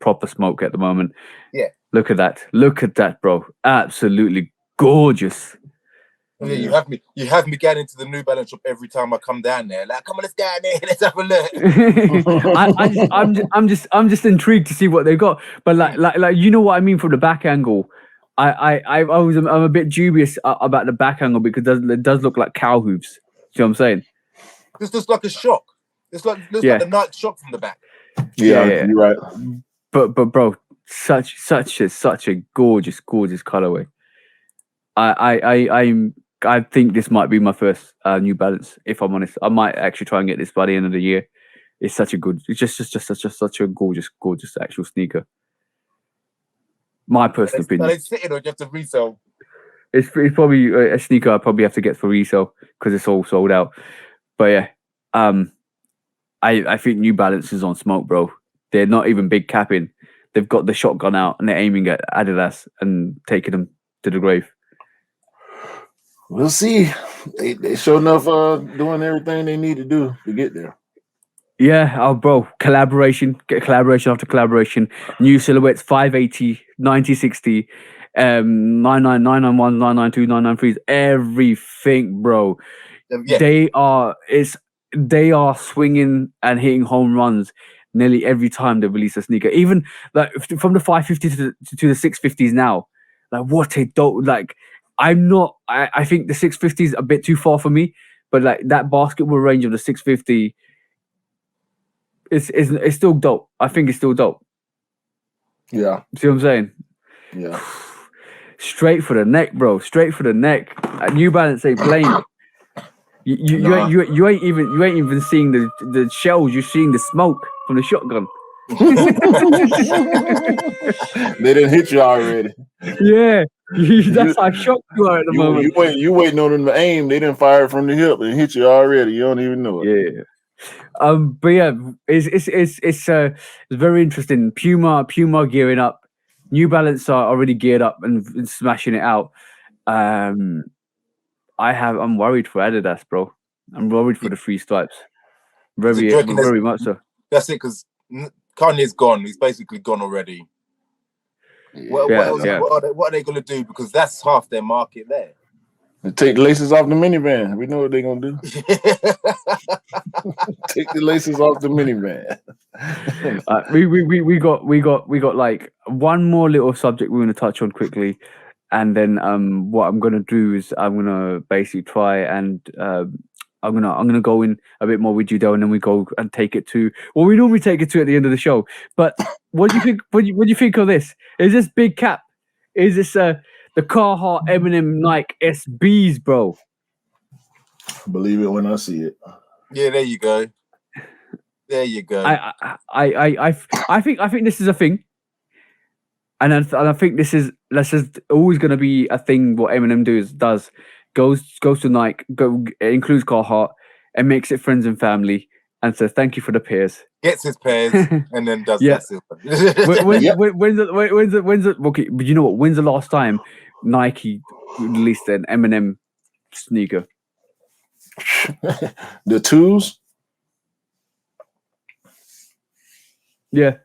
proper smoke at the moment.
Yeah.
Look at that, bro. Absolutely gorgeous.
Yeah, you have me getting into the New Balance shop every time I come down there. Like, come on, let's go in there, let's have a look.
I'm just intrigued to see what they've got. But like you know what I mean from the back angle. I'm a bit dubious about the back angle because it does look like cow hooves. See what I'm saying?
This looks like a shock. Looks like the Nike shock from the back.
Yeah, you're right.
But bro, such a gorgeous colorway. I think this might be my first New Balance. If I'm honest, I might actually try and get this by the end of the year. It's such a gorgeous actual sneaker. My personal opinion.
Are they sitting or do you have to resell?
It's probably a sneaker I probably have to get for resale because it's all sold out. But yeah, I think New Balance is on smoke, bro. They're not even big capping. They've got the shotgun out and they're aiming at Adidas and taking them to the grave.
We'll see. They sure enough doing everything they need to do to get there.
Yeah, bro, collaboration after collaboration. New silhouettes, 580, 9060, 99, 991, 992, 993s, everything, bro.
Yeah.
They are swinging and hitting home runs nearly every time they release a sneaker. Even like from the 550 to the 650s now. Like what a dope! Like I think the 650 is a bit too far for me, but like that basketball range of the 650. It's still dope. I think it's still dope.
Yeah.
See what I'm saying?
Yeah.
Straight for the neck, bro. Straight for the neck. New Balance ain't playing. You ain't even seeing the shells. You're seeing the smoke from the shotgun.
They didn't hit you already.
Yeah, that's how shocked you are at the moment.
You waiting on them to aim. They didn't fire it from the hip and hit you already. You don't even know it.
Yeah. But yeah, it's very interesting. Puma gearing up. New Balance are already geared up and smashing it out. I'm worried for Adidas, bro. I'm worried for the three stripes. Very much so.
That's it, because Kanye's gone. He's basically gone already. What are they going to do? Because that's half their market there.
And take the laces off the minivan. We know what they're gonna do. Take the laces off the minivan.
We got like one more little subject we're gonna touch on quickly, and then what I'm gonna do is I'm gonna basically try and I'm gonna go in a bit more with you, Del, and then we go and take it to what we normally take it to at the end of the show. But what do you think? What do you think of this? Is this big cap? Is this the Carhartt Eminem Nike SBs, bro?
Believe it when I see it.
Yeah, there you go. There you go.
I think this is a thing, and I think this is always going to be a thing. What Eminem does goes to Nike, includes Carhartt, and makes it friends and family, and says thank you for the pairs.
Gets his pairs and then does
yeah.
that.
When's okay? But you know what? When's the last time Nike released an Eminem sneaker?
The twos.
Yeah.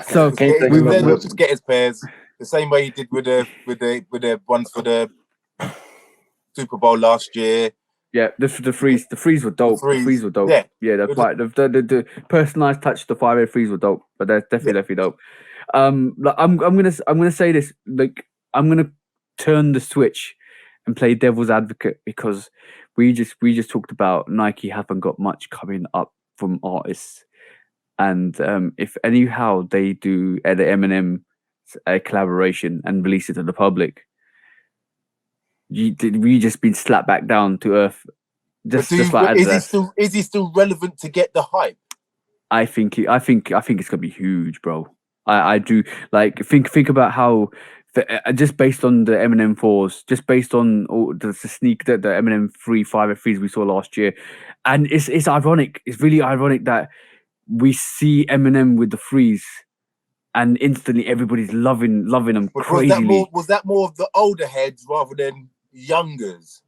So
just get his pairs the same way he did with the ones for the Super Bowl last year.
Yeah, the freeze were dope. The freeze were dope. Yeah, that's right. The personalized touch, the 5A freeze were dope. But they're definitely dope. Like, I'm gonna say this. Like, I'm gonna turn the switch and play devil's advocate, because we just talked about Nike haven't got much coming up from artists, and if anyhow they do the Eminem collaboration and release it to the public, we just been slapped back down to earth. Just like
is he still relevant to get the hype?
I think it's gonna be huge, bro. I do, like, think about how just based on the Eminem 4s, just based on all the Eminem 5 we saw last year, and it's ironic. It's really ironic that we see Eminem with the freeze, and instantly everybody's loving them crazily.
Was that more of the older heads rather than youngers?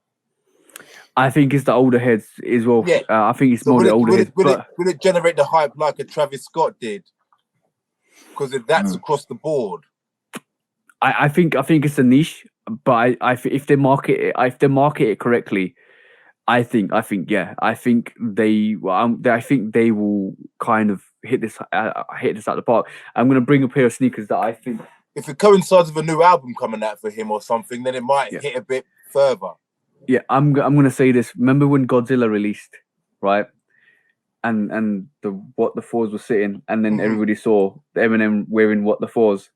I think it's the older heads as well. Yeah. I think it's more the older heads.
Will it generate the hype like a Travis Scott did? Because that's across the board.
I think it's a niche, but if they market it correctly, I think they will kind of hit this out the park. I'm gonna bring a pair of sneakers that I think,
if it coincides with a new album coming out for him or something, then it might hit a bit further.
Yeah, I'm gonna say this. Remember when Godzilla released, right? And the What the Fours was sitting, and then everybody saw the Eminem wearing What the Fours,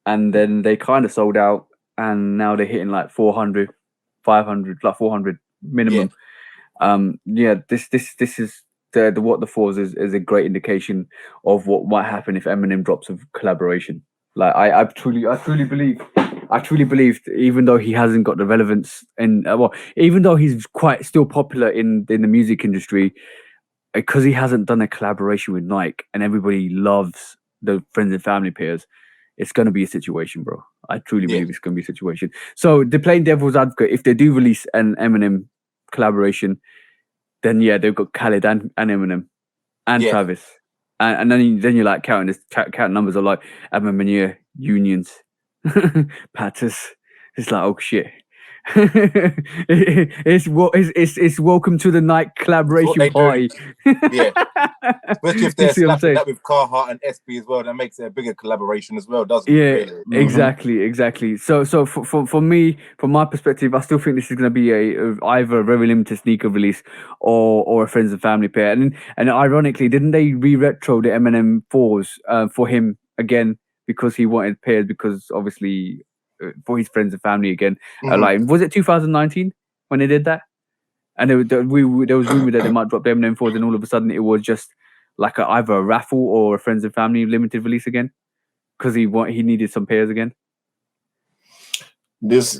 and then they kind of sold out, and now they're hitting like 400, 500, like 400 minimum. This is the What the Fours is a great indication of what might happen if Eminem drops a collaboration. Like I truly believe, even though he hasn't got the relevance, and even though he's quite still popular in the music industry, because he hasn't done a collaboration with Nike, and everybody loves the friends and family pairs, it's going to be a situation, bro. I truly believe it's going to be a situation. So they're playing devil's advocate. If they do release an Eminem collaboration, then they've got Khaled and Eminem and Travis. And then you're like counting numbers of like Eminem unions, Patters. It's like, oh shit. it's welcome to the Nike collaboration party.
Especially if they're slapping that with Carhartt and SB as well, that makes it a bigger collaboration as well, doesn't it?
Really? Exactly. So for me, from my perspective, I still think this is going to be either a very limited sneaker release or a friends and family pair. And ironically, didn't they re-retro the Eminem 4s for him again, because he wanted pairs, because obviously for his friends and family again. Like, was it 2019 when they did that? And there was rumor that they might drop the Eminem 4s, and all of a sudden it was just like either a raffle or a friends and family limited release again, because he needed some pairs again.
This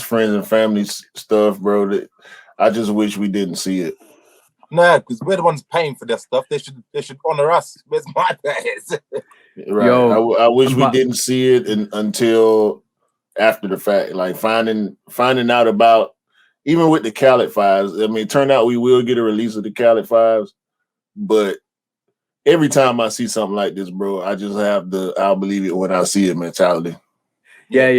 friends and family stuff, bro. I just wish we didn't see it.
Nah, because we're the ones paying for their stuff. They should honor us. Where's my pairs?
Right. Yo, I wish we didn't see it until after the fact, like finding out about, even with the Khaled 5s. I mean, it turned out we will get a release of the Khaled 5s, but every time I see something like this, bro, I just have I'll believe it when I see it mentality.
Yeah.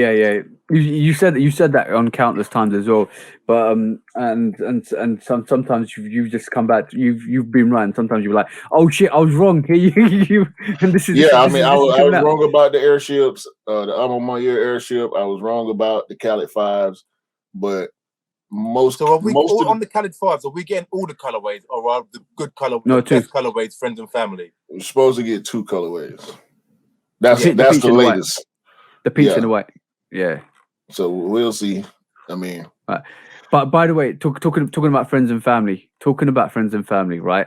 You said that on countless times as well, but and sometimes you've just come back. You've been right. And sometimes you're like, oh shit, I was wrong. And this is
I was wrong about the airships. The I'm my ear airship. I was wrong about the Khaled 5s, but most.
So are we on the Khaled 5s? Are we getting all the colorways, or are the good color, the best colorways, friends and family?
We're supposed to get 2 colorways. That's the latest.
The peach and the white. Yeah.
So we'll see. I mean,
but by the way, talking about friends and family, right?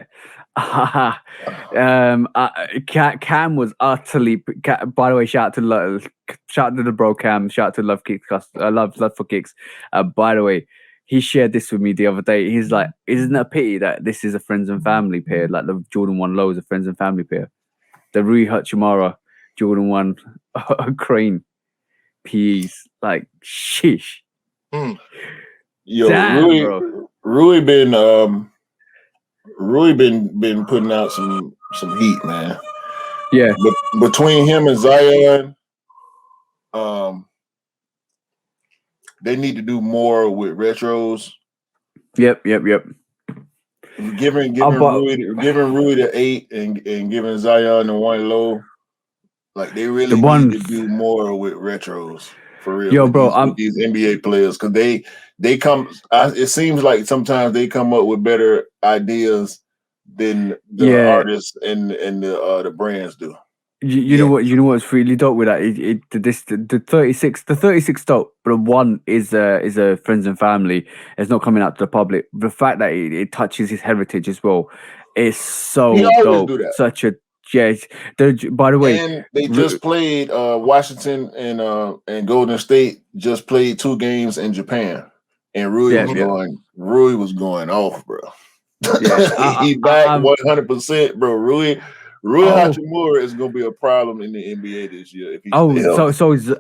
Cam was utterly. By the way, shout out to the bro Cam. Shout out to Love Kicks. Love for Kicks. By the way, he shared this with me the other day. He's like, isn't it a pity that this is a friends and family pair? Like the Jordan 1 low is a friends and family pair. The Rui Hachimura Jordan 1 Crane PEs, like sheesh.
Yo, damn, Rui been putting out some heat, man.
Yeah,
between him and Zion, they need to do more with retros.
Yep.
Giving Rui the 8 and giving Zion the 1 low. Like they really need to do more with retros for real.
Yo,
with these NBA players, because they come. It seems like sometimes they come up with better ideas than the artists and the brands do.
You know what's really dope with that? The 36 dope, but one is a friends and family. It's not coming out to the public. The fact that it touches his heritage as well is so dope.
Do that.
Such a by the way,
and they just played Washington and Golden State just played 2 games in Japan, and Rui was going off, bro. Yeah, he back 100%, bro. Rui Hachimura is gonna be a problem in the NBA this year if he's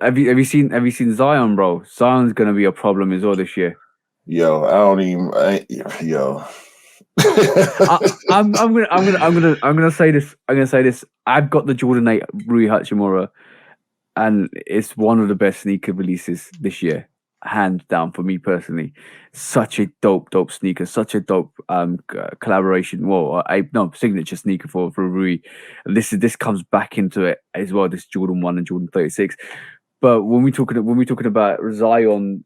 have you seen Zion, bro? Zion's gonna be a problem as well this year.
Yo,
I'm gonna say this. I've got the Jordan 8 Rui Hachimura, and it's one of the best sneaker releases this year, hands down for me personally. Such a dope sneaker, such a dope collaboration. Well, signature sneaker for Rui. And this comes back into it as well. This Jordan 1 and Jordan 36. But when we talking about Zion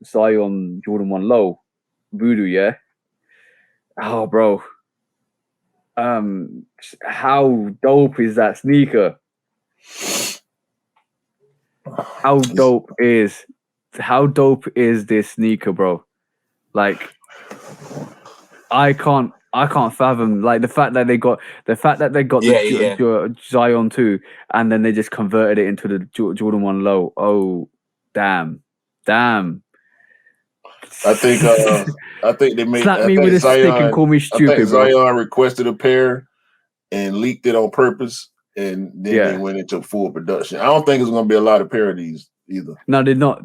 Jordan 1 low, Voodoo, yeah. Oh, bro. How dope is that sneaker? How dope is this sneaker, bro? Like, I can't fathom like the fact that they got the Zion 2 and then they just converted it into the Jordan 1 low. Oh, damn.
I think they made
slap me with a stick and call me stupid.
I think Zion requested a pair and leaked it on purpose, and then they went into full production. I don't think it's going to be a lot of parodies either.
No, there's not.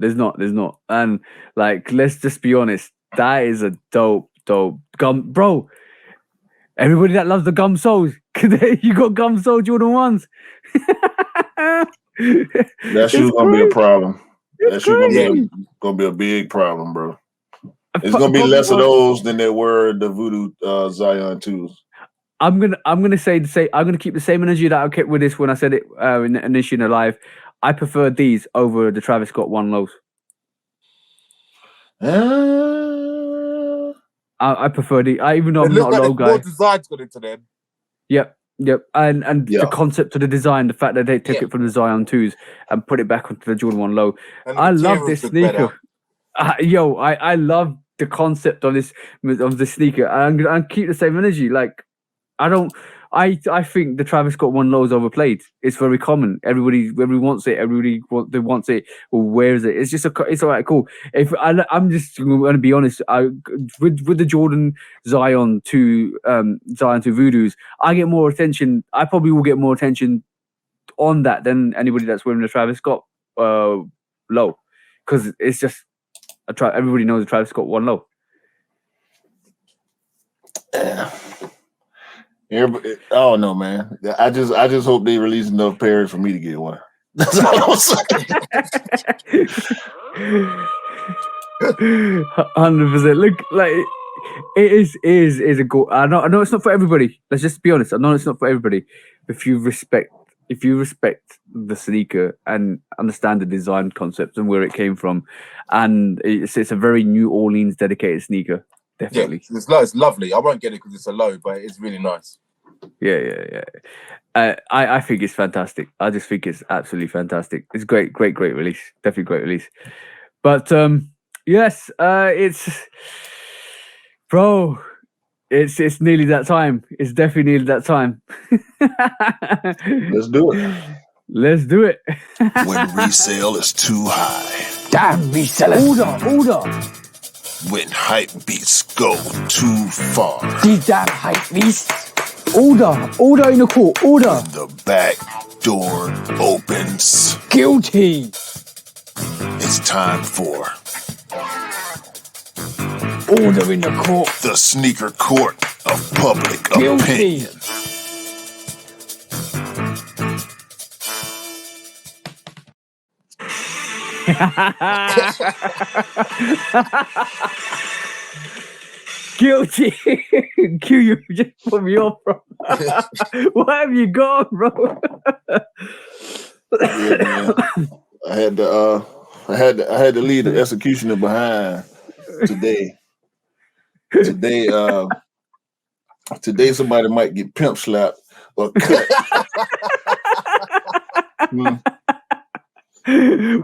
And like, let's just be honest, that is a dope gum, bro. Everybody that loves the gum soles, you got gum sole Jordan 1s.
That's going to be a problem. That's going to be a big problem, bro. It's gonna be less of those than there were the Voodoo Zion 2s.
I'm gonna keep the same energy that I kept with this when I said it initially in the live. I prefer these over the Travis Scott 1 lows. I prefer the. Even though I'm not a low guy.
More designs got into them.
Yep. And the concept of the design, the fact that they took it from the Zion 2s and put it back onto the Jordan 1 low. I love this sneaker. I love the concept of the sneaker. And keep the same energy. Like, I think the Travis Scott 1 low is overplayed. It's very common. Everybody wants it. Everybody wants it or wears it. It's all right, cool. If I'm just going to be honest, with the Jordan Zion 2 Voodoos, I get more attention. I probably will get more attention on that than anybody that's wearing the Travis Scott low, because it's just everybody knows the Travis Scott 1 low.
I don't know, man. I just hope they release enough pairs for me to get one. That's all I'm saying.
100%. Look, like it is a goal. I know it's not for everybody. Let's just be honest. I know it's not for everybody. If you respect the sneaker and understand the design concept and where it came from, and it's a very New Orleans dedicated sneaker. Definitely.
Yeah, it's lovely. I won't get it because it's a low, but it's really nice.
Yeah. I think it's fantastic. I just think it's absolutely fantastic. It's great release. Definitely great release. But yes, it's nearly that time. It's definitely nearly that time.
Let's do it.
Let's do it.
When resale is too high.
Damn resellers. Order.
When hype beats go too far.
These damn hype beasts. Order in the court. Order.
When the back door opens.
Guilty.
It's time for
order in the court.
The sneaker court of public
Guilty.
opinion.
Guilty. Q, you just put me off, bro. What have you got, bro?
Yeah, man. I had to leave the executioner behind today. Today somebody might get pimp slapped or cut.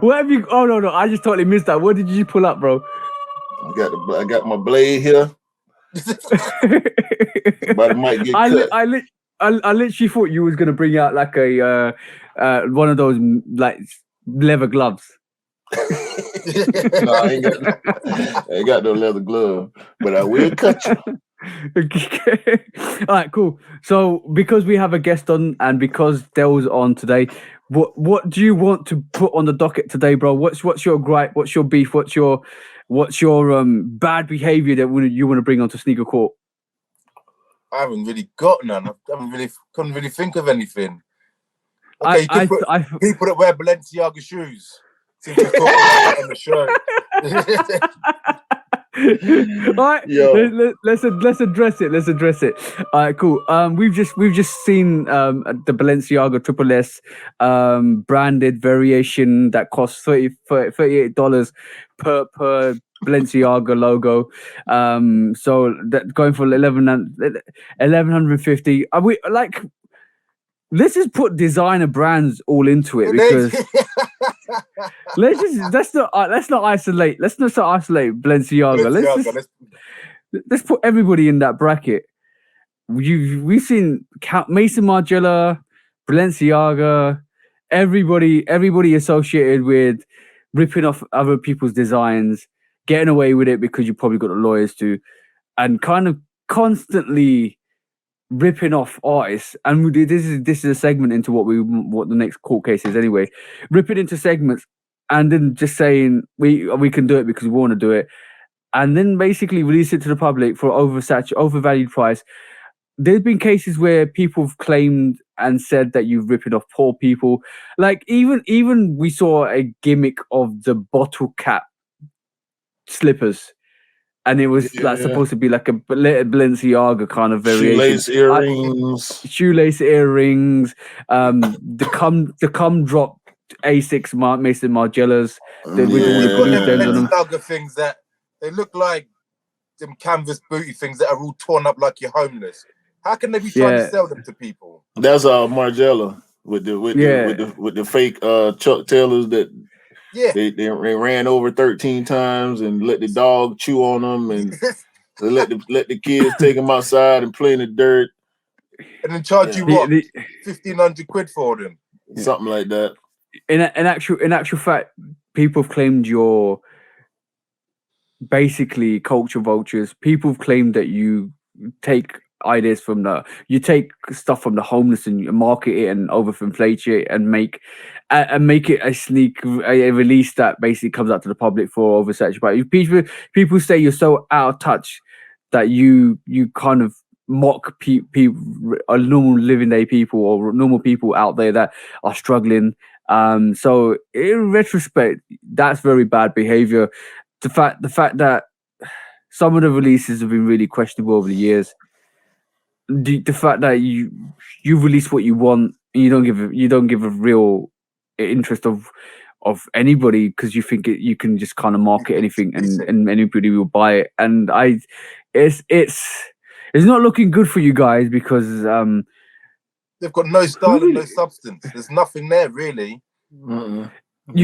What have you? Oh no, I just totally missed that. What did you pull up, bro?
I got my blade here. Somebody might get cut.
I literally thought you was gonna bring out like a one of those like leather gloves.
No, I ain't got no leather glove, but I will cut you.
All right, cool. So because we have a guest on and because Dell's on today, what do you want to put on the docket today, bro? What's your gripe? What's your beef? What's your bad behavior that you want to bring onto Sneaker Court?
I haven't really got none. Couldn't really think of anything. Okay, people that wear Balenciaga shoes. Since we talked about that on the show.
All right, let's address it. All right, cool. We've just seen the Balenciaga Triple S branded variation that costs $38 per Balenciaga logo. So that going for 1150. Are we like? Let's just put designer brands all into it because let's not isolate Balenciaga. Let's put everybody in that bracket. We've seen Mason Margiela, Balenciaga, everybody associated with ripping off other people's designs, getting away with it because you probably got the lawyers to, and kind of constantly ripping off artists. And this is a segment into what the next court case is anyway. Ripping into segments and then just saying we can do it because we want to do it, and then basically release it to the public for overvalued price. There's been cases where people have claimed and said that you're ripping off poor people. Like even we saw a gimmick of the bottle cap slippers. And it was like supposed to be like a Balenciaga kind of variation. Shoelace earrings. The cum drop A6 Mason Margielas.
With all the Balenciaga things that they look like them canvas booty things that are all torn up like you're homeless. How can they be trying to sell them to people?
That's Margiela with the fake Chuck Taylors that. Yeah, they ran over 13 times and let the dog chew on them, and they let the kids take them outside and play in the dirt,
and then charge you what 1,500 quid for them,
something like that.
In actual fact, people have claimed you're basically culture vultures. People have claimed that you take ideas you take stuff from the homeless and you market it and overinflate it and make it a release that basically comes out to the public for oversaturation. But people say you're so out of touch that you kind of mock people, normal living day people or normal people out there that are struggling. So in retrospect, that's very bad behavior. The fact that some of the releases have been really questionable over the years. The fact that you release what you want, and you don't give a real interest of anybody because you think you can just kind of market anything and anybody will buy it. And it's not looking good for you guys because
they've got no style and no substance. There's nothing there really.
You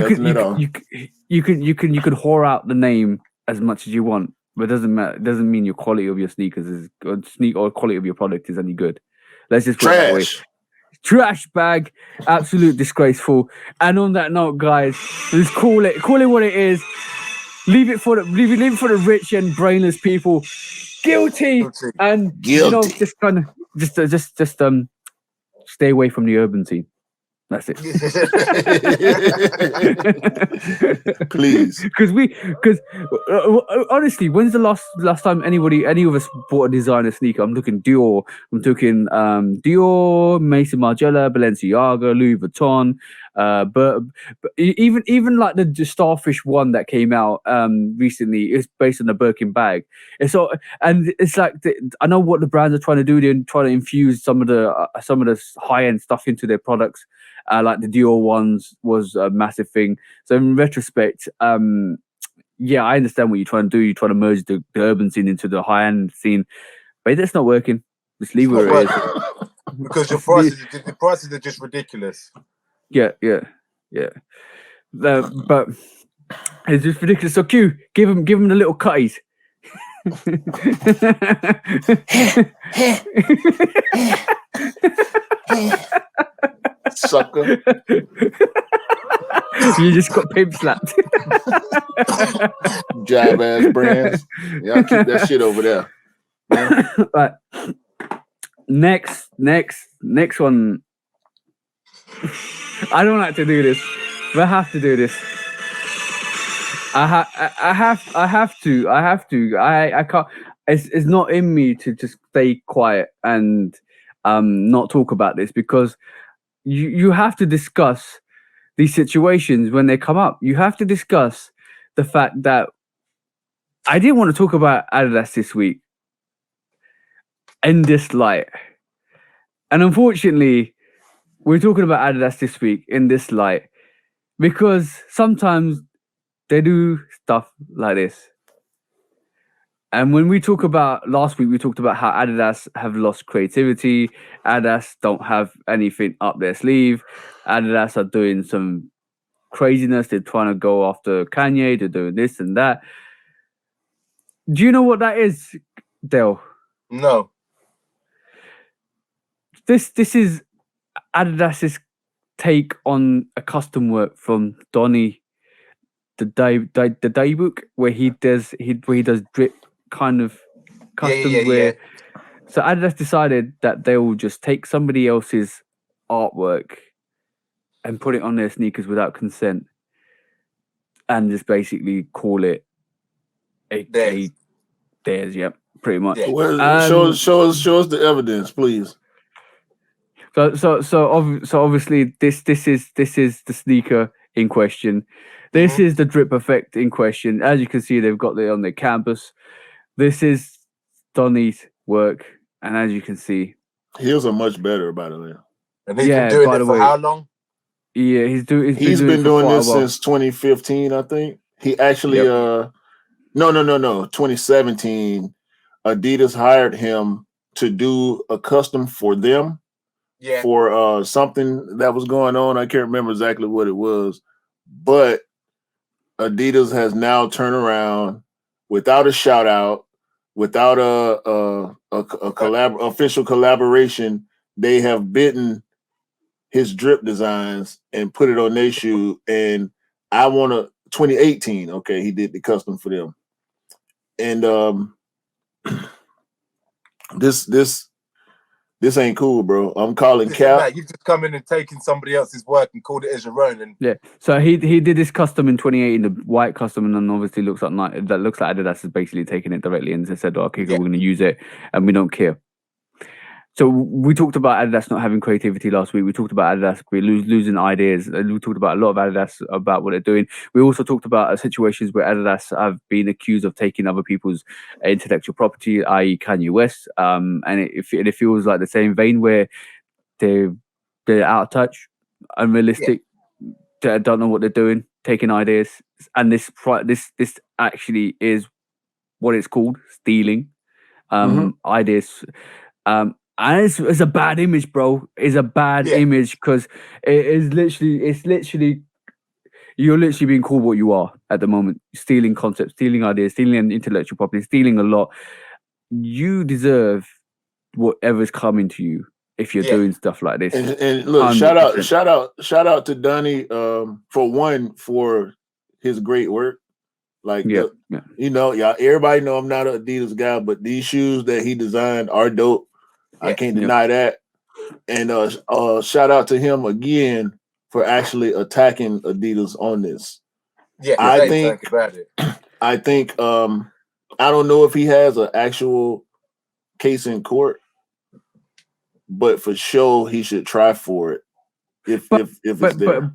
could whore out the name as much as you want. But it doesn't matter. It doesn't mean your quality of your sneakers or quality of your product is any good. Let's just put it that way. Trash bag, absolute disgraceful. And on that note, guys, let's call it what it is. Leave it for the rich and brainless people. Guilty. And just kind of just stay away from the urban scene. That's it.
Please.
Because honestly, when's the last time any of us bought a designer sneaker? I'm looking Dior. I'm talking Dior, Mason Margiela, Balenciaga, Louis Vuitton. But even like the Starfish one that came out recently is based on the Birkin bag. And it's like I know what the brands are trying to do. They're trying to infuse some of the high end stuff into their products. Like the Dior ones was a massive thing. So in retrospect, yeah, I understand what you're trying to do. You're trying to merge the urban scene into the high end scene, but that's not working. Just leave it where it is.
Because the prices are just ridiculous.
Yeah. But it's just ridiculous. So Q, give him the little cutties.
Sucker.
You just got pimp slapped.
Jive ass brands. Y'all keep that shit over there. Yeah.
Right. Next one. I don't like to do this, but I have to do this. I have to. I can't. It's not in me to just stay quiet and not talk about this, because you have to discuss these situations when they come up. You have to discuss the fact that I didn't want to talk about Adidas this week in this light. And unfortunately, we're talking about Adidas this week in this light because sometimes they do stuff like this. And when we talk about last week, we talked about how Adidas have lost creativity. Adidas don't have anything up their sleeve. Adidas are doing some craziness. They're trying to go after Kanye. They're doing this and that. Do you know what that is, Dale?
No.
This is Adidas's take on a custom work from Donny, the daybook, where he does drip kind of customs.
Yeah.
So Adidas decided that they will just take somebody else's artwork and put it on their sneakers without consent, and just basically call it theirs. Yep, pretty much.
Yeah. Show us the evidence, please.
So obviously this is the sneaker in question. This is the drip effect in question. As you can see, they've got it on their campus. This is Donny's work, and as you can see,
heels are much better, by the way.
And he's been doing it for how long?
Yeah, he's
been doing this since 2015, I think. He actually 2017. Adidas hired him to do a custom for them.
Yeah.
For something that was going on. I can't remember exactly what it was, but Adidas has now turned around without a shout out, without a official collaboration. They have bitten his drip designs and put it on their shoe. And 2018. Okay, he did the custom for them, and This ain't cool, bro. I'm calling cap.
You've just come in and taken somebody else's work and called it as your own. And
yeah, so he did this custom in 2018, the white custom, and then obviously looks like Adidas has basically taken it directly and said, "Okay, we're going to use it, and we don't care." So we talked about Adidas not having creativity last week. We talked about Adidas losing ideas. We talked about a lot of Adidas about what they're doing. We also talked about situations where Adidas have been accused of taking other people's intellectual property, i.e. Kanye West. And it feels like the same vein where they're out of touch, unrealistic, they don't know what they're doing, taking ideas. And this actually is what it's called, stealing ideas. And it's a bad image, bro. It's a bad image because it's literally you're literally being called what you are at the moment. Stealing concepts, stealing ideas, stealing intellectual property, stealing a lot. You deserve whatever's coming to you if you're doing stuff like this.
And look, 100%. shout out to Donny for his great work. Like, you know, y'all, everybody know I'm not an Adidas guy, but these shoes that he designed are dope. I can't deny that. And shout out to him again for actually attacking Adidas on this.
Yeah,
I think I don't know if he has an actual case in court, but for sure he should try for it if it's there.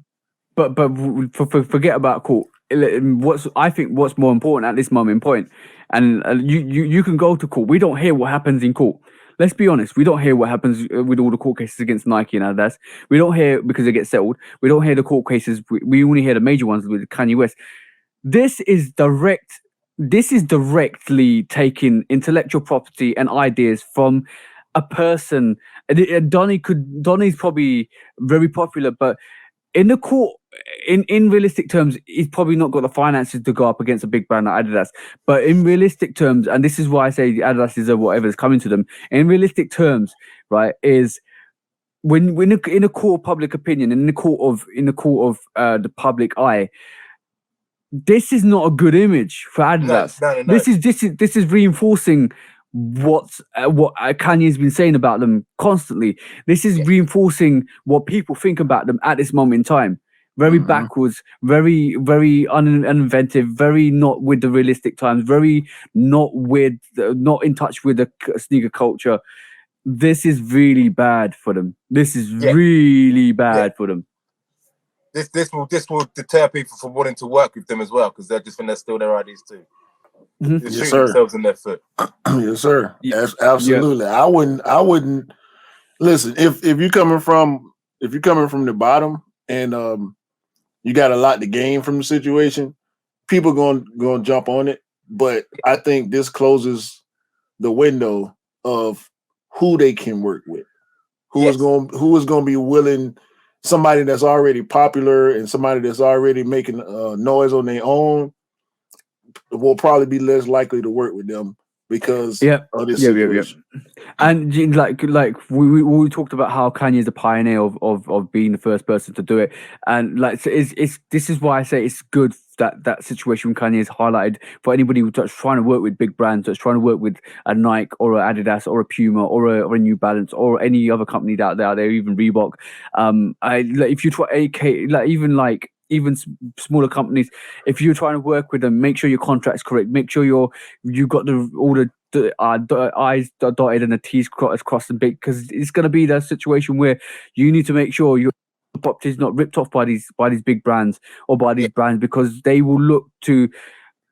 forget about court. What's more important at this moment in point, and you can go to court. We don't hear what happens in court. Let's be honest. We don't hear what happens with all the court cases against Nike and Adidas. We don't hear because they get settled. We don't hear the court cases. We only hear the major ones with Kanye West. This is directly taking intellectual property and ideas from a person. Donnie's probably very popular, but in the court, in realistic terms, he's probably not got the finances to go up against a big brand like Adidas. But in realistic terms, and this is why I say Adidas is whatever is coming to them. In realistic terms, right, is when in a court of public opinion, in the court of the public eye, this is not a good image for Adidas.
No.
This is reinforcing what Kanye's been saying about them constantly. This is reinforcing what people think about them at this moment in time. Very backwards, very uninventive, very not with the realistic times, very not in touch with the sneaker culture. This is really bad for them. This is really bad for them.
This will deter people from wanting to work with them as well, because they're just think they're still their ideas too. They're shooting themselves in their foot.
Yes, sir. Yes, absolutely. I wouldn't listen if you're coming from the bottom and you got a lot to gain from the situation. People going jump on it, but I think this closes the window of who they can work with, who is going to be willing. Somebody that's already popular and somebody that's already making noise on their own will probably be less likely to work with them because of this situation.
And like we talked about how Kanye is a pioneer of being the first person to do it, and like this is why I say it's good that situation when Kanye is highlighted for anybody that's trying to work with big brands, that's trying to work with a Nike or an Adidas or a Puma or a New Balance or any other company out there, even Reebok. If you try even smaller companies, if you're trying to work with them, make sure your contract's correct. Make sure you got all the I's dotted and the T's crossed and big, because it's going to be that situation where you need to make sure your property is not ripped off by these big brands or by these brands, because they will look to,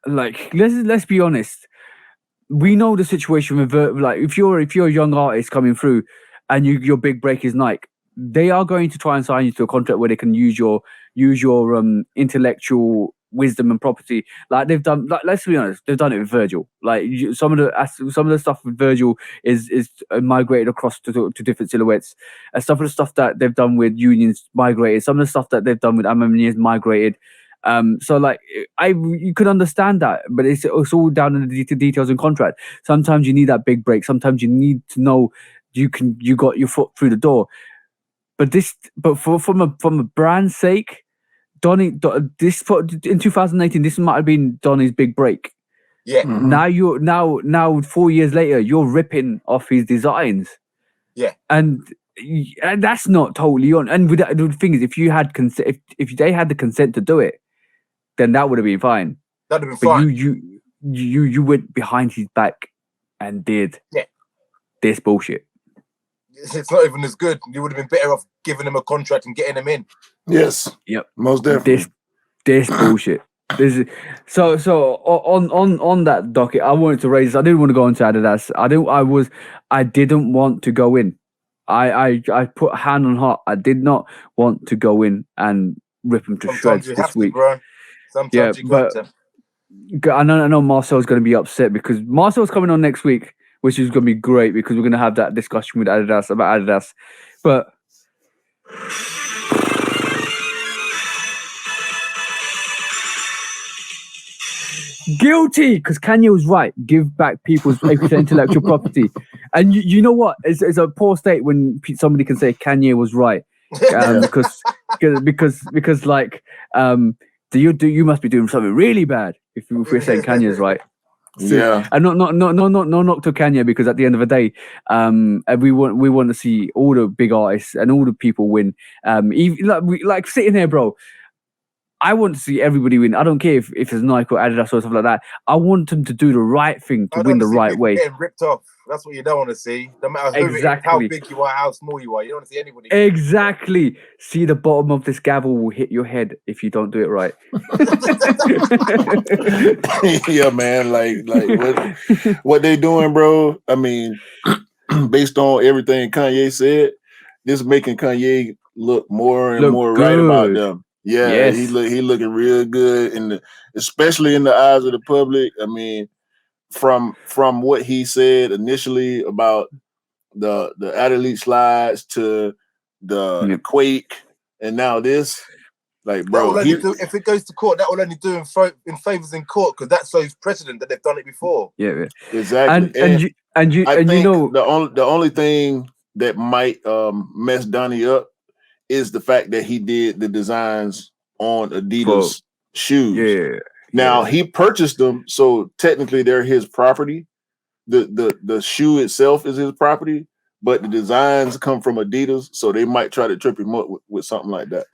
like, let's be honest. We know the situation with if you're a young artist coming through and your big break is Nike, they are going to try and sign you to a contract where they can use your intellectual wisdom and property, like they've done. Like, let's be honest, they've done it with Virgil. Like some of the stuff with Virgil is migrated across to different silhouettes. And some of the stuff that they've done with Union's migrated. Some of the stuff that they've done with Amamni is migrated. So like you could understand that, but it's all down in the details and contract. Sometimes you need that big break. Sometimes you need to know you got your foot through the door. But from a brand's sake, Donnie, in 2018, this might have been Donnie's big break.
Yeah.
Mm-hmm.
Now 4 years later, you're ripping off his designs.
Yeah.
And that's not totally on. And with the thing is, if you had if they had the consent to do it, then that would have been fine.
That'd have been fine.
You went behind his back and did this bullshit.
It's not even as good. You would have been better off giving him a contract and getting him in.
Yes.
Yep.
Most definitely.
This bullshit. This is so on that docket. I wanted to raise. I didn't want to go into Adidas. I didn't want to go in. I put hand on heart. I did not want to go in and rip him to shreds this week.
Sometimes you got to.
I know Marcel's going to be upset because Marcel's coming on next week, which is going to be great because we're going to have that discussion with Adidas about Adidas. But guilty, because Kanye was right. Give back people's intellectual property. And you know what? It's a poor state when somebody can say Kanye was right, because like you must be doing something really bad if we're saying Kanye's right.
Yeah,
and no knock to Kanye, because at the end of the day, we want to see all the big artists and all the people win. Even like sitting here, bro. I want to see everybody win. I don't care if it's Nike or Adidas or stuff like that. I want them to do the right thing to
I
win
don't
the
want to see
right
people
way.
getting ripped off. That's what you don't want to see. No matter who it is, how
Exactly.
big you are, how small you are. You don't want to see anybody.
Exactly. See, the bottom of this gavel will hit your head if you don't do it right.
Yeah, man. Like what they doing, bro? I mean, based on everything Kanye said, this making Kanye look more and
Look
more right about
good.
them. Yeah,
Yes.
he looking real good, especially in the eyes of the public. I mean, from what he said initially about the athlete slides to the
Yep.
Quake, and now this, like,
That
bro,
will only do if it goes to court. That will only do in favors in court because that shows precedent that they've done it before.
Yeah.
exactly.
And you
I think
know,
the only thing that might mess Donnie up is the fact that he did the designs on Adidas shoes.
yeah.
Now he purchased them, so technically they're his property. The shoe itself is his property, but the designs come from Adidas, so they might try to trip him up with something like that.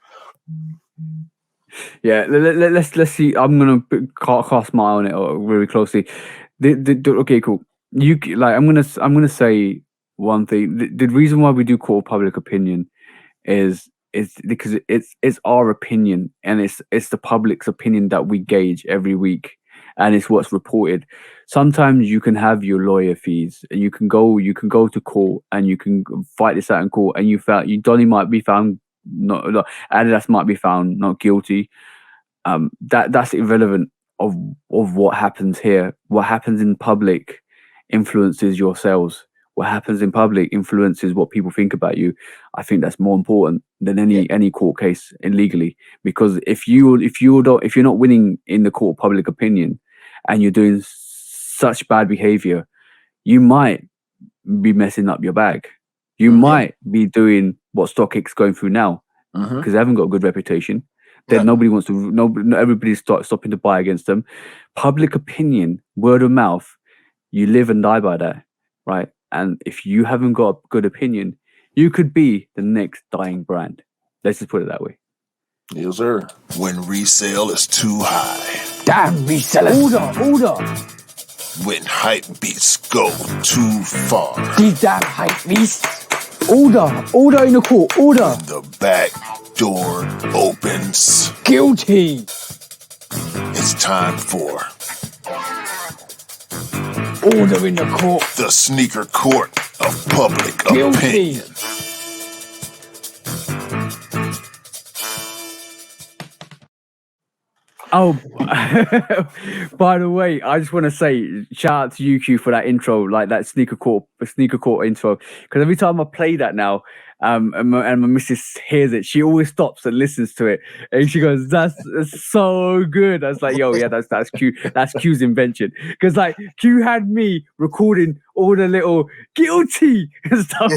Yeah, let's see. I'm gonna cast my eye on it very closely. Okay, cool. I'm gonna say one thing. The reason why we do court of public opinion is because it's our opinion, and it's the public's opinion that we gauge every week, and it's what's reported. Sometimes you can have your lawyer fees, and you can go to court, and you can fight this out in court, and Donnie might be found not, Adidas might be found not guilty. That's irrelevant of what happens here. What happens in public influences your sales. What happens in public influences what people think about you. I think that's more important than any court case illegally. Because if you're not winning in the court of public opinion, and you're doing such bad behavior, you might be messing up your bag. You might be doing what StockX going through now, because they haven't got a good reputation. Then nobody wants to. Everybody's stopping to buy against them. Public opinion, word of mouth. You live and die by that, right? And if you haven't got a good opinion, you could be the next dying brand. Let's just put it that way.
Yes, sir.
When resale is too high.
Damn resellers! Order!
When hype beats go too far.
These damn hype beasts! Order in the court! Order!
The back door opens.
Guilty!
It's time for
Order in the court!
the sneaker court of public
Guilty!
opinion.
Oh, by the way, I just want to say shout out to UQ for that intro, like that sneaker court intro. Because every time I play that now, and my missus hears it, she always stops and listens to it, and she goes, "That's so good." I was like, "Yo, yeah, that's Q. That's Q's invention." Because like Q had me recording all the little guilty and stuff,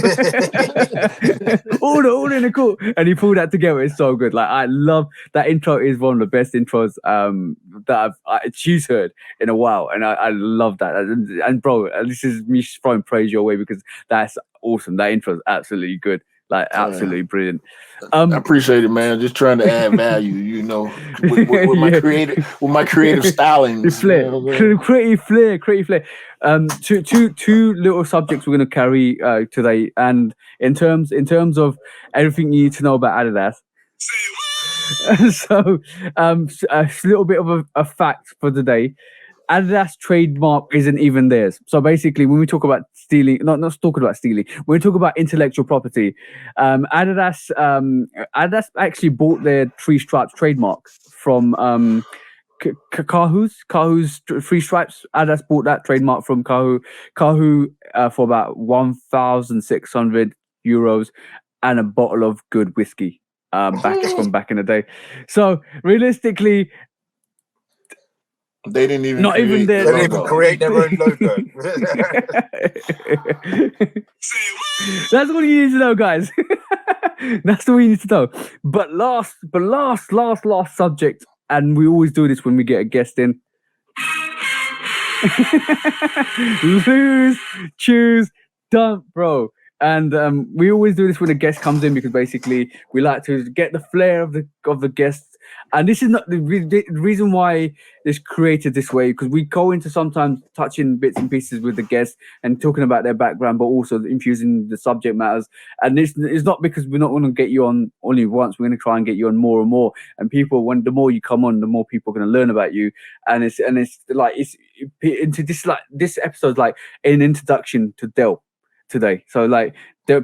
all in the court, and he pulled that together. It's so good. Like I love that intro. Is one of the best intros that she's heard in a while, and I love that. And bro, this is me throwing praise your way because that's awesome. That intro is absolutely good, like absolutely brilliant.
I appreciate it, man. Just trying to add value, with my creative styling.
Creative flair. Two little subjects we're going to carry today, and in terms of everything you need to know about Adidas. So, a little bit of a fact for today. Adidas trademark isn't even theirs. So basically, when we talk about stealing, not talking about stealing, when we talk about intellectual property, Adidas actually bought their three stripes trademark from Kaho's three stripes. Adidas bought that trademark from Kahu for about 1,600 euros and a bottle of good whiskey. Back in the day. So realistically,
they didn't even
create their own logo.
That's what you need to know, guys. That's all you need to know. But last subject, and we always do this when we get a guest in. Lose, choose, dump, bro. And we always do this when a guest comes in because basically we like to get the flair of the guests And this is not the reason why it's created this way, because we go into sometimes touching bits and pieces with the guests and talking about their background, but also infusing the subject matters. And this is not because we're not going to get you on only once. We're going to try and get you on more and more. And people, when the more you come on, the more people are going to learn about you. And it's like into this episode's like an introduction to Del today. So like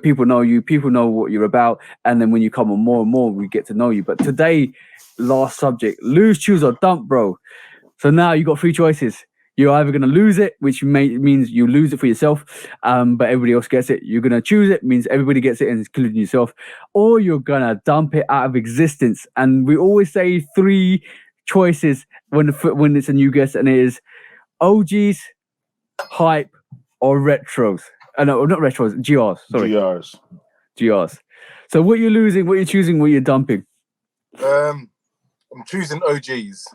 people know you, people know what you're about, and then when you come on more and more, we get to know you. But today, last subject: lose, choose, or dump, bro. So now you got three choices. You're either gonna lose it, which means you lose it for yourself, but everybody else gets it. You're gonna choose it, means everybody gets it, including yourself, or you're gonna dump it out of existence. And we always say three choices when it's a new guest, and it is OGs, hype, or retros. No, not retros, GRs. Sorry. GRs. So what you're losing, what you're choosing, what you're dumping?
I'm choosing OGs.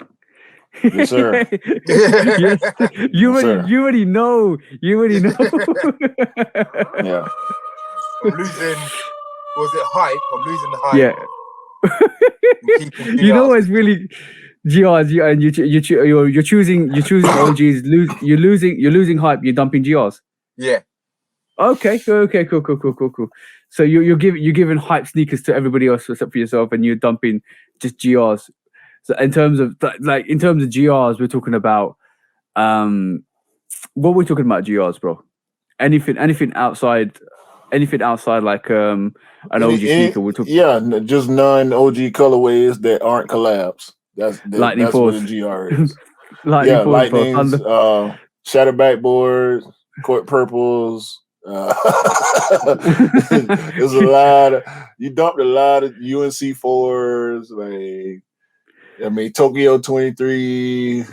Yes, sir.
Yes. You already know. You already know.
Yeah.
I'm losing. Was it hype? I'm losing the hype.
Yeah. You know what's really GRs, and you're choosing OGs. You're losing hype. You're dumping GRs.
Yeah.
Okay, cool. So you're giving hype sneakers to everybody else except for yourself, and you're dumping just GRs. So in terms of GRs, we're talking about what we're talking about GRs, bro. Anything outside like an OG sneaker. We're talking
just non-OG colorways that aren't collabs. That's
Lightning
what
Force.
a GR is.
Lightning Force,
Lightnings, shadow backboards, court purples. There's a lot of, you dumped a lot of UNC 4s, like Tokyo 23,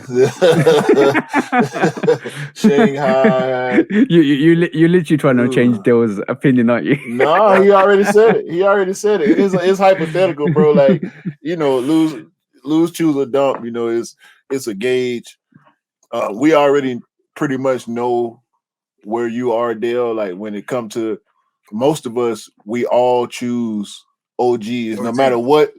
Shanghai.
You literally trying to change Dill's opinion, aren't you?
No, he already said it. It's hypothetical, bro. Like, lose, choose, or dump. It's a gauge. We already pretty much know where you are, Dale. Like, when it comes to most of us, we all choose OGs. No matter what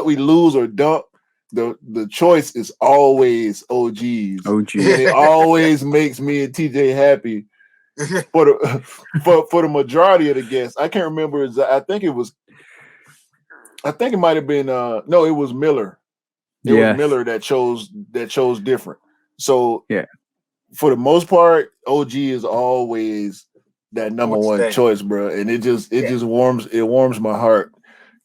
we lose or dump, the choice is always OGs. And it always makes me and TJ happy. For the majority of the guests, I can't remember. I think it might have been no, it was Miller. It was Miller that chose different. So
yeah,
for the most part, OG is always that number one choice, bro. And it just warms my heart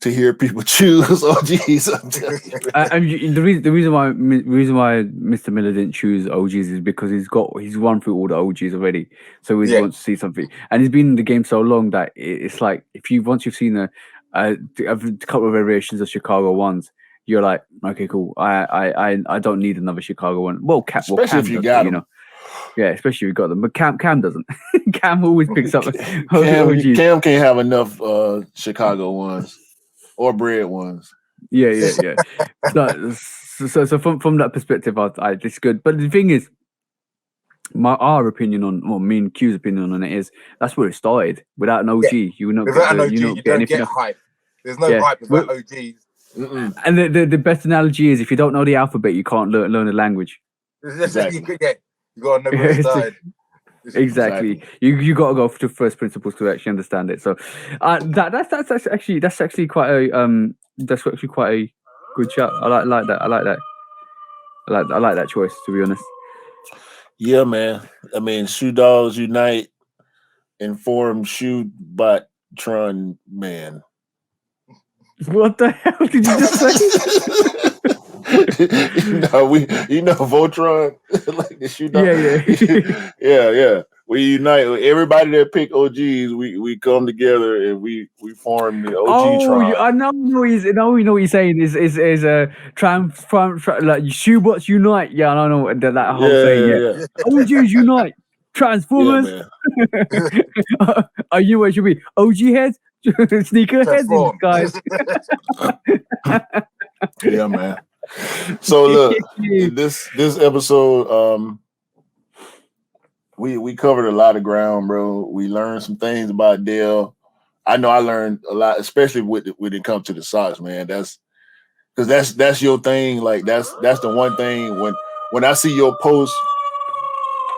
to hear people choose OGs.
The reason why Mr. Miller didn't choose OGs is because he's run through all the OGs already, so he wants to see something, and he's been in the game so long that it's like once you've seen a couple of variations of Chicago ones, you're like, okay, cool. I don't need another Chicago one. Well,
especially
Cam
if you got them.
Yeah, especially if you got them. But Cam doesn't. Cam always picks up.
Cam can't have enough Chicago ones. Or bread ones.
Yeah. So from that perspective, it's good. But the thing is, our opinion on me and Q's opinion on it is that's where it started. Without an OG, you will not
without
get
an OG, you don't get hype. There's no hype without OGs.
Mm-mm.
And the best analogy is if you don't know the alphabet, you can't learn a language.
Exactly. You gotta know where it started.
Exactly. You got to go to first principles to actually understand it. So that's actually quite a good chat. I like that. I like that choice, to be honest.
Yeah, man. I mean, Shoe Dogs Unite, inform Shoe Botron, man.
What the hell did you just say?
Voltron, like the Shoe Dog.
Yeah.
We unite. Everybody that pick OGs, we come together and we form the OG tribe.
I know what he's saying is like Shoebots unite. Yeah, I don't know that whole saying. Yeah. OGs unite. Transformers.
Yeah,
Are you where should be? OG heads, sneaker heads, guys.
Yeah, man. So look, this episode, we covered a lot of ground, bro. We learned some things about Dale. I know I learned a lot, especially when it comes to the socks, man. because that's your thing. Like that's the one thing when I see your post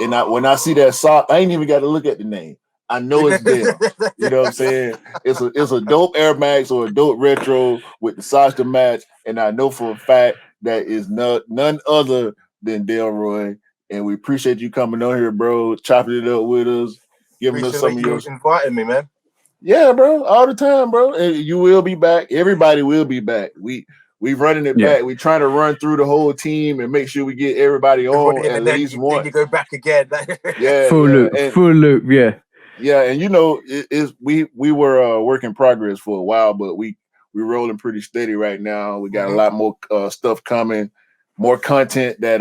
and when I see that sock, I ain't even got to look at the name. I know it's Dale. You know what I'm saying? It's a dope Air Max or a dope retro with the socks to match, and I know for a fact that is none other than Delroy. And we appreciate you coming on here, bro, chopping it up with us, giving us some of your
inviting me, man.
Yeah, bro, all the time, bro. And you will be back. Everybody will be back. We running it back. We trying to run through the whole team and make sure we get everybody on at least one.
Then you go back again.
Full
loop, yeah.
Yeah, and you know, we were a work in progress for a while, but we're rolling pretty steady right now. We got a lot more stuff coming, more content that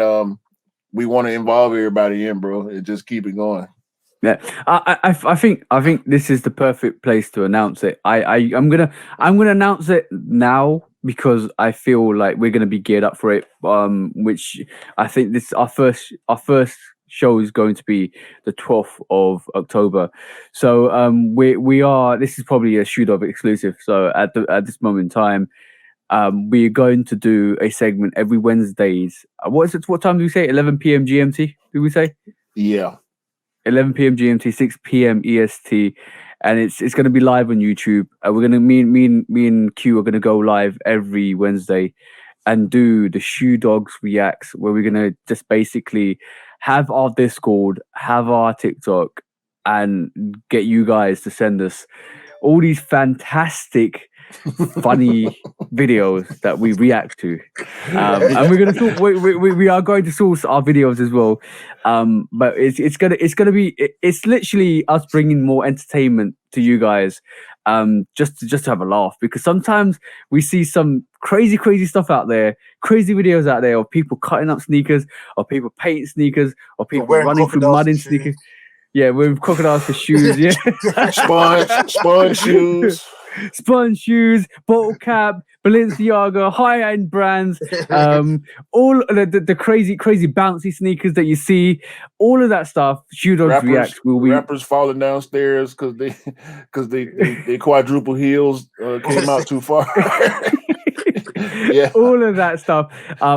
we want to involve everybody in, bro, and just keep it going.
Yeah, I think this is the perfect place to announce it. I'm gonna announce it now because I feel like we're gonna be geared up for it. Which I think this our first show is going to be the 12th of October. So we are. This is probably a Shoe Dog exclusive. So at this moment in time, we are going to do a segment every Wednesdays. What is it? What time do we say? 11 p.m. GMT? Do we say?
Yeah.
11 p.m. GMT, 6 p.m. EST, and it's going to be live on YouTube. We're gonna me and Q are gonna go live every Wednesday and do the Shoe Dogs Reacts, where we're gonna just basically have our Discord, have our TikTok, and get you guys to send us all these fantastic, funny videos that we react to, and we're gonna talk. We are going to source our videos as well, but it's gonna be it's literally us bringing more entertainment to you guys, just to have a laugh, because sometimes we see some crazy stuff out there, crazy videos out there of people cutting up sneakers, or people painting sneakers, or people running through mud in sneakers. Yeah, with crocodiles for shoes. Yeah,
sponge shoes.
Sponge shoes, bottle cap, Balenciaga, high-end brands, all the crazy bouncy sneakers that you see, all of that stuff. Shoe Dogs Reacts will be
rappers falling downstairs because they quadruple heels came out too far. Yeah,
all of that stuff.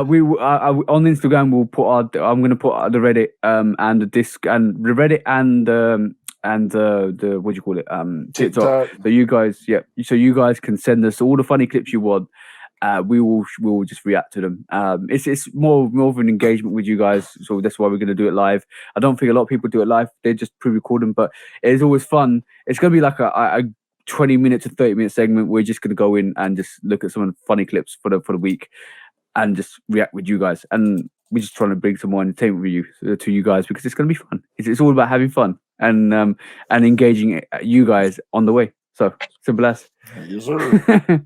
We on Instagram we'll put I'm going to put the Reddit and the disc and the Reddit and the what do you call it TikTok. So you guys can send us all the funny clips you want. We will just react to them. It's more of an engagement with you guys, so that's why we're going to do it live. I don't think a lot of people do it live; they just pre-record them. But it's always fun. It's going to be like a 20-minute to 30-minute segment. We're just going to go in and just look at some of the funny clips for the week, and just react with you guys. And we're just trying to bring some more entertainment to you guys, because it's going to be fun. It's all about having fun and engaging you guys on the way. So simple as.
Yes, sir.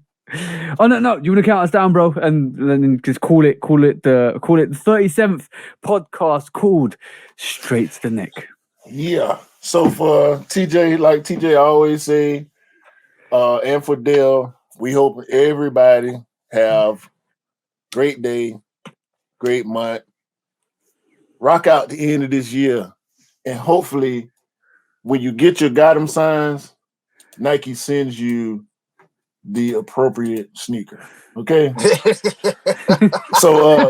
Oh no! Do you want to count us down, bro, and then just call it the 37th podcast called Straight to the Neck?
Yeah. So for TJ, like TJ always say, and for Dale, we hope everybody have great day, great month. Rock out the end of this year, and hopefully, when you get your Gotham signs, Nike sends you the appropriate sneaker. Okay. So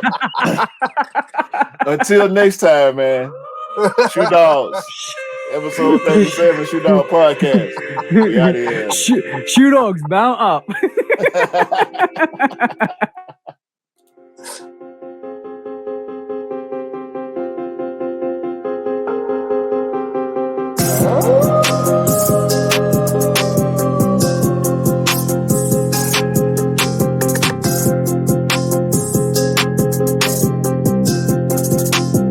until next time, man. Shoe Dogs. Episode 37, Shoe Dog Podcast. We out here.
Shoe Dogs, mount up.